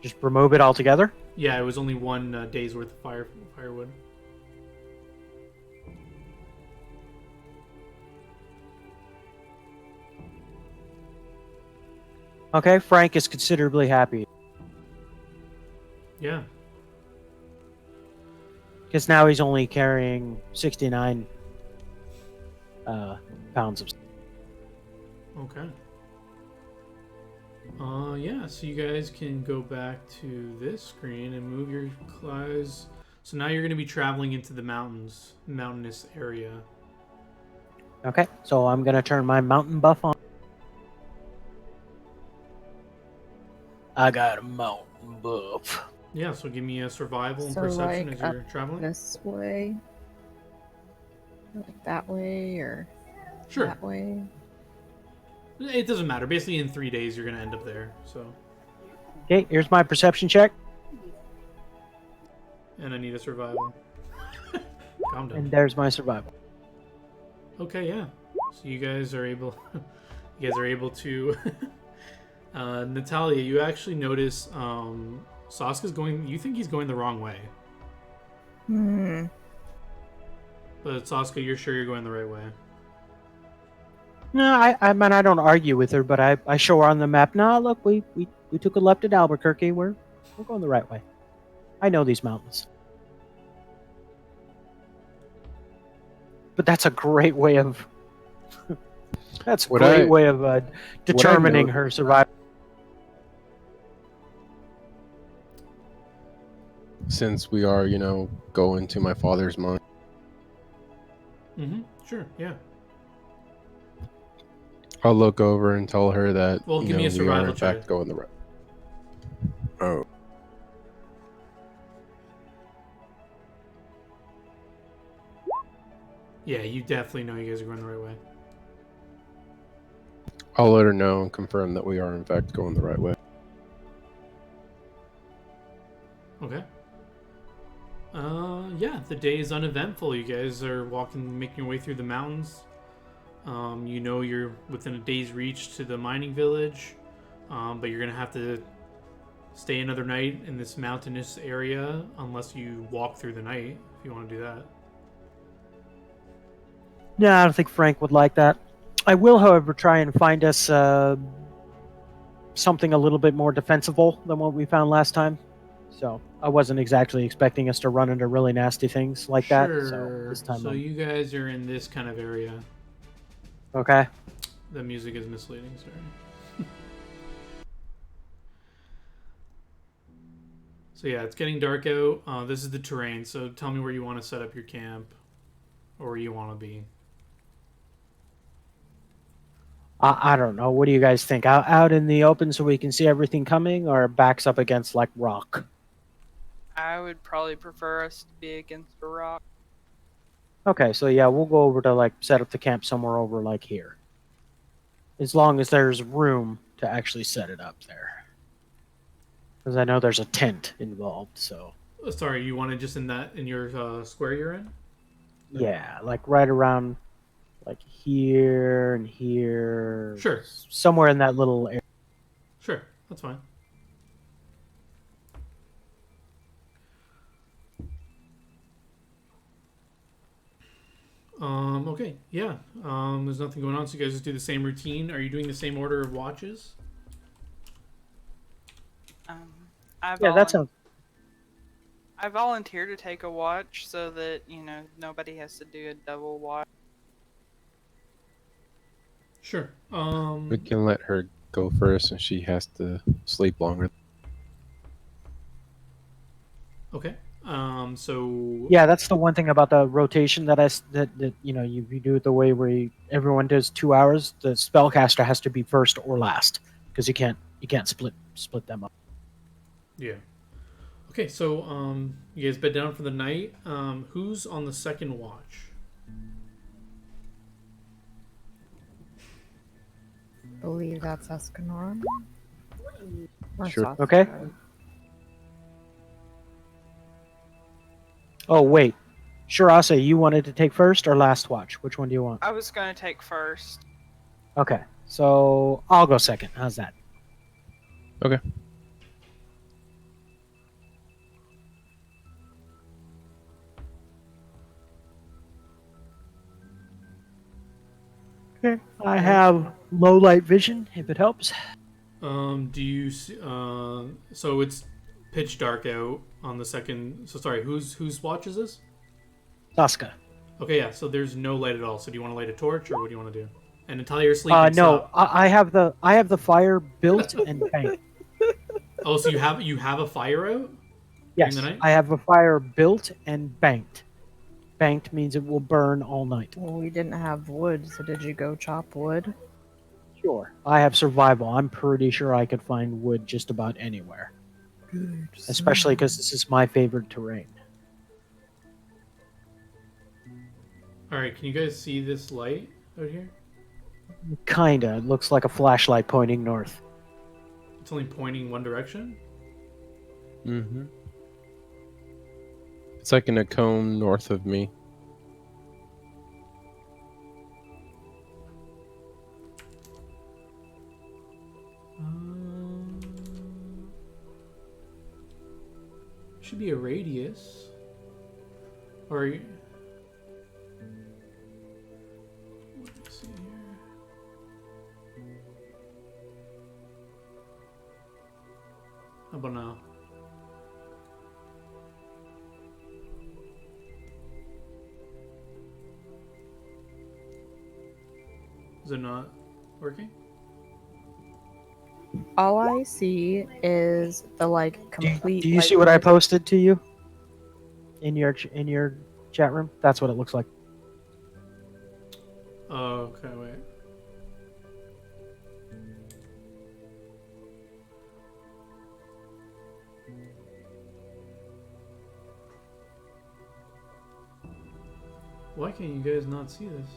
[SPEAKER 2] just remove it altogether.
[SPEAKER 1] Yeah, it was only 1 day's worth of firewood.
[SPEAKER 2] Okay, Frank is considerably happy
[SPEAKER 1] Yeah.
[SPEAKER 2] because now he's only carrying 69 pounds of.
[SPEAKER 1] Okay. Yeah, so you guys can go back to this screen and move your claws. So now you're going to be traveling into the mountainous area.
[SPEAKER 2] Okay, so I'm gonna turn my mountain buff on. I got a mountain buff.
[SPEAKER 1] Yeah, so give me a survival and
[SPEAKER 3] So,
[SPEAKER 1] perception
[SPEAKER 3] like,
[SPEAKER 1] as you're traveling.
[SPEAKER 3] This way, like that way, or
[SPEAKER 1] Sure.
[SPEAKER 3] that way.
[SPEAKER 1] It doesn't matter. Basically, in 3 days, you're going to end up there. So,
[SPEAKER 2] Okay, here's my perception check,
[SPEAKER 1] and I need a survival. Calm down.
[SPEAKER 2] and there's my survival.
[SPEAKER 1] Okay, yeah. So you guys are able. You guys are able to. Natalia, you actually notice Saska's going. You think he's going the wrong way, but Saska, you're sure you're going the right way.
[SPEAKER 2] No, I mean, I don't argue with her, but I show her on the map. No, look, we took a left at Albuquerque. We're going the right way. I know these mountains. But that's a great way of. That's a great way of determining her survival.
[SPEAKER 5] Since we are, going to my father's mine.
[SPEAKER 1] Mm-hmm. Sure. Yeah.
[SPEAKER 5] I'll look over and tell her that
[SPEAKER 1] Well, give me a
[SPEAKER 5] we are
[SPEAKER 1] survival
[SPEAKER 5] in fact
[SPEAKER 1] check.
[SPEAKER 5] going the right. Oh.
[SPEAKER 1] Yeah, you definitely know you guys are going the right way.
[SPEAKER 5] I'll let her know and confirm that we are in fact going the right way.
[SPEAKER 1] Okay. Yeah, the day is uneventful. You guys are making your way through the mountains. You know you're within a day's reach to the mining village, but you're gonna have to stay another night in this mountainous area unless you walk through the night, if you want to do that.
[SPEAKER 2] No, I don't think Frank would like that. I will, however, try and find us something a little bit more defensible than what we found last time. So I wasn't exactly expecting us to run into really nasty things like that. So this time,
[SPEAKER 1] So you guys are in this kind of area.
[SPEAKER 2] Okay.
[SPEAKER 1] The music is misleading, sorry. So yeah, it's getting dark out. This is the terrain, so tell me where you want to set up your camp, or where you want to be.
[SPEAKER 2] I don't know. What do you guys think? Out in the open so we can see everything coming, or backs up against like rock?
[SPEAKER 4] I would probably prefer us to be against a rock.
[SPEAKER 2] Okay, so yeah, we'll go over to like set up the camp somewhere over like here. As long as there's room to actually set it up there. Because I know there's a tent involved, so.
[SPEAKER 1] Sorry, you want it just in your square you're in?
[SPEAKER 2] Yeah, like right around like here and here.
[SPEAKER 1] Sure.
[SPEAKER 2] Somewhere in that little area.
[SPEAKER 1] Sure, that's fine. Okay, yeah. There's nothing going on, so you guys just do the same routine. Are you doing the same order of watches?
[SPEAKER 2] That sounds.
[SPEAKER 4] I volunteer to take a watch so that, nobody has to do a double watch.
[SPEAKER 1] Sure.
[SPEAKER 5] We can let her go first, and she has to sleep longer.
[SPEAKER 1] Okay. So
[SPEAKER 2] Yeah, that's the one thing about the rotation that you know you do it the way where everyone does 2 hours. The spellcaster has to be first or last because you can't split them up.
[SPEAKER 1] yeah. Okay, so you guys bed down for the night. Who's on the second watch?
[SPEAKER 3] Believe that's Escanor. Or
[SPEAKER 5] Sure.
[SPEAKER 3] Sasuke.
[SPEAKER 2] Okay. Oh wait, Shirase, you wanted to take first or last watch? Which one do you want?
[SPEAKER 4] I was gonna take first.
[SPEAKER 2] Okay, so I'll go second. How's that?
[SPEAKER 5] Okay.
[SPEAKER 2] Okay. I have low light vision if it helps.
[SPEAKER 1] Do you see, so it's pitch dark out on the second. So sorry, whose watch is this?
[SPEAKER 2] Sasuke.
[SPEAKER 1] Okay, yeah. So there's no light at all. So do you want to light a torch, or what do you want to do? And until you're sleeping,
[SPEAKER 2] No,
[SPEAKER 1] stop.
[SPEAKER 2] I have the fire built and banked.
[SPEAKER 1] Oh, so you have a fire out?
[SPEAKER 2] Yes,
[SPEAKER 1] the night?
[SPEAKER 2] I have a fire built and banked. Banked means it will burn all night.
[SPEAKER 3] Well, we didn't have wood, so did you go chop wood?
[SPEAKER 2] Sure. I have survival. I'm pretty sure I could find wood just about anywhere.
[SPEAKER 3] Good.
[SPEAKER 2] Especially because this is my favorite terrain.
[SPEAKER 1] All right. Can you guys see this light out here?
[SPEAKER 2] Kinda. It looks like a flashlight pointing north.
[SPEAKER 1] It's only pointing one direction.
[SPEAKER 5] Mm-hmm. It's like in a cone north of me.
[SPEAKER 1] Should be a radius. Or let me see here. How about now? Is it not working?
[SPEAKER 3] All I see is the like complete.
[SPEAKER 2] Do you see what I posted to you? In your chat room? That's what it looks like.
[SPEAKER 1] Oh, okay, wait. Why can you guys not see this?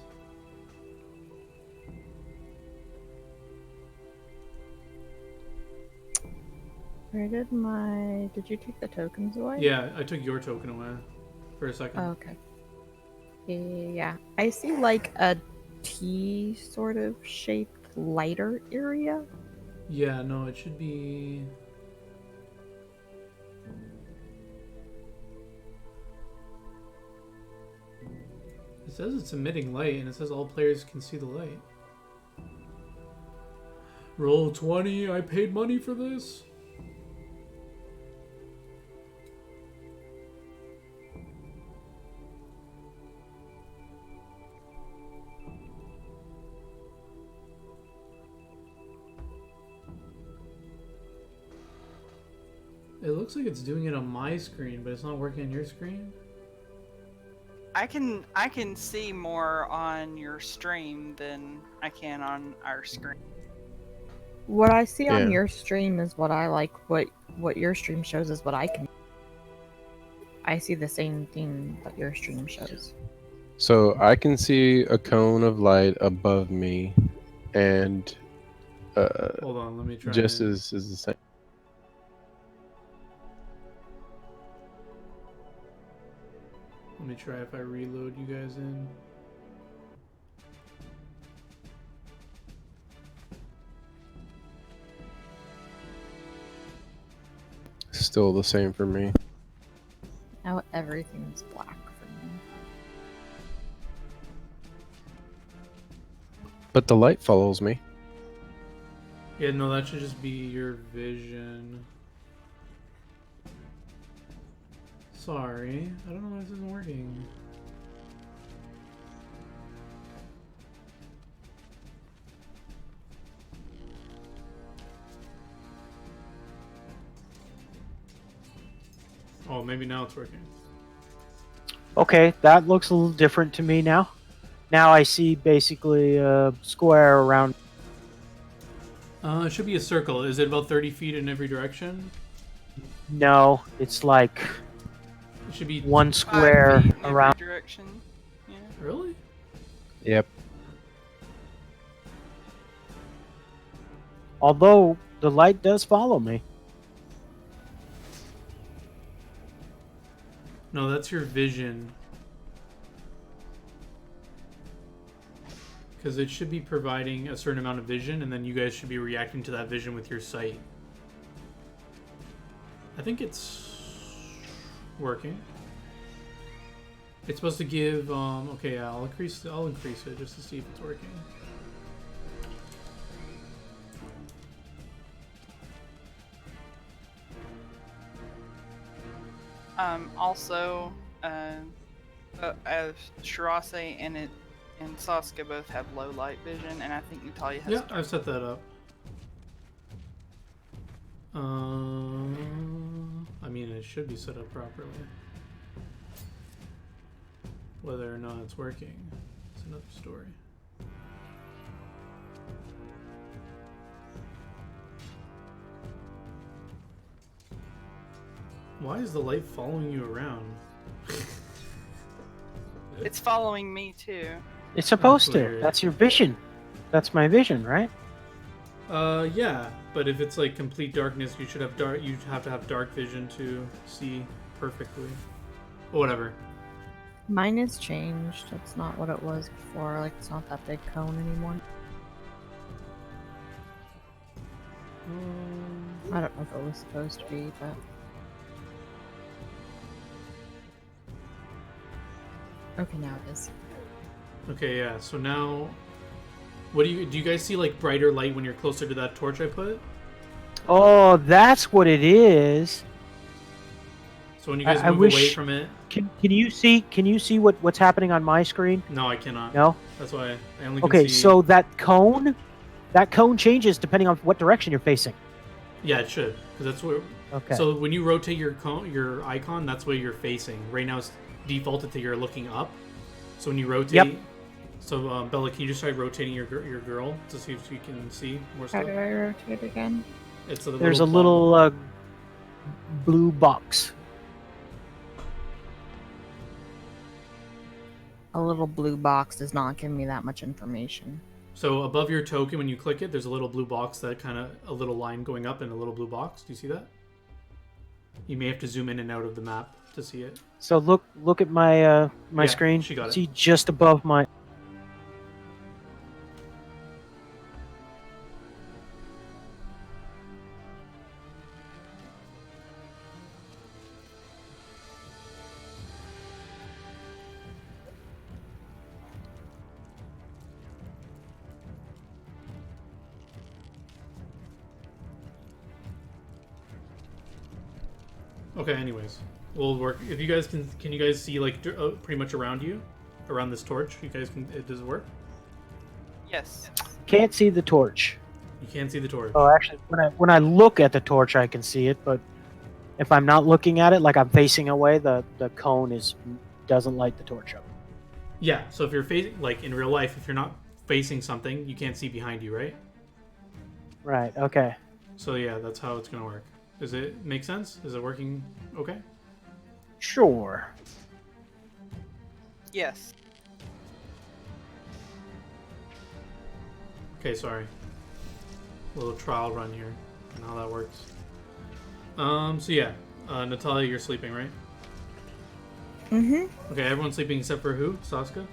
[SPEAKER 3] Where did you take the tokens away?
[SPEAKER 1] Yeah, I took your token away for a second.
[SPEAKER 3] Oh, okay. Yeah, I see like a T sort of shaped lighter area.
[SPEAKER 1] Yeah, no, it should be. It says it's emitting light, and it says all players can see the light. Roll 20, I paid money for this. It looks like it's doing it on my screen, but it's not working on your screen.
[SPEAKER 4] I can see more on your stream than I can on our screen.
[SPEAKER 3] What I see
[SPEAKER 5] Yeah.
[SPEAKER 3] on your stream is what I like. What your stream shows is what I can. I see the same thing that your stream shows.
[SPEAKER 5] So I can see a cone of light above me, and
[SPEAKER 1] Hold on, let me try.
[SPEAKER 5] just
[SPEAKER 1] and-
[SPEAKER 5] as is the same.
[SPEAKER 1] Let me try if I reload you guys in.
[SPEAKER 5] Still the same for me.
[SPEAKER 3] Now everything's black for me.
[SPEAKER 5] But the light follows me.
[SPEAKER 1] Yeah, no, that should just be your vision. Sorry, I don't know why this isn't working. Oh, maybe now it's working.
[SPEAKER 2] Okay, that looks a little different to me now. Now I see basically a square around.
[SPEAKER 1] It should be a circle. Is it about 30 feet in every direction?
[SPEAKER 2] No, it's like
[SPEAKER 1] It should be.
[SPEAKER 2] one
[SPEAKER 4] 5
[SPEAKER 2] square
[SPEAKER 4] feet in every
[SPEAKER 2] around.
[SPEAKER 4] direction. Yeah.
[SPEAKER 1] Really?
[SPEAKER 5] Yep.
[SPEAKER 2] Although the light does follow me.
[SPEAKER 1] No, that's your vision. Because it should be providing a certain amount of vision, and then you guys should be reacting to that vision with your sight. I think it's working. It's supposed to give. Okay, yeah, I'll increase it just to see if it's working.
[SPEAKER 4] Also, Shirase and Sasuke both have low light vision, and I think Natalia has.
[SPEAKER 1] Yeah, I've set that up. I mean, it should be set up properly. Whether or not it's working, it's another story. Why is the light following you around?
[SPEAKER 4] It's following me too.
[SPEAKER 2] It's supposed to.
[SPEAKER 1] weird.
[SPEAKER 2] That's your vision. That's my vision, right?
[SPEAKER 1] Yeah, but if it's like complete darkness, you should have dark. You have to have dark vision to see perfectly. Whatever.
[SPEAKER 3] Mine is changed. It's not what it was before. Like, it's not that big cone anymore. I don't know if it was supposed to be, but... Okay, now it is.
[SPEAKER 1] Okay, yeah. So now, what do you guys see like brighter light when you're closer to that torch I put?
[SPEAKER 2] Oh, that's what it is.
[SPEAKER 1] So when you guys
[SPEAKER 2] I
[SPEAKER 1] move
[SPEAKER 2] wish-
[SPEAKER 1] away from it,
[SPEAKER 2] Can you see what's happening on my screen?
[SPEAKER 1] no, I cannot.
[SPEAKER 2] No.
[SPEAKER 1] That's why I only can
[SPEAKER 2] Okay,
[SPEAKER 1] see.
[SPEAKER 2] so that cone changes depending on what direction you're facing.
[SPEAKER 1] Yeah, it should, because that's where.
[SPEAKER 2] Okay.
[SPEAKER 1] So when you rotate your icon, that's where you're facing. Right now it's defaulted to you're looking up. So when you rotate,
[SPEAKER 2] Yep.
[SPEAKER 1] So Bella, can you just try rotating your girl to see if you can see more
[SPEAKER 3] How
[SPEAKER 1] stuff?
[SPEAKER 3] do I rotate again?
[SPEAKER 1] It's a
[SPEAKER 2] There's a
[SPEAKER 1] plot.
[SPEAKER 2] little blue box.
[SPEAKER 3] A little blue box does not give me that much information.
[SPEAKER 1] So above your token, when you click it, there's a little blue box that kind of a little line going up and a little blue box. Do you see that? You may have to zoom in and out of the map to see it.
[SPEAKER 2] So look at my my
[SPEAKER 1] Yeah,
[SPEAKER 2] screen.
[SPEAKER 1] she got it.
[SPEAKER 2] See just above my.
[SPEAKER 1] Okay. Anyways, we'll work. If you guys can you guys see like pretty much around you, around this torch? You guys can. Does it work?
[SPEAKER 4] Yes.
[SPEAKER 2] Can't see the torch.
[SPEAKER 1] You can't see the torch.
[SPEAKER 2] Oh, actually, when I look at the torch, I can see it. But if I'm not looking at it, like I'm facing away, the cone doesn't light the torch up.
[SPEAKER 1] Yeah. So if you're facing like in real life, if you're not facing something, you can't see behind you, right?
[SPEAKER 2] Right. Okay.
[SPEAKER 1] So yeah, that's how it's gonna work. Does it make sense? Is it working okay?
[SPEAKER 2] Sure.
[SPEAKER 4] Yes.
[SPEAKER 1] Okay, sorry. A little trial run here and how that works. So yeah, Natalia, you're sleeping, right?
[SPEAKER 3] Mm-hmm.
[SPEAKER 1] Okay, everyone's sleeping except for who? Sasuke?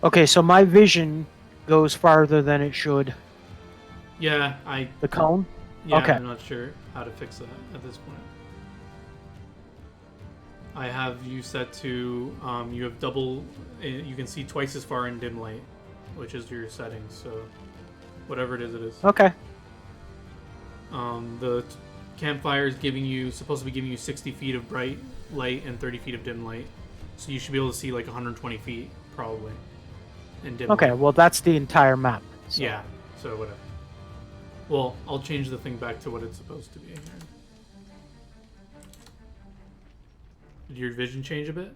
[SPEAKER 2] Okay, so my vision goes farther than it should.
[SPEAKER 1] Yeah,
[SPEAKER 2] The cone?
[SPEAKER 1] yeah,
[SPEAKER 2] Okay.
[SPEAKER 1] I'm not sure how to fix that at this point. I have you set to, you have double, you can see twice as far in dim light, which is your settings, so whatever it is.
[SPEAKER 2] Okay.
[SPEAKER 1] The campfire is supposed to be giving you 60 feet of bright light and 30 feet of dim light, so you should be able to see like 120 feet probably in dim
[SPEAKER 2] Okay,
[SPEAKER 1] light.
[SPEAKER 2] well that's the entire map. So.
[SPEAKER 1] Yeah, so whatever. Well, I'll change the thing back to what it's supposed to be here. Did your vision change a bit?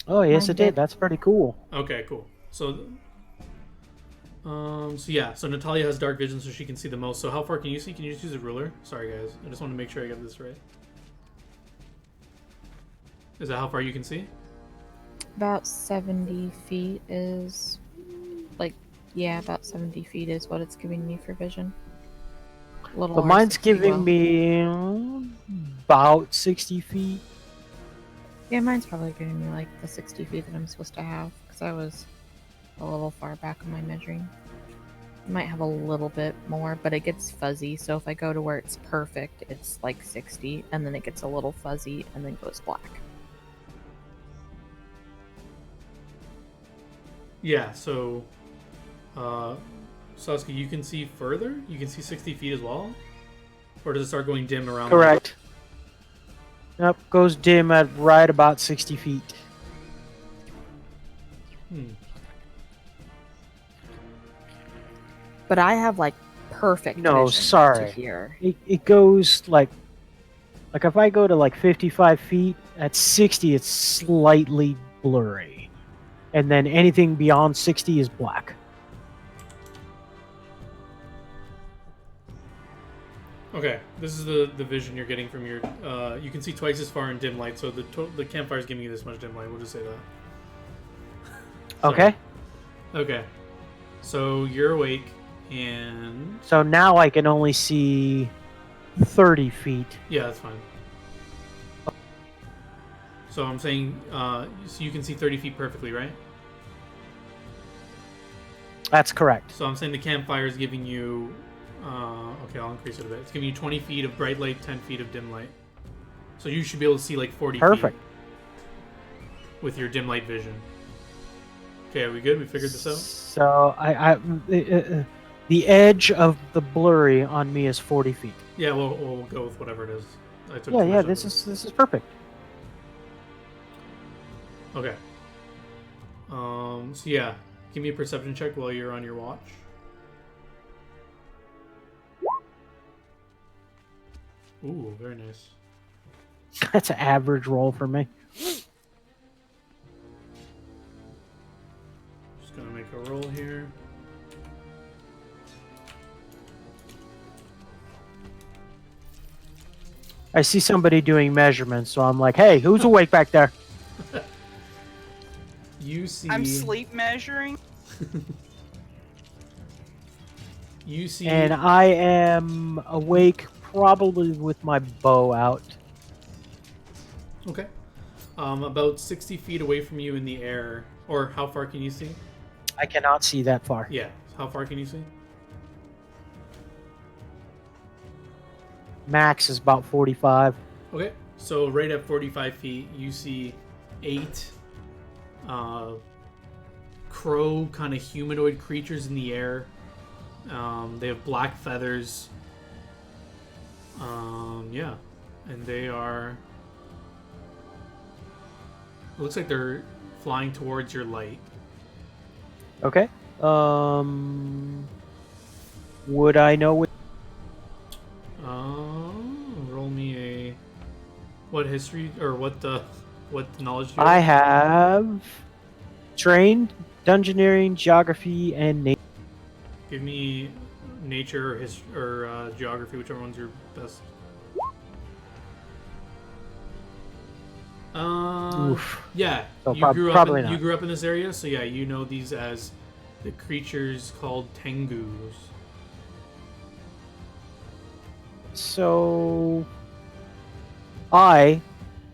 [SPEAKER 2] Oh yes,
[SPEAKER 3] Mine
[SPEAKER 2] it did.
[SPEAKER 3] did.
[SPEAKER 2] That's pretty cool.
[SPEAKER 1] Okay, cool. So, so Natalia has dark vision, so she can see the most. So how far can you see? Can you just use a ruler? Sorry, guys. I just want to make sure I get this right. Is that how far you can see?
[SPEAKER 3] About 70 feet is about 70 feet is what it's giving me for vision. A little
[SPEAKER 2] But
[SPEAKER 3] over
[SPEAKER 2] mine's
[SPEAKER 3] 60,
[SPEAKER 2] giving
[SPEAKER 3] well.
[SPEAKER 2] me about 60 feet.
[SPEAKER 3] Yeah, mine's probably giving me like the 60 feet that I'm supposed to have because I was a little far back on my measuring. I might have a little bit more, but it gets fuzzy. So if I go to where it's perfect, it's like 60, and then it gets a little fuzzy and then goes black.
[SPEAKER 1] Yeah, so, Sasuke, you can see further? You can see 60 feet as well? Or does it start going dim around?
[SPEAKER 2] Correct. Yep, goes dim at right about 60 feet.
[SPEAKER 3] But I have like perfect
[SPEAKER 2] No,
[SPEAKER 3] vision
[SPEAKER 2] sorry.
[SPEAKER 3] to here.
[SPEAKER 2] It goes like if I go to like 55 feet, at 60 it's slightly blurry. And then anything beyond 60 is black.
[SPEAKER 1] Okay, this is the vision you're getting from your... you can see twice as far in dim light, so the campfire's giving you this much dim light. We'll just say that.
[SPEAKER 2] Okay?
[SPEAKER 1] Okay. So you're awake, and...
[SPEAKER 2] So now I can only see 30 feet.
[SPEAKER 1] Yeah, that's fine. So I'm saying, so you can see 30 feet perfectly, right?
[SPEAKER 2] That's correct.
[SPEAKER 1] So I'm saying the campfire is giving you... okay, I'll increase it a bit. It's giving you 20 feet of bright light, 10 feet of dim light. So you should be able to see like 40
[SPEAKER 2] Perfect.
[SPEAKER 1] feet with your dim light vision. Okay, are we good? We figured this out?
[SPEAKER 2] So the edge of the blurry on me is 40 feet.
[SPEAKER 1] Yeah, we'll go with whatever it is. I took
[SPEAKER 2] Yeah,
[SPEAKER 1] too
[SPEAKER 2] yeah,
[SPEAKER 1] much
[SPEAKER 2] this
[SPEAKER 1] of it.
[SPEAKER 2] is perfect.
[SPEAKER 1] Okay. So yeah, give me a perception check while you're on your watch. Ooh, very nice.
[SPEAKER 2] That's an average roll for me.
[SPEAKER 1] Just gonna make a roll here.
[SPEAKER 2] I see somebody doing measurements, so I'm like, hey, who's awake back there?
[SPEAKER 1] You see.
[SPEAKER 4] I'm sleep measuring.
[SPEAKER 1] You see.
[SPEAKER 2] And I am awake, probably with my bow out.
[SPEAKER 1] Okay. About 60 feet away from you in the air, or how far can you see?
[SPEAKER 2] I cannot see that far.
[SPEAKER 1] Yeah. How far can you see?
[SPEAKER 2] Max is about 45.
[SPEAKER 1] Okay. So right at 45 feet, you see 8 crow kind of humanoid creatures in the air. They have black feathers. Yeah. And they are... It looks like they're flying towards your light.
[SPEAKER 2] Okay. Would I know what...
[SPEAKER 1] Roll me a... What history, or what knowledge do you
[SPEAKER 2] I
[SPEAKER 1] have?
[SPEAKER 2] have trained, dungeoneering, geography, and nature.
[SPEAKER 1] Give me nature or geography, whichever one's your best.
[SPEAKER 2] Oof.
[SPEAKER 1] Yeah,
[SPEAKER 2] So
[SPEAKER 1] you grew up.
[SPEAKER 2] probably
[SPEAKER 1] You
[SPEAKER 2] not.
[SPEAKER 1] grew up in this area, so yeah, you know these as the creatures called tengus.
[SPEAKER 2] So, I,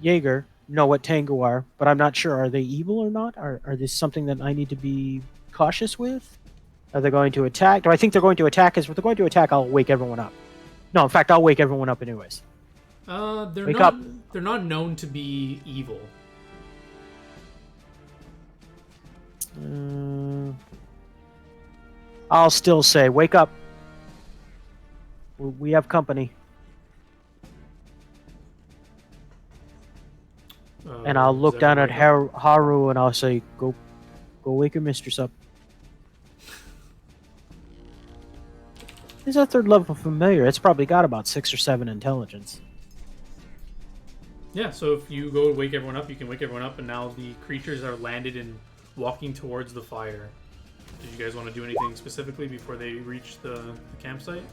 [SPEAKER 2] Jaeger, know what Tengu are, but I'm not sure. Are they evil or not? Are this something that I need to be cautious with? Are they going to attack? Do I think they're going to attack? Because if they're going to attack, I'll wake everyone up. No, in fact, I'll wake everyone up anyways.
[SPEAKER 1] They're
[SPEAKER 2] Wake
[SPEAKER 1] not.
[SPEAKER 2] up.
[SPEAKER 1] They're not known to be evil.
[SPEAKER 2] I'll still say, wake up. We have company. And I'll
[SPEAKER 1] Does
[SPEAKER 2] look down at
[SPEAKER 1] everyone wake up?
[SPEAKER 2] Haru and I'll say, go wake your mistress up. He's a third level familiar. It's probably got about 6 or 7 intelligence.
[SPEAKER 1] Yeah, so if you go wake everyone up, you can wake everyone up, and now the creatures are landed and walking towards the fire. Did you guys want to do anything specifically before they reach the campsite?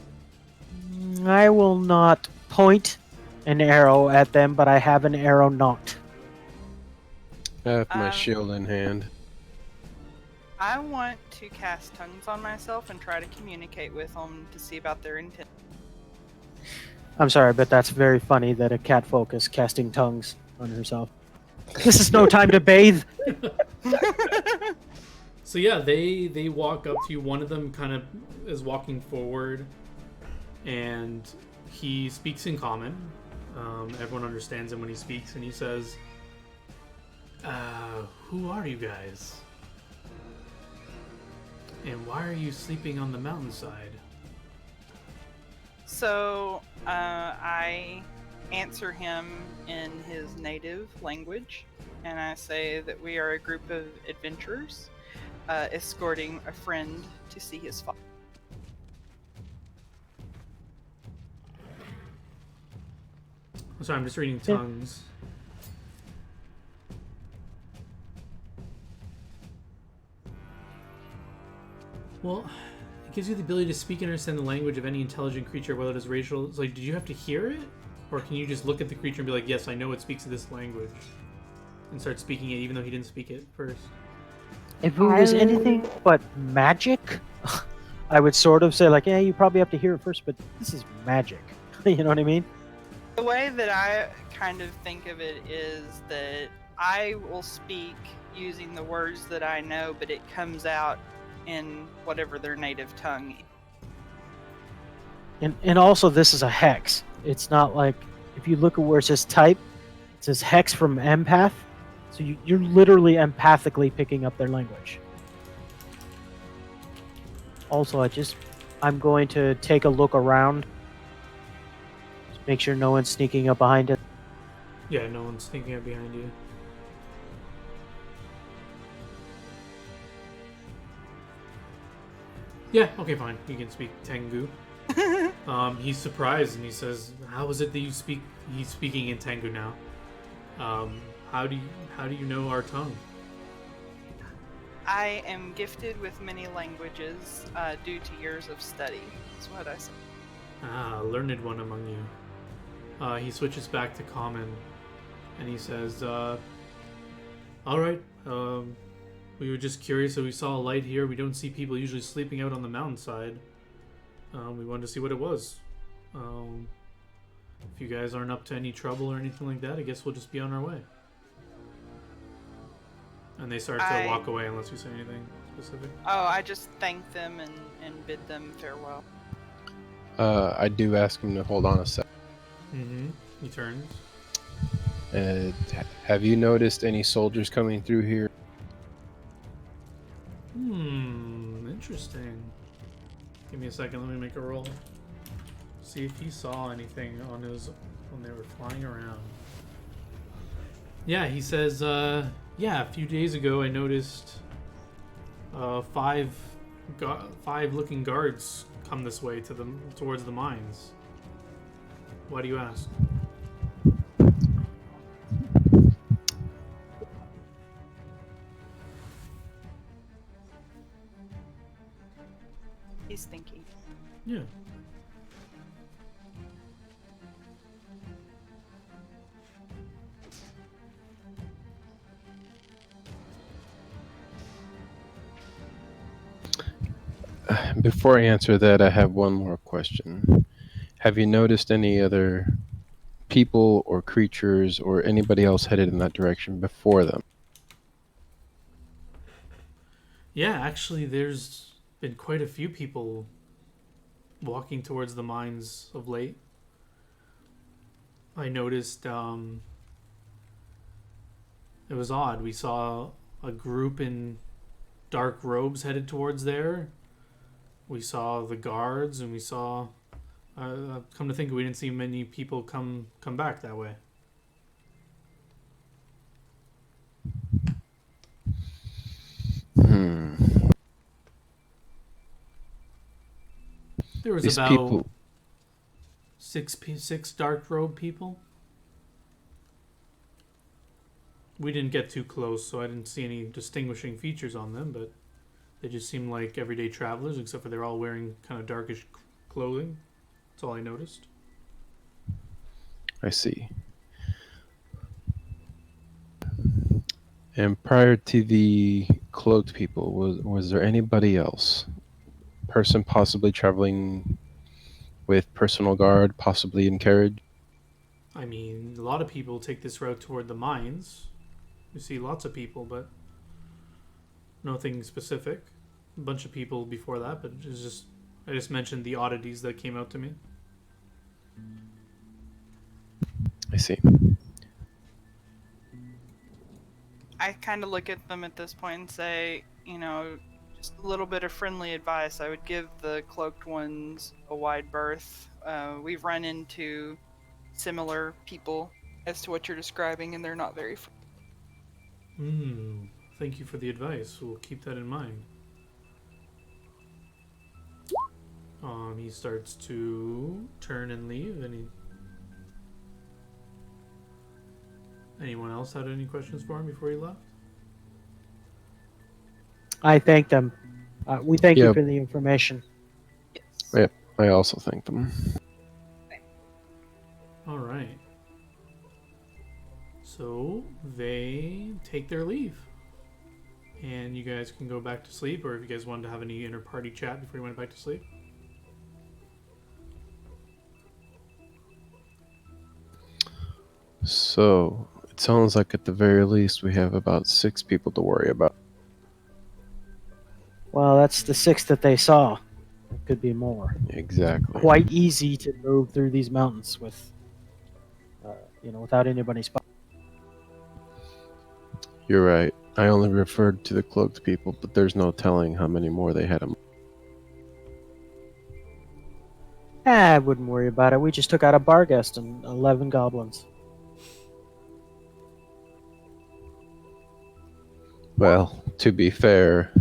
[SPEAKER 2] I will not point an arrow at them, but I have an arrow nocked.
[SPEAKER 5] I have my
[SPEAKER 4] Uh,
[SPEAKER 5] shield in hand.
[SPEAKER 4] I want to cast tongues on myself and try to communicate with them to see about their intent.
[SPEAKER 2] I'm sorry, but that's very funny that a cat folk is casting tongues on herself. This is no time to bathe.
[SPEAKER 1] So yeah, they walk up to you. One of them kind of is walking forward, and he speaks in common. Everyone understands him when he speaks, and he says, "Who are you guys? And why are you sleeping on the mountainside?"
[SPEAKER 4] So I answer him in his native language, and I say that we are a group of adventurers escorting a friend to see his father.
[SPEAKER 1] Sorry, I'm just reading tongues. Well, it gives you the ability to speak and understand the language of any intelligent creature, whether it is racial. It's like, did you have to hear it? Or can you just look at the creature and be like, yes, I know it speaks this language? And start speaking it even though he didn't speak it first.
[SPEAKER 2] If it was anything but magic, I would sort of say, like, yeah, you probably have to hear it first, but this is magic. You know what I mean?
[SPEAKER 4] The way that I kind of think of it is that I will speak using the words that I know, but it comes out in whatever their native tongue is.
[SPEAKER 2] And also, this is a hex. It's not like, if you look at where it says type, it says hex from empath. So you're literally empathically picking up their language. Also, I'm going to take a look around. Just make sure no one's sneaking up behind it.
[SPEAKER 1] Yeah, no one's sneaking up behind you. Yeah, okay, fine. You can speak Tengu. He's surprised and he says, "How is it that you speak?" He's speaking in Tengu now. How do you know our tongue?
[SPEAKER 4] I am gifted with many languages due to years of study. That's what I said.
[SPEAKER 1] Ah, learned one among you. He switches back to common, and he says, "All right. We were just curious that we saw a light here. We don't see people usually sleeping out on the mountainside. We wanted to see what it was. If you guys aren't up to any trouble or anything like that, I guess we'll just be on our way." And they start to walk away unless you say anything specific.
[SPEAKER 4] Oh, I just thank them and bid them farewell.
[SPEAKER 5] I do ask him to hold on a sec.
[SPEAKER 1] Mm-hmm. He turns.
[SPEAKER 5] Have you noticed any soldiers coming through here?
[SPEAKER 1] Interesting. Give me a second, let me make a roll. See if he saw anything on when they were flying around. Yeah, he says, yeah, a few days ago I noticed five looking guards come this way towards the mines. Why do you ask?
[SPEAKER 4] He's thinking.
[SPEAKER 1] Yeah.
[SPEAKER 5] Before I answer that, I have one more question. Have you noticed any other people or creatures or anybody else headed in that direction before them?
[SPEAKER 1] Yeah, actually, there's been quite a few people walking towards the mines of late. I noticed it was odd. We saw a group in dark robes headed towards there. We saw the guards, and we saw. Come to think, we didn't see many people come back that way. There was
[SPEAKER 5] These
[SPEAKER 1] about
[SPEAKER 5] people...
[SPEAKER 1] six dark robe people. We didn't get too close, so I didn't see any distinguishing features on them, but they just seemed like everyday travelers, except for they're all wearing kind of darkish clothing. That's all I noticed.
[SPEAKER 5] I see. And prior to the cloaked people, was there anybody else? Person possibly traveling with personal guard, possibly in carriage?
[SPEAKER 1] I mean, a lot of people take this route toward the mines. You see lots of people, but nothing specific. A bunch of people before that, but it's just I just mentioned the oddities that came out to me.
[SPEAKER 5] I see.
[SPEAKER 4] I kind of look at them at this point and say, you know, just a little bit of friendly advice. I would give the cloaked ones a wide berth. We've run into similar people as to what you're describing, and they're not very
[SPEAKER 1] Thank you for the advice. We'll keep that in mind. He starts to turn and leave. Anyone else had any questions for him before he left?
[SPEAKER 2] I thank them. We thank you
[SPEAKER 5] Yeah.
[SPEAKER 2] for the information.
[SPEAKER 4] Yes.
[SPEAKER 5] Yeah. I also thank them.
[SPEAKER 1] All right. So they take their leave. And you guys can go back to sleep, or if you guys wanted to have any inter-party chat before you went back to sleep.
[SPEAKER 5] So it sounds like at the very least we have about 6 people to worry about.
[SPEAKER 2] Well, that's the 6 that they saw. It could be more.
[SPEAKER 5] Exactly.
[SPEAKER 2] Quite easy to move through these mountains with, without anybody spotting.
[SPEAKER 5] You're right. I only referred to the cloaked people, but there's no telling how many more they had.
[SPEAKER 2] I wouldn't worry about it. We just took out a Barghest and 11 goblins.
[SPEAKER 5] Well, to be fair,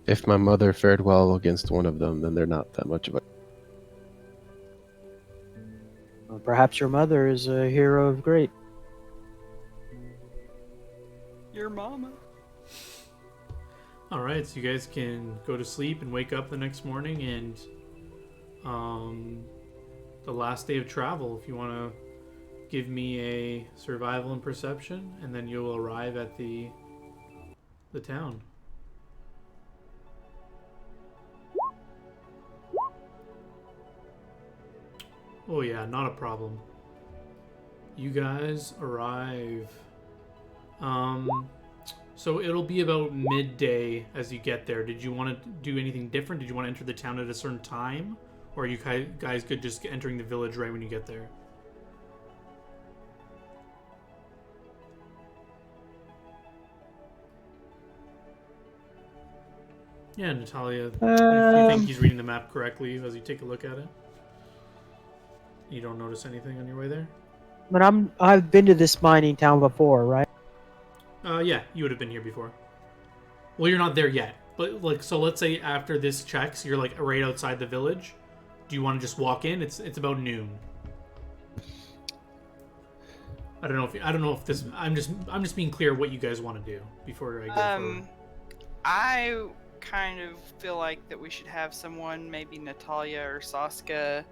[SPEAKER 5] if my mother fared well against one of them, then they're not that much of a...
[SPEAKER 2] Well, perhaps your mother is a hero of great.
[SPEAKER 4] Your mama.
[SPEAKER 1] All right, so you guys can go to sleep and wake up the next morning, and the last day of travel. If you want to give me a survival and perception, and then you'll arrive at the town. Oh yeah, not a problem. You guys arrive. So it'll be about midday as you get there. Did you want to do anything different? Did you want to enter the town at a certain time? Or are you guys good just entering the village right when you get there? Yeah, Natalia, if you think he's reading the map correctly as you take a look at it. You don't notice anything on your way there?
[SPEAKER 2] But I've been to this mining town before, right?
[SPEAKER 1] Yeah, you would have been here before. Well, you're not there yet. But so let's say after this checks, you're like right outside the village. Do you want to just walk in? It's about noon. I don't know if this. I'm just being clear what you guys want to do before I go forward.
[SPEAKER 4] I kind of feel like that we should have someone, maybe Natalia or Saska,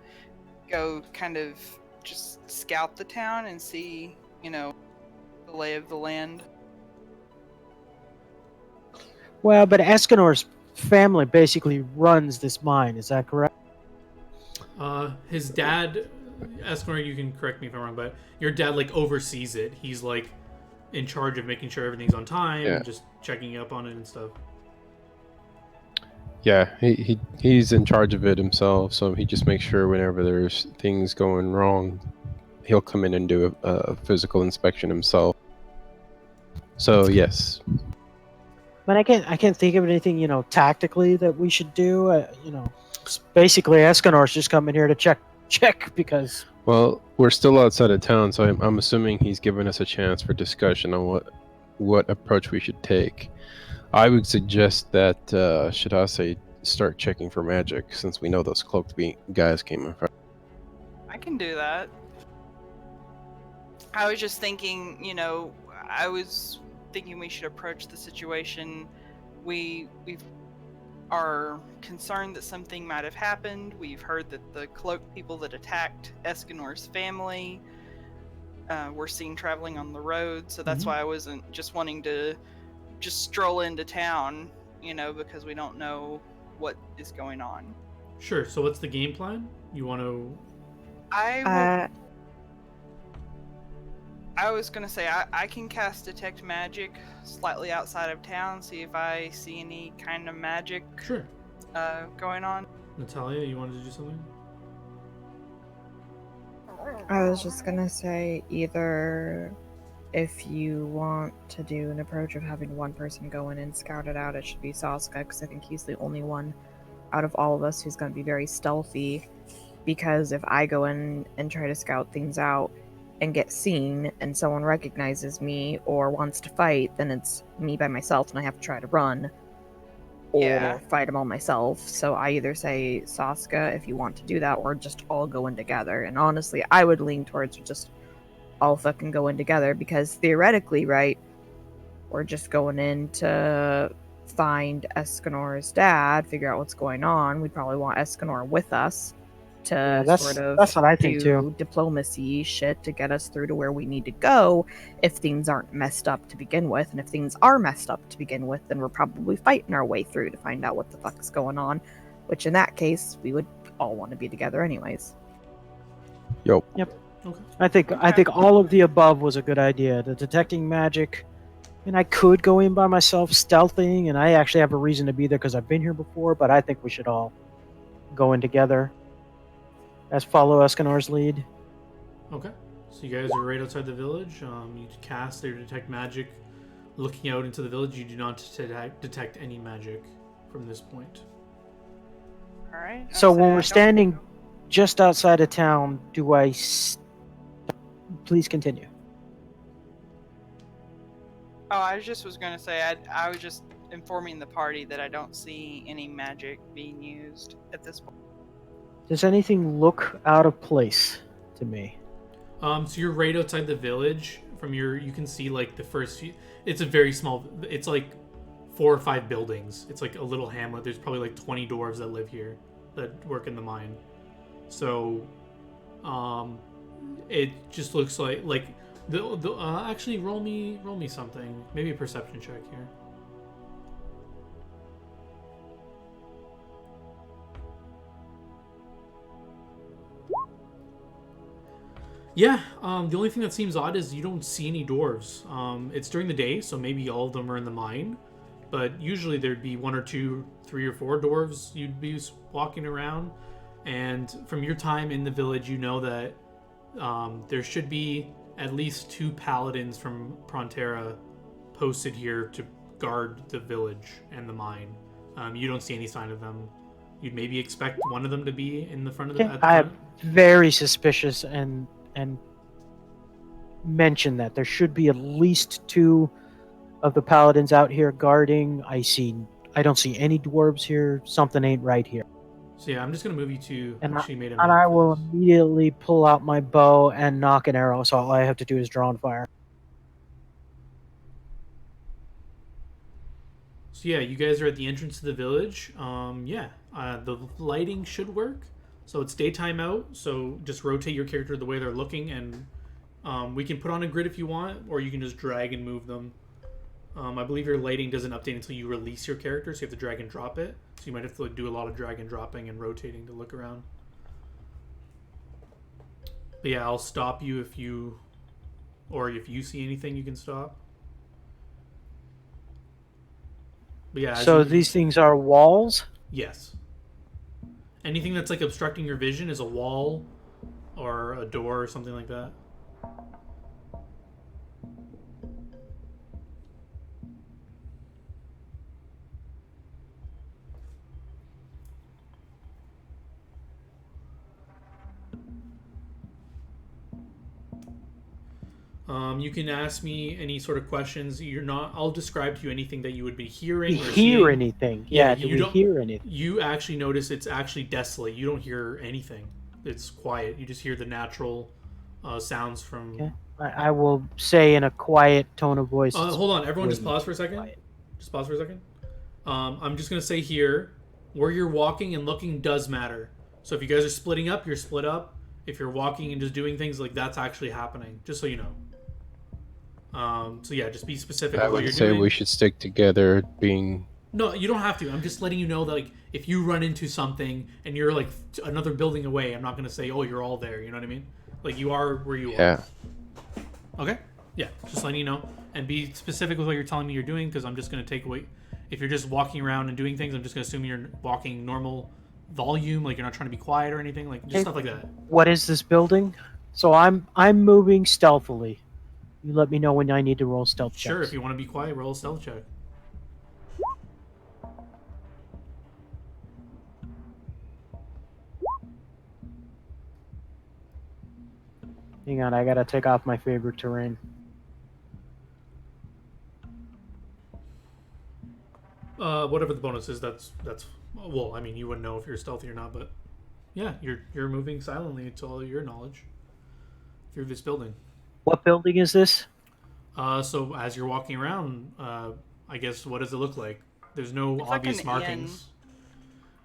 [SPEAKER 4] go kind of just scout the town and see, the lay of the land.
[SPEAKER 2] Well, but Escanor's family basically runs this mine. Is that correct?
[SPEAKER 1] His dad, Escanor, you can correct me if I'm wrong, but your dad oversees it. He's in charge of making sure everything's on time and just checking up on it and stuff.
[SPEAKER 5] Yeah, he's in charge of it himself, so he just makes sure whenever there's things going wrong, he'll come in and do a physical inspection himself. So yes.
[SPEAKER 2] But I can't think of anything, tactically that we should do. Basically Escanor's just coming here to check because.
[SPEAKER 5] Well, we're still outside of town, so I'm assuming he's given us a chance for discussion on what approach we should take. I would suggest that Shadase start checking for magic, since we know those cloaked guys came in front.
[SPEAKER 4] I can do that. I was just thinking, I was thinking we should approach the situation. We are concerned that something might have happened. We've heard that the cloaked people that attacked Escanor's family were seen traveling on the road, so that's why I wasn't just wanting to just stroll into town, because we don't know what is going on.
[SPEAKER 1] Sure. So what's the game plan? You want to?
[SPEAKER 4] I was gonna say I can cast detect magic slightly outside of town, see if I see any kind of magic
[SPEAKER 1] Sure.
[SPEAKER 4] going on.
[SPEAKER 1] Natalia, you wanted to do something?
[SPEAKER 3] I was just gonna say, either if you want to do an approach of having one person go in and scout it out, it should be Saska, because I think he's the only one out of all of us who's going to be very stealthy. Because if I go in and try to scout things out and get seen and someone recognizes me or wants to fight, then it's me by myself and I have to try to run or fight them all myself. So I either say Saska if you want to do that, or just all go in together. And honestly, I would lean towards just all fucking go in together, because theoretically, right, we're just going in to find Escanor's dad, figure out what's going on. We'd probably want Escanor with us to
[SPEAKER 2] that's what I think too.
[SPEAKER 3] Diplomacy shit to get us through to where we need to go if things aren't messed up to begin with. And if things are messed up to begin with, then we're probably fighting our way through to find out what the fuck is going on, which in that case we would all want to be together anyways.
[SPEAKER 5] Yep.
[SPEAKER 1] Okay.
[SPEAKER 2] I think all of the above was a good idea. The detecting magic, and I could go in by myself stealthing, and I actually have a reason to be there because I've been here before, but I think we should all go in together as follow Escanor's lead.
[SPEAKER 1] Okay. So you guys are right outside the village. You cast your detect magic. Looking out into the village, you do not detect any magic from this point.
[SPEAKER 4] All right.
[SPEAKER 2] So when we're standing just outside of town, please continue.
[SPEAKER 4] Oh, I just was going to say, I was just informing the party that I don't see any magic being used at this point.
[SPEAKER 2] Does anything look out of place to me?
[SPEAKER 1] So you're right outside the village. You can see like the first few. It's a very small. It's like 4 or 5 buildings. It's like a little hamlet. There's probably like 20 dwarves that live here that work in the mine. So, it just looks like the actually roll me something. Maybe a perception check here. Yeah, the only thing that seems odd is you don't see any dwarves. It's during the day, so maybe all of them are in the mine, but usually there'd be 1 or 2, 3 or 4 dwarves you'd be walking around. And from your time in the village, you know that there should be at least 2 paladins from Prontera posted here to guard the village and the mine. You don't see any sign of them. You'd maybe expect one of them to be in the front of the.
[SPEAKER 2] I am very suspicious and mention that there should be at least 2 of the paladins out here guarding. I don't see any dwarves here. Something ain't right here.
[SPEAKER 1] So yeah, I'm just gonna move you to.
[SPEAKER 2] And I will immediately pull out my bow and knock an arrow. So all I have to do is draw and fire.
[SPEAKER 1] So yeah, you guys are at the entrance to the village. The lighting should work. So it's daytime out, so just rotate your character the way they're looking, and we can put on a grid if you want, or you can just drag and move them. I believe your lighting doesn't update until you release your character, so you have to drag and drop it. So you might have to do a lot of drag and dropping and rotating to look around. But yeah, I'll stop you if you see anything, you can stop. But yeah.
[SPEAKER 2] So these things are walls?
[SPEAKER 1] Yes. Anything that's like obstructing your vision is a wall or a door or something like that. You can ask me any sort of questions. I'll describe to you anything that you would be hearing.
[SPEAKER 2] Anything? Yeah, do we hear anything?
[SPEAKER 1] You actually notice it's actually desolate. You don't hear anything. It's quiet. You just hear the natural sounds from
[SPEAKER 2] I will say in a quiet tone of voice.
[SPEAKER 1] Hold on, everyone, just
[SPEAKER 2] really
[SPEAKER 1] pause for a second.
[SPEAKER 2] quiet.
[SPEAKER 1] Just pause for a second. I'm just gonna say here, where you're walking and looking does matter. So if you guys are splitting up, you're split up. If you're walking and just doing things, like that's actually happening. Just so you know. So yeah, just be specific
[SPEAKER 5] I
[SPEAKER 1] with what
[SPEAKER 5] would
[SPEAKER 1] you're
[SPEAKER 5] say
[SPEAKER 1] doing.
[SPEAKER 5] we should stick together, being
[SPEAKER 1] No, you don't have to. I'm just letting you know that like if you run into something and you're like another building away, I'm not gonna say, oh, you're all there. You know what I mean? Like you are where you
[SPEAKER 5] yeah.
[SPEAKER 1] are. Okay. Yeah, just letting you know and be specific with what you're telling me you're doing because I'm just gonna take away. If you're just walking around and doing things, I'm just gonna assume you're walking normal volume, like you're not trying to be quiet or anything, like just stuff like that.
[SPEAKER 2] What is this building? So I'm moving stealthily. You let me know when I need to roll stealth checks.
[SPEAKER 1] Sure, if you want to be quiet, roll a stealth check.
[SPEAKER 2] Hang on, I gotta take off my favorite terrain.
[SPEAKER 1] Whatever the bonus is, that's well, I mean, you wouldn't know if you're stealthy or not, but yeah, you're moving silently to all your knowledge through this building.
[SPEAKER 2] What building is this?
[SPEAKER 1] So as you're walking around, I guess what does it look like? There's no
[SPEAKER 4] It's like
[SPEAKER 1] obvious
[SPEAKER 4] an
[SPEAKER 1] markings.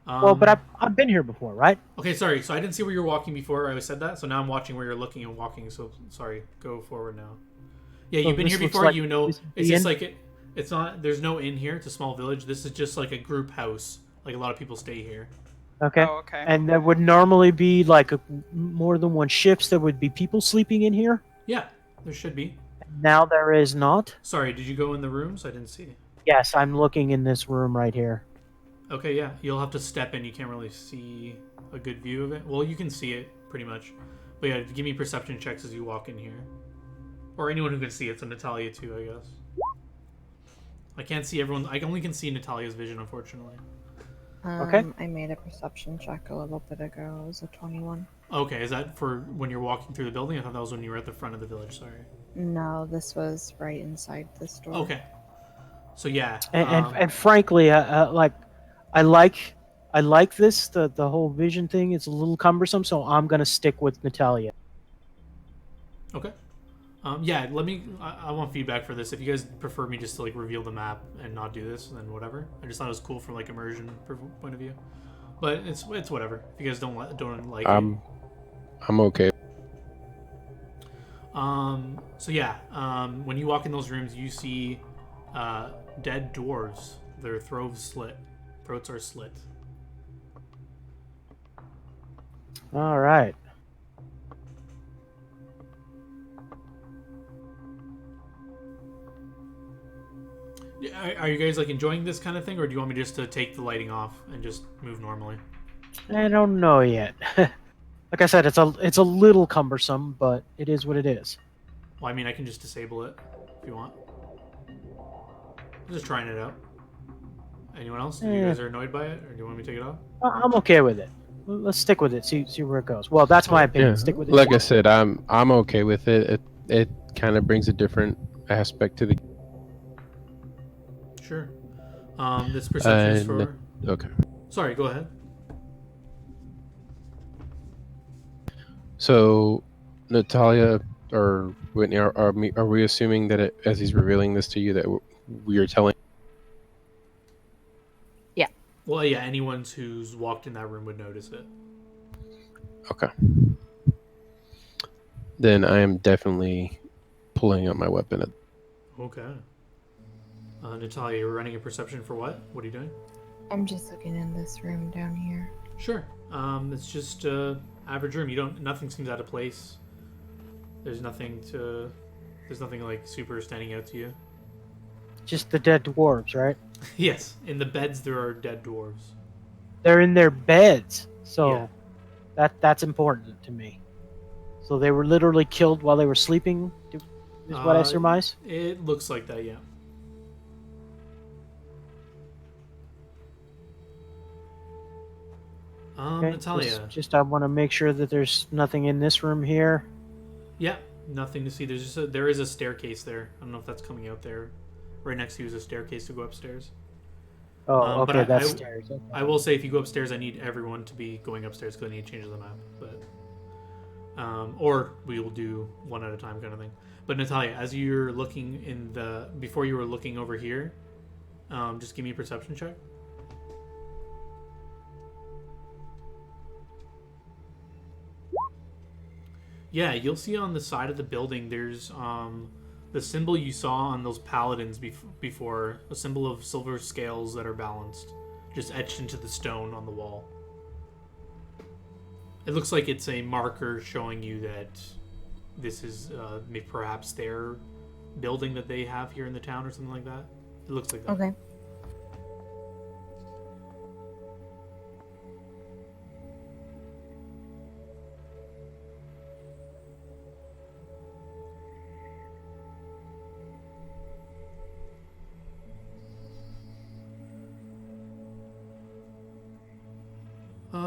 [SPEAKER 2] Well, but I've been here before, right?
[SPEAKER 1] Okay, sorry. So I didn't see where you were walking before I said that. So now I'm watching where you're looking and walking. So sorry. Go forward now. Yeah,
[SPEAKER 2] So
[SPEAKER 1] you've been
[SPEAKER 2] this
[SPEAKER 1] here
[SPEAKER 2] looks
[SPEAKER 1] before.
[SPEAKER 2] like
[SPEAKER 1] You know,
[SPEAKER 2] this is
[SPEAKER 1] it's
[SPEAKER 2] the
[SPEAKER 1] just
[SPEAKER 2] inn?
[SPEAKER 1] like it's not. There's no inn here. It's a small village. This is just like a group house. Like a lot of people stay here.
[SPEAKER 2] Okay.
[SPEAKER 4] Oh, okay.
[SPEAKER 2] And there would normally be like more than one shifts. There would be people sleeping in here.
[SPEAKER 1] Yeah, there should be.
[SPEAKER 2] Now there is not.
[SPEAKER 1] Sorry, did you go in the rooms? I didn't see.
[SPEAKER 2] Yes, I'm looking in this room right here.
[SPEAKER 1] Okay, yeah. You'll have to step in. You can't really see a good view of it. Well, you can see it pretty much. But yeah, give me perception checks as you walk in here. Or anyone who can see it. So Natalia too, I guess. I can't see everyone. I only can see Natalia's vision, unfortunately.
[SPEAKER 2] Okay.
[SPEAKER 3] I made a perception check a little bit ago. It was a 21.
[SPEAKER 1] Okay, is that for when you're walking through the building? I thought that was when you were at the front of the village. Sorry.
[SPEAKER 3] No, this was right inside this door.
[SPEAKER 1] Okay. So yeah.
[SPEAKER 2] And frankly, like I like this. The whole vision thing is a little cumbersome, so I'm gonna stick with Natalia.
[SPEAKER 1] Okay. Yeah, let me. I want feedback for this. If you guys prefer me just to like reveal the map and not do this, then whatever. I just thought it was cool from like immersion point of view. But it's whatever. If you guys don't like it.
[SPEAKER 5] I'm okay.
[SPEAKER 1] So yeah. When you walk in those rooms, you see dead dwarves. Their throats are slit.
[SPEAKER 2] All right.
[SPEAKER 1] Are you guys like enjoying this kind of thing, or do you want me just to take the lighting off and just move normally?
[SPEAKER 2] I don't know yet. Like I said, it's a little cumbersome, but it is what it is.
[SPEAKER 1] Well, I mean, I can just disable it if you want. I'm just trying it out. Anyone else? You guys are annoyed by it, or do you want me to take it off?
[SPEAKER 2] I'm okay with it. Let's stick with it. See where it goes. Well, that's my opinion.
[SPEAKER 5] Yeah.
[SPEAKER 2] Stick with it.
[SPEAKER 5] Like I said, I'm okay with it. It kind of brings a different aspect to the.
[SPEAKER 1] Sure. This perception is
[SPEAKER 5] And-
[SPEAKER 1] for.
[SPEAKER 5] Okay.
[SPEAKER 1] Sorry, go ahead.
[SPEAKER 5] So, Natalia or Whitney, are we assuming that as he's revealing this to you, that we are telling?
[SPEAKER 1] Well, yeah, anyone who's walked in that room would notice it.
[SPEAKER 5] Okay. Then I am definitely pulling out my weapon.
[SPEAKER 1] Okay. Natalia, you're running a perception for what? What are you doing?
[SPEAKER 3] I'm just looking in this room down here.
[SPEAKER 1] Sure. It's just average room. Nothing seems out of place. There's nothing like super standing out to you.
[SPEAKER 2] Just the dead dwarves, right?
[SPEAKER 1] Yes, in the beds there are dead dwarves.
[SPEAKER 2] They're in their beds, so
[SPEAKER 1] Yeah.
[SPEAKER 2] that's important to me. So they were literally killed while they were sleeping. Is what I surmise.
[SPEAKER 1] It looks like that, yeah.
[SPEAKER 2] Okay,
[SPEAKER 1] Natalia.
[SPEAKER 2] just I want to make sure that there's nothing in this room here.
[SPEAKER 1] Yeah, nothing to see. There is a staircase there. I don't know if that's coming out there. Right next to you is a staircase to go upstairs.
[SPEAKER 2] Oh,
[SPEAKER 1] But
[SPEAKER 2] okay,
[SPEAKER 1] I-
[SPEAKER 2] that's
[SPEAKER 1] I-
[SPEAKER 2] stairs. Okay.
[SPEAKER 1] I will say, if you go upstairs, I need everyone to be going upstairs because I need to change the map. But or we will do one at a time kind of thing. But Natalia, as you're looking before you were looking over here, just give me a perception check. Yeah, you'll see on the side of the building there's the symbol you saw on those paladins before, a symbol of silver scales that are balanced, just etched into the stone on the wall. It looks like it's a marker showing you that this is perhaps their building that they have here in the town or something like that. It looks like that.
[SPEAKER 3] Okay.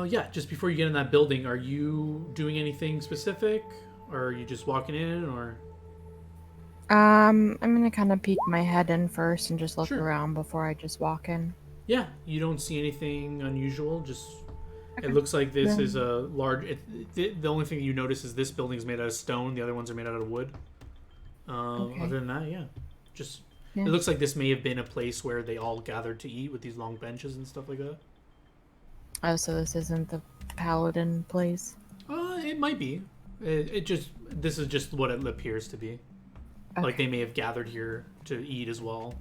[SPEAKER 1] Yeah, just before you get in that building, are you doing anything specific? Or are you just walking in, or?
[SPEAKER 3] I'm gonna kind of peek my head in first and just look
[SPEAKER 1] Sure.
[SPEAKER 3] around before I just walk in.
[SPEAKER 1] Yeah, you don't see anything unusual. Just
[SPEAKER 3] Okay.
[SPEAKER 1] it looks like this
[SPEAKER 3] Yeah.
[SPEAKER 1] is a large. The only thing you notice is this building is made out of stone. The other ones are made out of wood.
[SPEAKER 3] Okay.
[SPEAKER 1] Other than that, yeah, just
[SPEAKER 3] Yeah.
[SPEAKER 1] it looks like this may have been a place where they all gathered to eat with these long benches and stuff like that.
[SPEAKER 3] Oh, so this isn't the paladin place?
[SPEAKER 1] It might be. This is just what it appears to be. Like
[SPEAKER 3] Okay.
[SPEAKER 1] they may have gathered here to eat as well.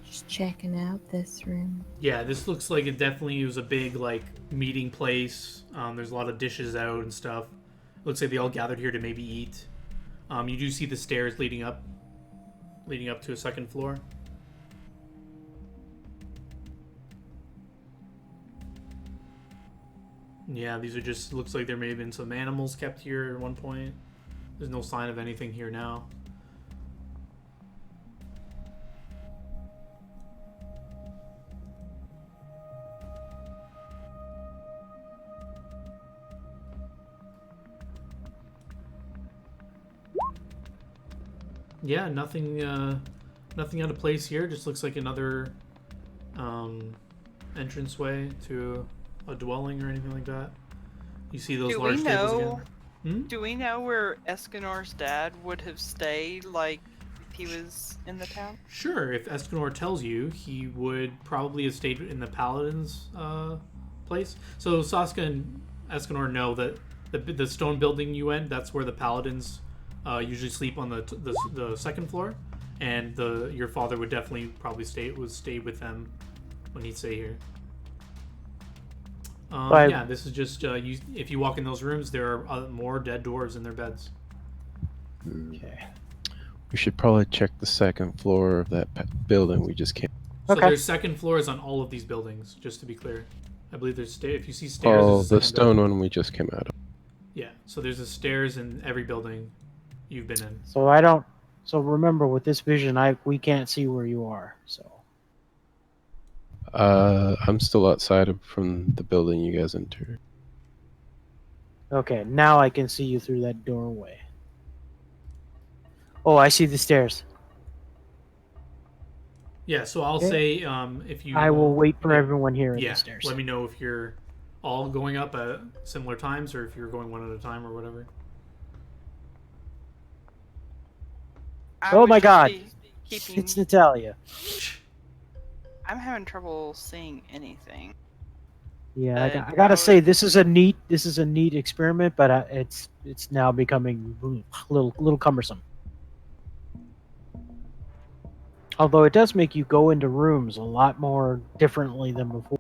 [SPEAKER 3] Just checking out this room.
[SPEAKER 1] Yeah, this looks like it definitely was a big like meeting place. There's a lot of dishes out and stuff. Looks like they all gathered here to maybe eat. You do see the stairs leading up to a second floor. Yeah, these are just looks like there may have been some animals kept here at one point. There's no sign of anything here now. Yeah, nothing out of place here. Just looks like another entranceway to a dwelling or anything like that. You see those
[SPEAKER 4] Do
[SPEAKER 1] large
[SPEAKER 4] we
[SPEAKER 1] tables
[SPEAKER 4] know?
[SPEAKER 1] again?
[SPEAKER 4] Do we know where Escanor's dad would have stayed, like, if he was in the town?
[SPEAKER 1] Sure, if Escanor tells you, he would probably have stayed in the Paladin's place. So Saska and Escanor know that the stone building you went, that's where the Paladins usually sleep on the second floor, and your father would definitely probably stay with them when he'd stay here. Yeah, this is just if you walk in those rooms, there are more dead dwarves in their beds.
[SPEAKER 2] Okay.
[SPEAKER 5] We should probably check the second floor of that building we just came.
[SPEAKER 1] So
[SPEAKER 2] Okay.
[SPEAKER 1] there's second floors on all of these buildings, just to be clear. I believe there's if you see stairs.
[SPEAKER 5] Oh,
[SPEAKER 1] there's a
[SPEAKER 5] the
[SPEAKER 1] second
[SPEAKER 5] stone
[SPEAKER 1] building.
[SPEAKER 5] one we just came out of.
[SPEAKER 1] Yeah, so there's a stairs in every building you've been in.
[SPEAKER 2] So remember, with this vision, we can't see where you are. So
[SPEAKER 5] I'm still outside from the building you guys entered.
[SPEAKER 2] okay, now I can see you through that doorway. Oh, I see the stairs.
[SPEAKER 1] Yeah, so I'll
[SPEAKER 2] Okay.
[SPEAKER 1] say if you.
[SPEAKER 2] I will wait for
[SPEAKER 1] yeah,
[SPEAKER 2] everyone here at
[SPEAKER 1] Yeah,
[SPEAKER 2] the stairs.
[SPEAKER 1] let me know if you're all going up at similar times or if you're going one at a time or whatever.
[SPEAKER 4] I
[SPEAKER 2] Oh
[SPEAKER 4] would
[SPEAKER 2] my
[SPEAKER 4] just
[SPEAKER 2] God.
[SPEAKER 4] be keeping...
[SPEAKER 2] It's Natalia.
[SPEAKER 4] I'm having trouble seeing anything.
[SPEAKER 2] Yeah, I
[SPEAKER 4] I
[SPEAKER 2] gotta
[SPEAKER 4] would-
[SPEAKER 2] say this is a neat experiment, but it's now becoming a little cumbersome. Although it does make you go into rooms a lot more differently than before.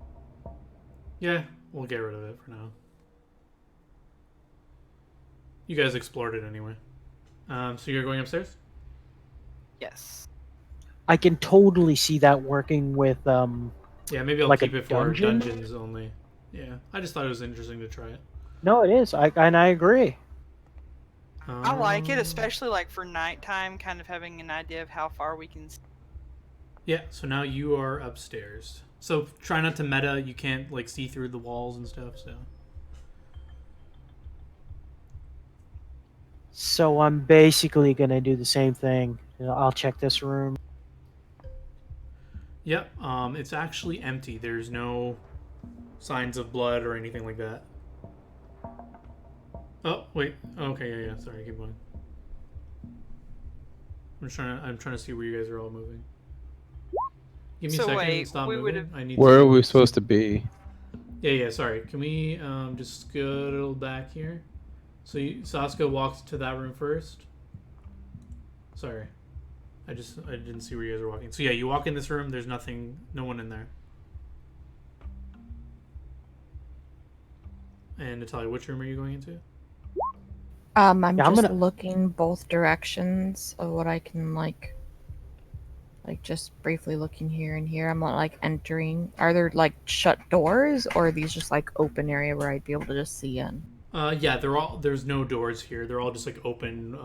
[SPEAKER 1] Yeah, we'll get rid of it for now. You guys explored it anyway. So you're going upstairs?
[SPEAKER 4] Yes.
[SPEAKER 2] I can totally see that working with
[SPEAKER 1] Yeah, maybe I'll
[SPEAKER 2] Like a
[SPEAKER 1] keep it for
[SPEAKER 2] dungeon?
[SPEAKER 1] dungeons only. Yeah, I just thought it was interesting to try it.
[SPEAKER 2] No, it is. And I agree.
[SPEAKER 4] I like it,
[SPEAKER 1] Um,
[SPEAKER 4] especially like for nighttime, kind of having an idea of how far we can see.
[SPEAKER 1] Yeah, so now you are upstairs. So try not to meta. You can't like see through the walls and stuff.
[SPEAKER 2] So I'm basically gonna do the same thing. I'll check this room.
[SPEAKER 1] Yep. It's actually empty. There's no signs of blood or anything like that. Oh wait. Okay. Yeah. Sorry. Keep going. I'm trying to see where you guys are all moving. Give me
[SPEAKER 4] So
[SPEAKER 1] a second.
[SPEAKER 4] wait,
[SPEAKER 1] Stop
[SPEAKER 4] we
[SPEAKER 1] moving.
[SPEAKER 4] would've-
[SPEAKER 1] I need.
[SPEAKER 5] Where
[SPEAKER 1] to
[SPEAKER 5] are we supposed to be?
[SPEAKER 1] Yeah. Sorry. Can we just scuttle back here? So Saska walked to that room first. Sorry. I didn't see where you guys were walking. So yeah, you walk in this room. There's no one in there. And Natalia, which room are you going into?
[SPEAKER 3] I'm
[SPEAKER 2] Yeah, I'm
[SPEAKER 3] just
[SPEAKER 2] gonna-
[SPEAKER 3] looking both directions of what I can like just briefly looking here and here. I'm not like entering. Are there like shut doors, or are these just like open area where I'd be able to just see in?
[SPEAKER 1] Yeah, there's no doors here. They're all just like open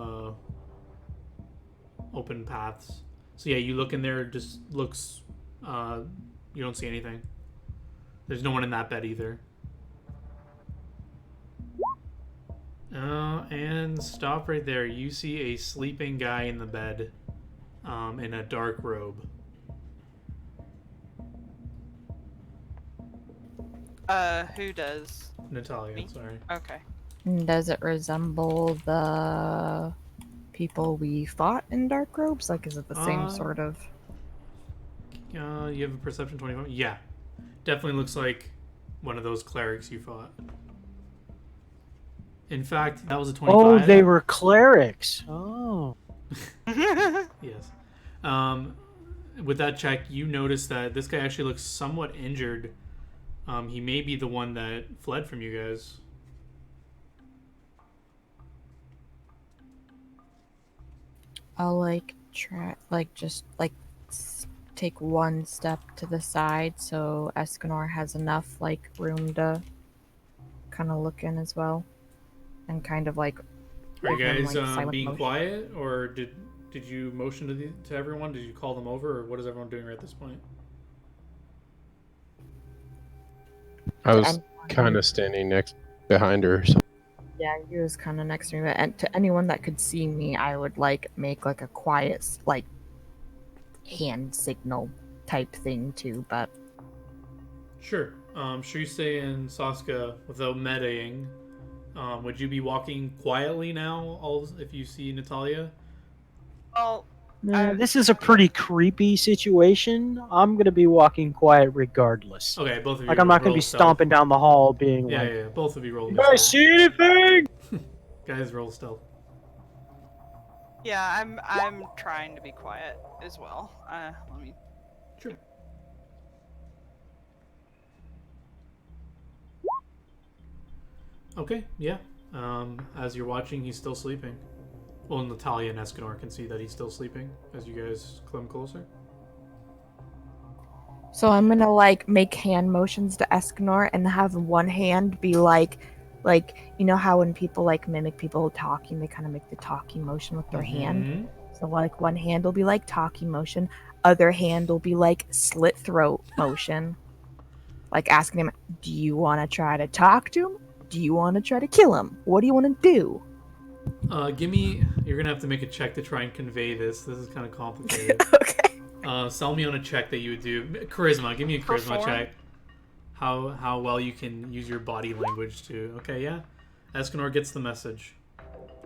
[SPEAKER 1] paths. So yeah, you look in there, it just looks you don't see anything. There's no one in that bed either. And stop right there. You see a sleeping guy in the bed, in a dark robe.
[SPEAKER 4] Who does?
[SPEAKER 1] Natalia,
[SPEAKER 4] Me?
[SPEAKER 1] sorry.
[SPEAKER 4] Okay.
[SPEAKER 3] Does it resemble the people we fought in dark robes? Like, is it the same sort of?
[SPEAKER 1] You have a perception 25? Yeah. Definitely looks like one of those clerics you fought. In fact, that was a 25.
[SPEAKER 2] Oh, they were clerics. Oh.
[SPEAKER 1] Yes. With that check, you notice that this guy actually looks somewhat injured. He may be the one that fled from you guys.
[SPEAKER 3] I'll like try just take one step to the side so Escanor has enough like room to kind of look in as well, and kind of like.
[SPEAKER 1] Are you
[SPEAKER 3] give him,
[SPEAKER 1] guys
[SPEAKER 3] like, silent
[SPEAKER 1] being
[SPEAKER 3] motion.
[SPEAKER 1] quiet, or did you motion to everyone? Did you call them over, or what is everyone doing right at this point?
[SPEAKER 5] I was
[SPEAKER 3] And-
[SPEAKER 5] kind of standing next behind her. So.
[SPEAKER 3] Yeah, he was kind of next to me, and to anyone that could see me, I would like make like a quiet like hand signal type thing too. But
[SPEAKER 1] Sure. Shrise and Saska, without metaing, would you be walking quietly now? If you see Natalia.
[SPEAKER 4] Well,
[SPEAKER 2] This is a pretty creepy situation. I'm gonna be walking quiet regardless.
[SPEAKER 1] Okay, both of you.
[SPEAKER 2] Like I'm not gonna
[SPEAKER 1] roll
[SPEAKER 2] be
[SPEAKER 1] stealth.
[SPEAKER 2] stomping down the hall, being
[SPEAKER 1] Yeah,
[SPEAKER 2] like,
[SPEAKER 1] yeah. Both of you roll.
[SPEAKER 2] "You guys see anything?"
[SPEAKER 1] Guys, roll stealth.
[SPEAKER 4] yeah, I'm trying to be quiet as well. Let me.
[SPEAKER 1] Sure. Okay, yeah. As you're watching, he's still sleeping. Well, Natalia and Escanor can see that he's still sleeping as you guys come closer.
[SPEAKER 3] so I'm gonna like make hand motions to Escanor and have one hand be like you know how when people like mimic people talking, they kind of make the talking motion with their hand.
[SPEAKER 1] Mhm.
[SPEAKER 3] So like one hand will be like talking motion, other hand will be like slit throat motion. Like asking him, do you want to try to talk to him? Do you want to try to kill him? What do you want to do?
[SPEAKER 1] You're gonna have to make a check to try and convey this. This is kind of complicated.
[SPEAKER 3] Okay.
[SPEAKER 1] Sell me on a check that you would do. Charisma. Give me a charisma
[SPEAKER 4] Perform?
[SPEAKER 1] check. How well you can use your body language to. Okay, yeah. Escanor gets the message.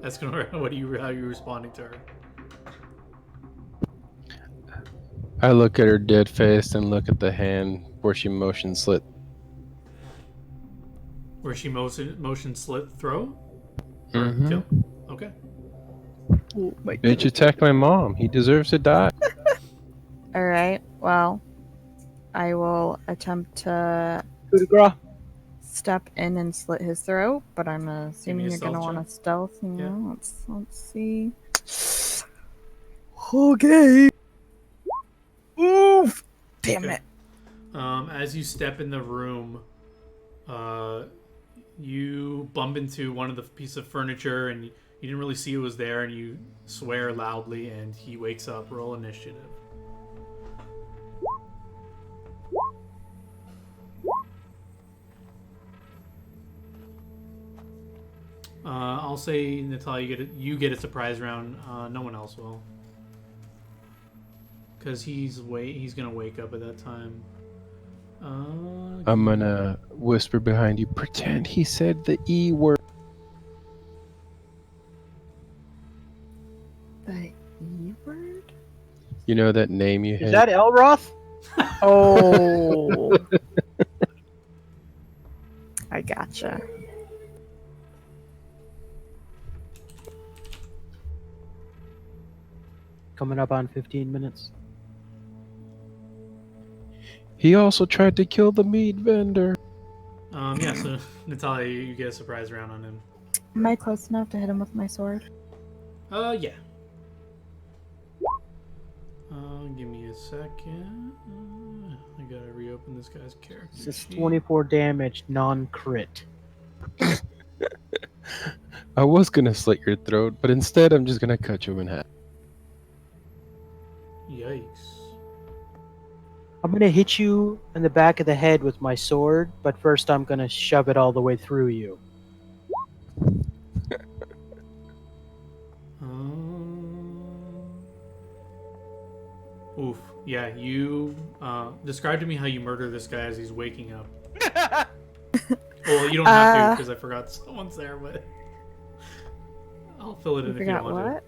[SPEAKER 1] Escanor, how are you responding to her?
[SPEAKER 5] I look at her dead face and look at the hand where she motion slit.
[SPEAKER 1] Where she motion slit throw? Or
[SPEAKER 5] Mhm.
[SPEAKER 1] kill? Okay.
[SPEAKER 3] Oh my
[SPEAKER 5] Bitch attacked my mom. He deserves to die.
[SPEAKER 3] All right. Well, I will attempt to
[SPEAKER 2] Coup de grace.
[SPEAKER 3] step in and slit his throat, but I'm assuming
[SPEAKER 1] a
[SPEAKER 3] you're gonna
[SPEAKER 1] stealth
[SPEAKER 3] want
[SPEAKER 1] check.
[SPEAKER 3] to stealth. Yeah.
[SPEAKER 1] Yeah.
[SPEAKER 3] Let's see. Okay. Oof! Damn
[SPEAKER 1] Okay.
[SPEAKER 3] it.
[SPEAKER 1] As you step in the room, you bump into one of the piece of furniture, and you didn't really see it was there, and you swear loudly, and he wakes up. Roll initiative. I'll say, Natalia, you get a surprise round. No one else will. Because he's gonna wake up at that time.
[SPEAKER 5] I'm gonna whisper behind you. Pretend he said the E word.
[SPEAKER 3] The E word?
[SPEAKER 5] You know that name you
[SPEAKER 2] Is
[SPEAKER 5] had?
[SPEAKER 2] that Elroth?
[SPEAKER 3] Oh. I gotcha.
[SPEAKER 2] Coming up on 15 minutes.
[SPEAKER 5] He also tried to kill the meat vendor.
[SPEAKER 1] Yeah, so Natalia, you get a surprise round on him.
[SPEAKER 3] Am I close enough to hit him with my sword?
[SPEAKER 1] Yeah. Give me a second. I gotta reopen this guy's character
[SPEAKER 2] It's just
[SPEAKER 1] sheet.
[SPEAKER 2] 24 damage, non-crit.
[SPEAKER 5] I was gonna slit your throat, but instead I'm just gonna cut you in half.
[SPEAKER 1] Yikes.
[SPEAKER 2] I'm gonna hit you in the back of the head with my sword, but first I'm gonna shove it all the way through you.
[SPEAKER 1] Oof. Yeah, you describe to me how you murder this guy as he's waking up. Well, you don't have to because I forgot someone's there, but I'll fill it in if you
[SPEAKER 3] forgot
[SPEAKER 1] want
[SPEAKER 3] what?
[SPEAKER 1] to.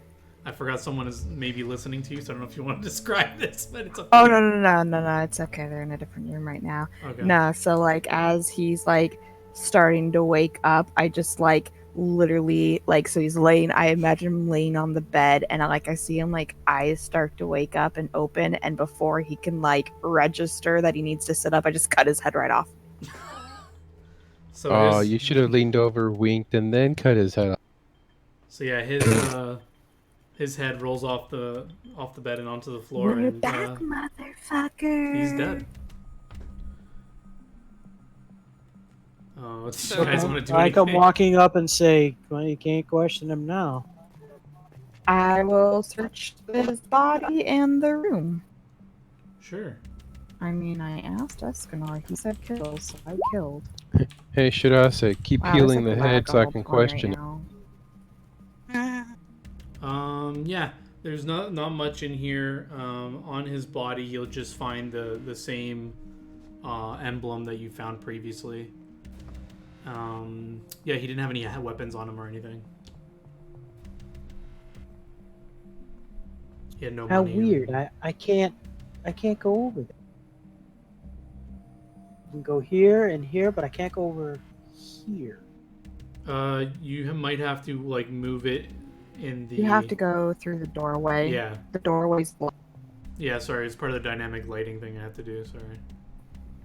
[SPEAKER 1] I forgot someone is maybe listening to you, so I don't know if you want to describe this, but it's okay.
[SPEAKER 3] Oh no, it's okay. They're in a different room right now.
[SPEAKER 1] Okay.
[SPEAKER 3] No, so like as he's like starting to wake up, I just like literally like so he's laying. I imagine him laying on the bed, and I see him like eyes start to wake up and open, and before he can like register that he needs to sit up, I just cut his head right off.
[SPEAKER 1] So
[SPEAKER 5] Oh, you should have leaned over, winked, and then cut his head off.
[SPEAKER 1] So yeah, his head rolls off the bed and onto the floor,
[SPEAKER 3] We're
[SPEAKER 1] and
[SPEAKER 3] back, motherfucker.
[SPEAKER 1] he's dead. Oh, do
[SPEAKER 4] So-
[SPEAKER 1] you guys want to do
[SPEAKER 2] I
[SPEAKER 1] anything?
[SPEAKER 2] come walking up and say, well, you can't question him now.
[SPEAKER 3] I will search his body and the room.
[SPEAKER 1] Sure.
[SPEAKER 3] I mean, I asked Escanor. He said kill, so I killed.
[SPEAKER 5] Hey, should I say, keep
[SPEAKER 3] Wow,
[SPEAKER 5] peeling
[SPEAKER 3] there's,
[SPEAKER 5] the
[SPEAKER 3] like, a
[SPEAKER 5] head
[SPEAKER 3] lag
[SPEAKER 5] so I
[SPEAKER 3] on
[SPEAKER 5] can
[SPEAKER 3] the phone right
[SPEAKER 5] question it.
[SPEAKER 3] now.
[SPEAKER 1] Yeah, there's not much in here. On his body, you'll just find the same emblem that you found previously. Yeah, he didn't have any weapons on him or anything. He had no
[SPEAKER 2] How
[SPEAKER 1] money.
[SPEAKER 2] weird. I can't go over there. I can go here and here, but I can't go over here.
[SPEAKER 1] You might have to like move it in the.
[SPEAKER 3] You have to go through the doorway.
[SPEAKER 1] Yeah.
[SPEAKER 3] The doorway's blocked.
[SPEAKER 1] Yeah, sorry, it's part of the dynamic lighting thing I have to do. Sorry.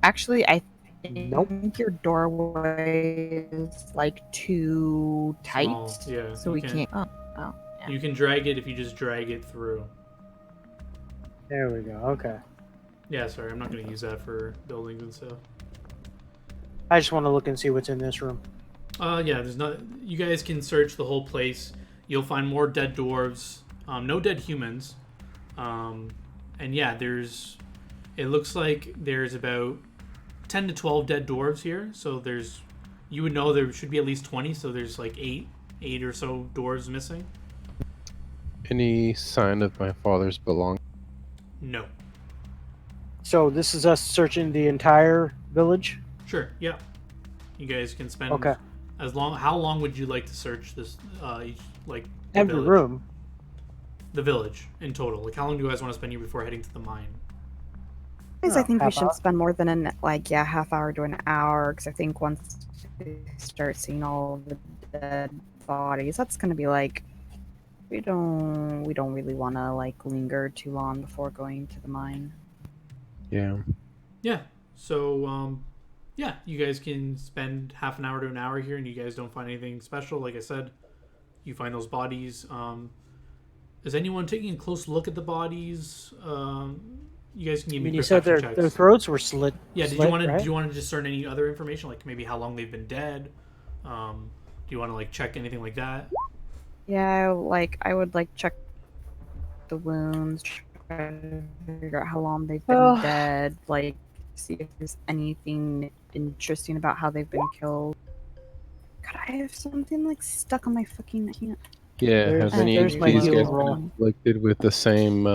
[SPEAKER 3] Actually, I think
[SPEAKER 2] Nope.
[SPEAKER 3] your doorway is like too tight.
[SPEAKER 1] Small, yeah,
[SPEAKER 3] So
[SPEAKER 1] you
[SPEAKER 3] we
[SPEAKER 1] can't-
[SPEAKER 3] can't. Oh, yeah.
[SPEAKER 1] You can drag it if you just drag it through.
[SPEAKER 2] There we go. Okay.
[SPEAKER 1] Yeah, sorry, I'm not going to use that for buildings and stuff.
[SPEAKER 2] I just want to look and see what's in this room.
[SPEAKER 1] Yeah, there's not. You guys can search the whole place. You'll find more dead dwarves. No dead humans. And yeah, there's. It looks like there's about 10 to 12 dead dwarves here. So there's. You would know there should be at least 20. So there's like eight or so dwarves missing.
[SPEAKER 5] Any sign of my father's belongings?
[SPEAKER 1] No.
[SPEAKER 2] So this is us searching the entire village?
[SPEAKER 1] Sure. Yeah. You guys can spend.
[SPEAKER 2] Okay.
[SPEAKER 1] How long would you like to search this? Each, like the
[SPEAKER 2] Every
[SPEAKER 1] village?
[SPEAKER 2] room.
[SPEAKER 1] The village in total. Like, how long do you guys want to spend here before heading to the mine?
[SPEAKER 3] I think we
[SPEAKER 2] half
[SPEAKER 3] should
[SPEAKER 2] hour?
[SPEAKER 3] spend more than half hour to an hour, because I think once we start seeing all the dead bodies, that's gonna be like we don't really want to like linger too long before going to the mine.
[SPEAKER 5] Yeah.
[SPEAKER 1] Yeah. So, yeah, you guys can spend half an hour to an hour here, and you guys don't find anything special. Like I said, you find those bodies. Is anyone taking a close look at the bodies? You guys can give me
[SPEAKER 2] You said
[SPEAKER 1] perception
[SPEAKER 2] their
[SPEAKER 1] checks.
[SPEAKER 2] throats were slit.
[SPEAKER 1] Yeah. Did
[SPEAKER 2] slit,
[SPEAKER 1] you want to?
[SPEAKER 2] right?
[SPEAKER 1] Do you want to discern any other information, like maybe how long they've been dead? Do you want to like check anything like that?
[SPEAKER 3] Yeah, I would like check the wounds, try to figure out how long they've been
[SPEAKER 2] Oh.
[SPEAKER 3] dead, like see if there's anything interesting about how they've been killed. God, I have something like stuck on my fucking. I can't.
[SPEAKER 5] Yeah,
[SPEAKER 2] There's-
[SPEAKER 5] have any
[SPEAKER 2] there's
[SPEAKER 5] of
[SPEAKER 2] my
[SPEAKER 5] these
[SPEAKER 2] heal
[SPEAKER 5] guys
[SPEAKER 2] roll.
[SPEAKER 5] been afflicted with the same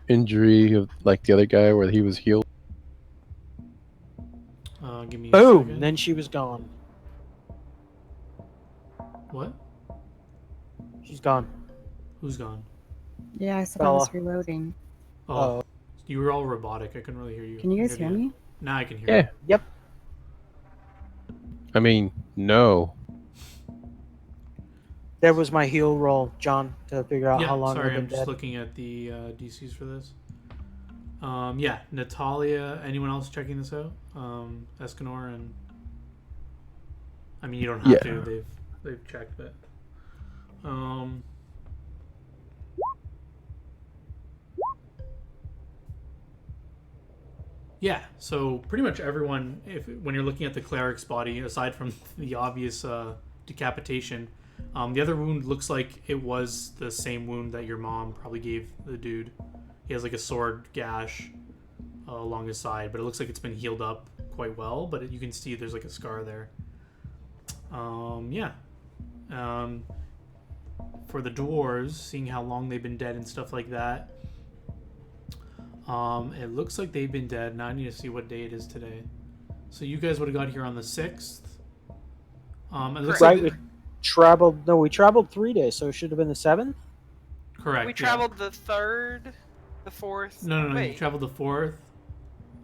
[SPEAKER 5] injury of like the other guy where he was healed?
[SPEAKER 1] Give me a
[SPEAKER 2] Boom!
[SPEAKER 1] second.
[SPEAKER 2] Then she was gone.
[SPEAKER 1] What?
[SPEAKER 2] She's gone.
[SPEAKER 1] Who's gone?
[SPEAKER 3] Yeah, I said I was
[SPEAKER 2] Bella.
[SPEAKER 3] reloading.
[SPEAKER 1] Oh, you were all robotic. I couldn't really hear you.
[SPEAKER 3] Can you guys hear me?
[SPEAKER 1] Now I can hear
[SPEAKER 5] Yeah.
[SPEAKER 2] Yep.
[SPEAKER 5] I mean, no.
[SPEAKER 2] That was my heal roll, John, to figure out
[SPEAKER 1] you.
[SPEAKER 2] how
[SPEAKER 1] Yeah,
[SPEAKER 2] long
[SPEAKER 1] sorry,
[SPEAKER 2] they've
[SPEAKER 1] I'm
[SPEAKER 2] been
[SPEAKER 1] just
[SPEAKER 2] dead.
[SPEAKER 1] looking at the DCs for this. Yeah, Natalia. Anyone else checking this out? Escanor and. I mean, you don't have
[SPEAKER 5] Yeah.
[SPEAKER 1] to. They've checked, but. Yeah, so pretty much everyone, when you're looking at the cleric's body, aside from the obvious decapitation, the other wound looks like it was the same wound that your mom probably gave the dude. He has like a sword gash along his side, but it looks like it's been healed up quite well. But you can see there's like a scar there. Yeah. For the dwarves, seeing how long they've been dead and stuff like that. It looks like they've been dead. Now I need to see what day it is today. So you guys would have got here on the 6th. It looks
[SPEAKER 2] Right,
[SPEAKER 1] like
[SPEAKER 2] we traveled 3 days, so it should have been the 7th?
[SPEAKER 1] correct.
[SPEAKER 4] We
[SPEAKER 1] yeah.
[SPEAKER 4] traveled the 3rd, the 4th.
[SPEAKER 1] No.
[SPEAKER 4] Wait.
[SPEAKER 1] You traveled the 4th,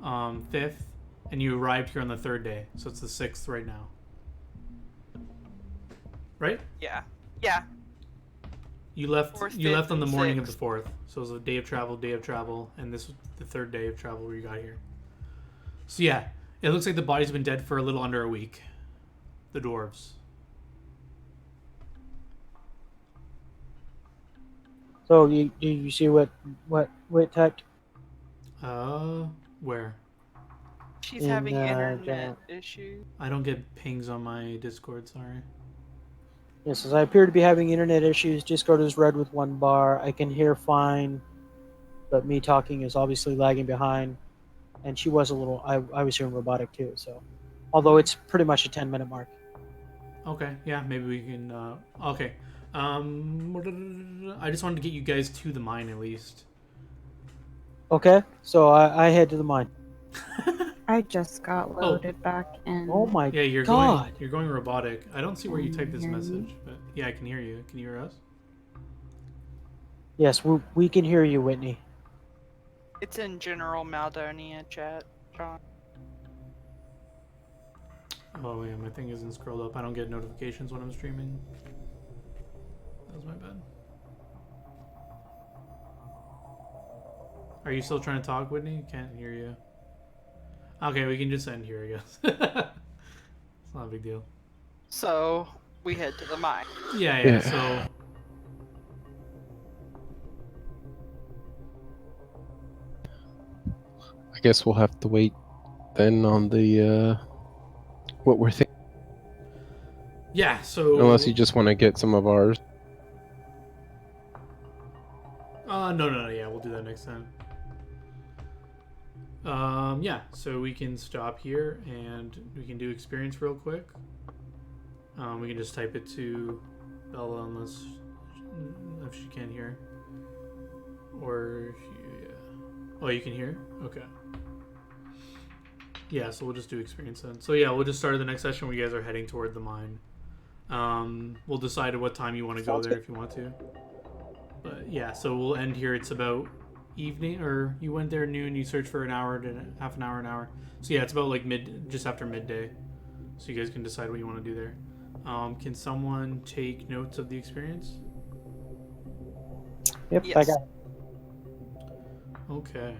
[SPEAKER 1] 5th, and you arrived here on the 3rd day. So it's the 6th right now. Right?
[SPEAKER 4] Yeah.
[SPEAKER 1] You left.
[SPEAKER 4] 4th,
[SPEAKER 1] You left
[SPEAKER 4] 5th,
[SPEAKER 1] on the
[SPEAKER 4] and
[SPEAKER 1] morning of
[SPEAKER 4] 6th.
[SPEAKER 1] the 4th. So it was a day of travel, and this was the 3rd day of travel where you got here. So yeah, it looks like the body's been dead for a little under a week. The dwarves.
[SPEAKER 2] So you see what text?
[SPEAKER 1] Where?
[SPEAKER 4] She's
[SPEAKER 2] In,
[SPEAKER 4] having internet
[SPEAKER 2] General.
[SPEAKER 4] issues.
[SPEAKER 1] I don't get pings on my Discord. Sorry.
[SPEAKER 2] Yes, as I appear to be having internet issues. Discord is red with 1 bar. I can hear fine, but me talking is obviously lagging behind. And she was a little. I was hearing robotic too. So, although it's pretty much a 10-minute mark.
[SPEAKER 1] Okay, yeah, maybe we can. Okay, I just wanted to get you guys to the mine at least.
[SPEAKER 2] Okay, so I head to the mine.
[SPEAKER 3] I just got loaded back in.
[SPEAKER 2] Oh my
[SPEAKER 1] Yeah, you're
[SPEAKER 2] god!
[SPEAKER 1] going robotic. I don't see where you
[SPEAKER 3] Can
[SPEAKER 1] typed
[SPEAKER 3] you
[SPEAKER 1] this
[SPEAKER 3] hear me?
[SPEAKER 1] message, but yeah, I can hear you. Can you hear us?
[SPEAKER 2] Yes, we can hear you, Whitney.
[SPEAKER 4] It's in general Maldonia chat, John.
[SPEAKER 1] Oh yeah, my thing isn't scrolled up. I don't get notifications when I'm streaming. That was my bad. Are you still trying to talk, Whitney? Can't hear you. Okay, we can just end here, I guess. It's not a big deal.
[SPEAKER 4] So we head to the mine.
[SPEAKER 1] Yeah. So
[SPEAKER 5] I guess we'll have to wait then on the what we're thinking.
[SPEAKER 1] yeah. So
[SPEAKER 5] Unless you just want to get some of ours.
[SPEAKER 1] No. Yeah, we'll do that next time. Yeah. So we can stop here and we can do experience real quick. We can just type it to Bella unless if she can't hear, or yeah. Oh, you can hear? Okay. Yeah, so we'll just do experience then. So yeah, we'll just start the next session where you guys are heading toward the mine. We'll decide at what time you want to go there if you want to. But yeah, so we'll end here. It's about evening, or you went there noon. You searched for an hour to half an hour. So yeah, it's about like just after midday. So you guys can decide what you want to do there. Can someone take notes of the experience?
[SPEAKER 2] Yep,
[SPEAKER 4] Yes.
[SPEAKER 2] I got it.
[SPEAKER 1] Okay.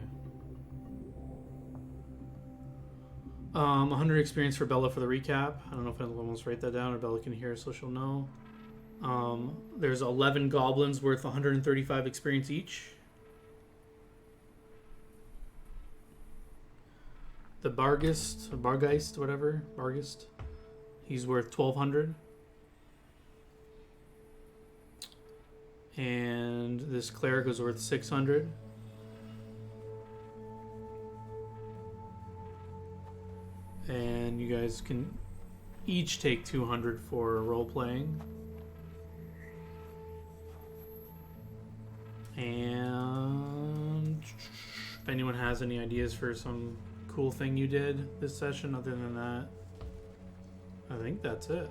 [SPEAKER 1] 100 experience for Bella for the recap. I don't know if anyone wants to write that down or Bella can hear so she'll know. There's 11 goblins worth 135 experience each. The Bargeist, he's worth 1,200. And this cleric is worth 600. And you guys can each take 200 for role playing. And if anyone has any ideas for some cool thing you did this session other than that, I think that's it.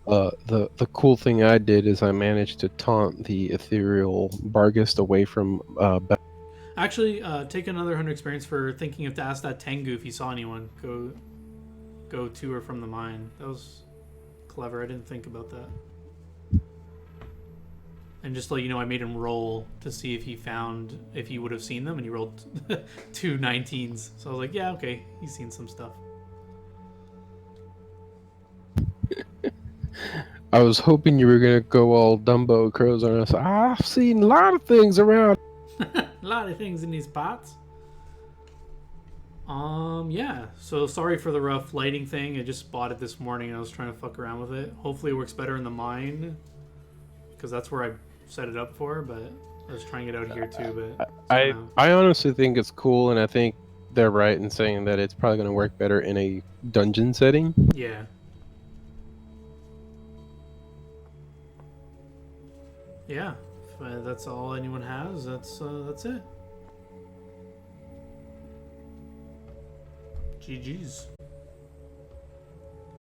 [SPEAKER 5] The cool thing I did is I managed to taunt the ethereal Bargist away from
[SPEAKER 1] Actually, take another 100 experience for thinking of to ask that Tengu if he saw anyone go to or from the mine. That was clever. I didn't think about that. And just to let you know, I made him roll to see if he would have seen them, and he rolled 2 19s. So I was like, yeah, okay, he's seen some stuff.
[SPEAKER 5] I was hoping you were gonna go all Dumbo crows on us. I've seen a lot of things around.
[SPEAKER 1] A lot of things in these pots. Yeah. So sorry for the rough lighting thing. I just bought it this morning and I was trying to fuck around with it. Hopefully it works better in the mine, because that's where I set it up for, but I was trying it out here too, but
[SPEAKER 5] I honestly think it's cool, and I think they're right in saying that it's probably gonna work better in a dungeon setting.
[SPEAKER 1] yeah. Yeah. If that's all anyone has, that's it. GG's.